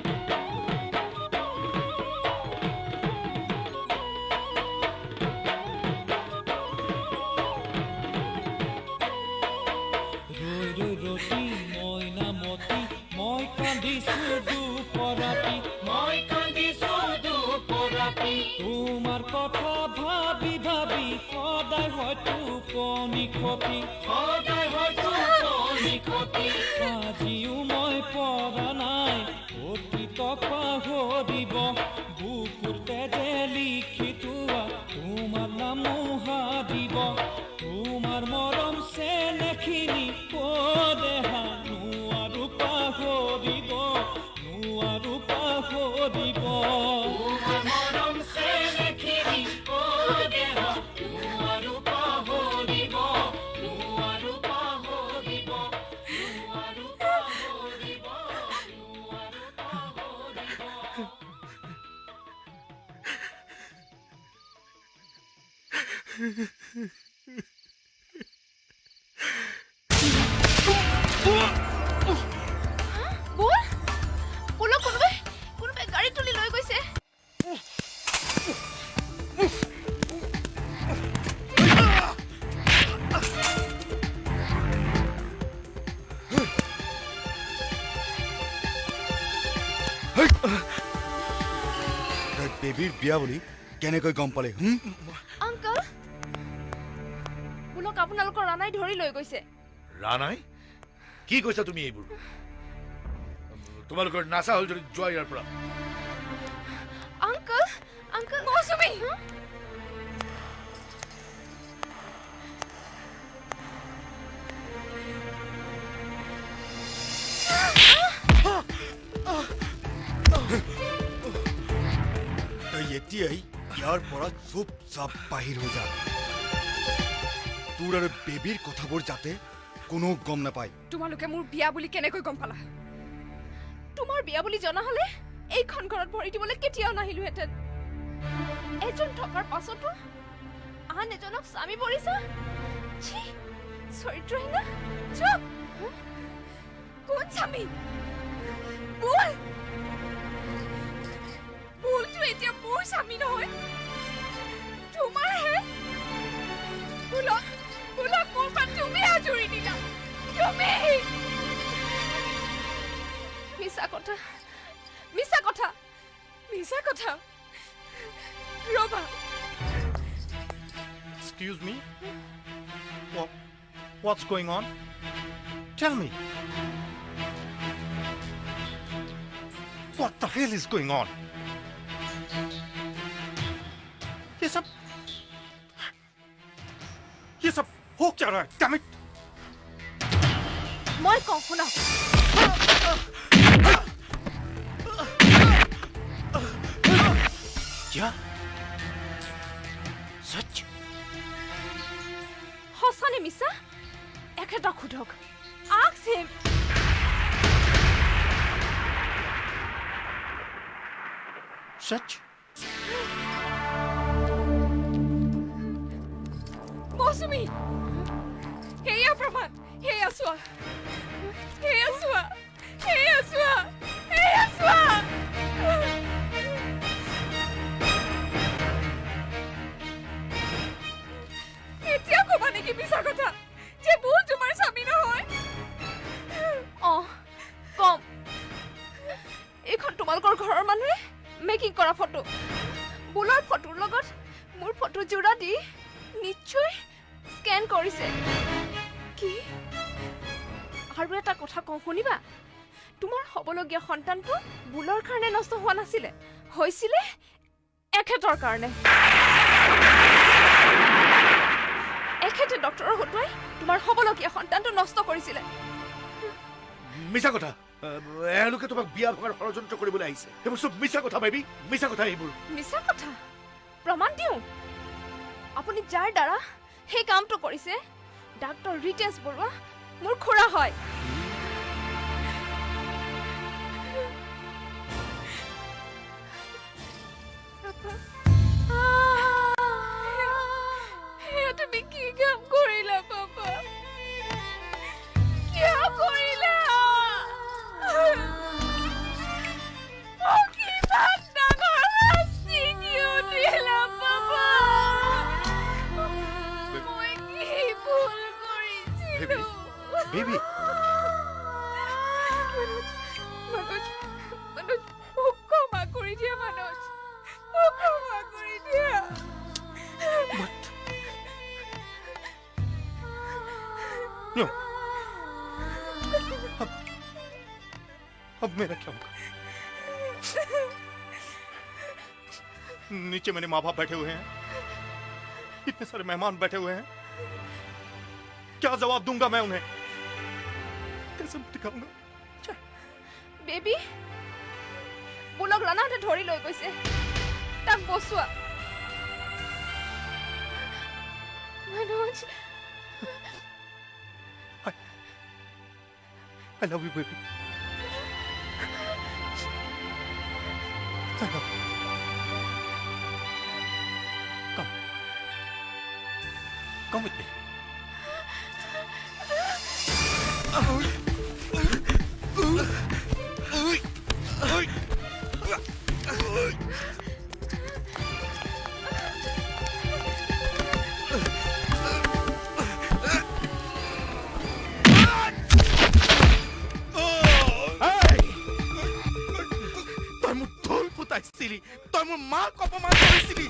ৰৈ ৰৈ ৰতি মইনামতি মই কান্দিছো দুপৰাতি মই কান্দিছো দুপৰাতি তোমাৰ কথা ভাবি ভাবি সদায় হয়তো টোপনি ক্ষতি সদায় হয়তো টোপনি ক্ষতি আজিও মই পৰা নাই অতীতক পাহৰিব বুকুতে যে লিখি থোৱা তোমাৰ নাম মুহাৰিব তোমাৰ মৰম চেনেখিনি দেহা নোৱাৰো পাহৰিব তোমাৰ মৰম চেনেখিনি দেহা নোৱাৰো পাহৰিব নোৱাৰো পাহৰিব নোৱাৰো পাহৰিব কোনোবাই গাড়ী তুলি লৈ গৈছে বেবীৰ বিয়া বুলি কেনেকৈ গম পালে আংকল বুলক আপোনালোকৰ ৰাণাই ধৰি লৈ গৈছে ৰাণাই কি কৈছা তুমি এইবোৰ তোমালোকৰ নাচা হ'ল যদি যোৱা ইয়াৰ পৰা আংকল মৌচুমী ইয়াৰ পৰা চুপচাপ বাহিৰ হৈ যা তোৰ আৰু বেবীৰ কথাবোৰ যাতে কোনো গম নাপায় তোমালোকে মোৰ বিয়া বুলি কেনেকৈ গম পালা তোমাৰ বিয়া বুলি জনা হলে এইখন ঘৰত ভৰি দিবলৈ কেতিয়াও নাহিলোহেঁতেন এজন থকাৰ পাছতো আন এজনক স্বামী পৰিছা ছি চৰিত্ৰহীনা চুপ কোন স্বামী বুল বুলটো এতিয়া মোৰ স্বামী নহয় তোমাৰহে বুলক বুলক মোৰ পৰা তুমি আজৰি দিলা তুমি মিছা কথা মিছা কথা মিছা কথা ৰবা Excuse me? What's going on? Tell me. What the hell is going on? ये सब हो क्या रहा है? Damn it! মই কওঁ শুনা क्या? सच? সঁচানে মিছা একেটা সোধক Ask him. सच? মৌচুমী হেয়া প্ৰমাণ হেয়া চোৱা হেয়া চোৱা হেয়া চোৱা হেয়া চোৱা এতিয়া কবা নেকি মিছা কথা যে বুল তোমাৰ স্বামী নহয় কম এইখন তোমালোকৰ ঘৰৰ মানুহে মেকিং কৰা ফটো বুলৰ ফটোৰ লগত মোৰ ফটো জোৰা দি নিশ্চয় স্কেন কৰিছে কি আৰু এটা কথা কওঁ শুনিবা তোমাৰ হ'বলগীয়া সন্তানটো বুলৰ কাৰণে নষ্ট হোৱা নাছিলে হৈছিলে এখেতৰ কাৰণে এখেতে ডক্টৰৰ হতুৱাই তোমাৰ হ'বলগীয়া সন্তানটো নষ্ট কৰিছিলে মিছা কথা এওঁলোকে তোমাক বিয়া ভঙাৰ ষড়যন্ত্ৰ কৰিবলৈ আহিছে এইবোৰ চব মিছা কথা বেবী মিছা কথা এইবোৰ মিছা কথা প্ৰমাণ দিওঁ আপুনি যাৰ দ্বাৰা সেই কামটো কৰিছে ডাক্তৰ ৰিতেশ বৰুৱা মোৰ খুৰা হয় তুমি কি কাম কৰিলা পাপা কিয় কৰিলা Baby. Manoj, ক্ষমা কৰি দিয়া Manoj. ক্ষমা কৰি দিয়া. No. अब मेरा क्या होगा? नीचे मेरे माँ बाप बैठे हुए हैं इतने सारे मेहमान बैठे हुए हैं क्या जवाब दूंगा मैं उन्हें कैसे दिखाऊंगा বেবি বুলক ৰাণাহঁতে ধৰি লৈ গৈছে তাক বচোৱা Manoj I love you baby I love you come with me তই মোৰ মাক অপমান কৰিছিলি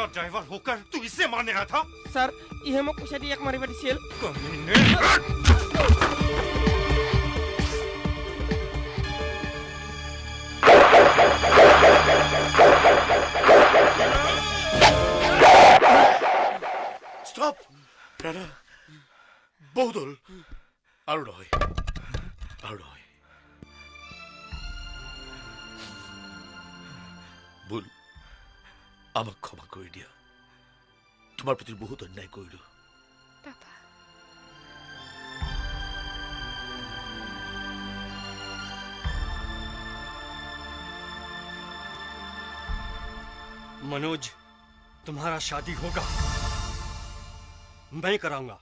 तेरा ड्राइवर होकर तू इसे मारने आया था ছাৰ ইহে মোক পইচা দি এক মাৰিব দিছিল कमीने Stop! দাদা বহুত হ'ল আৰু নহয় ভুল আমাক ক্ষমা কৰি দিয়া তোমাৰ প্ৰতি বহুত অন্যায় কৰিলো পাপা मनोज तुम्हारा शादी होगा मैं कराऊंगा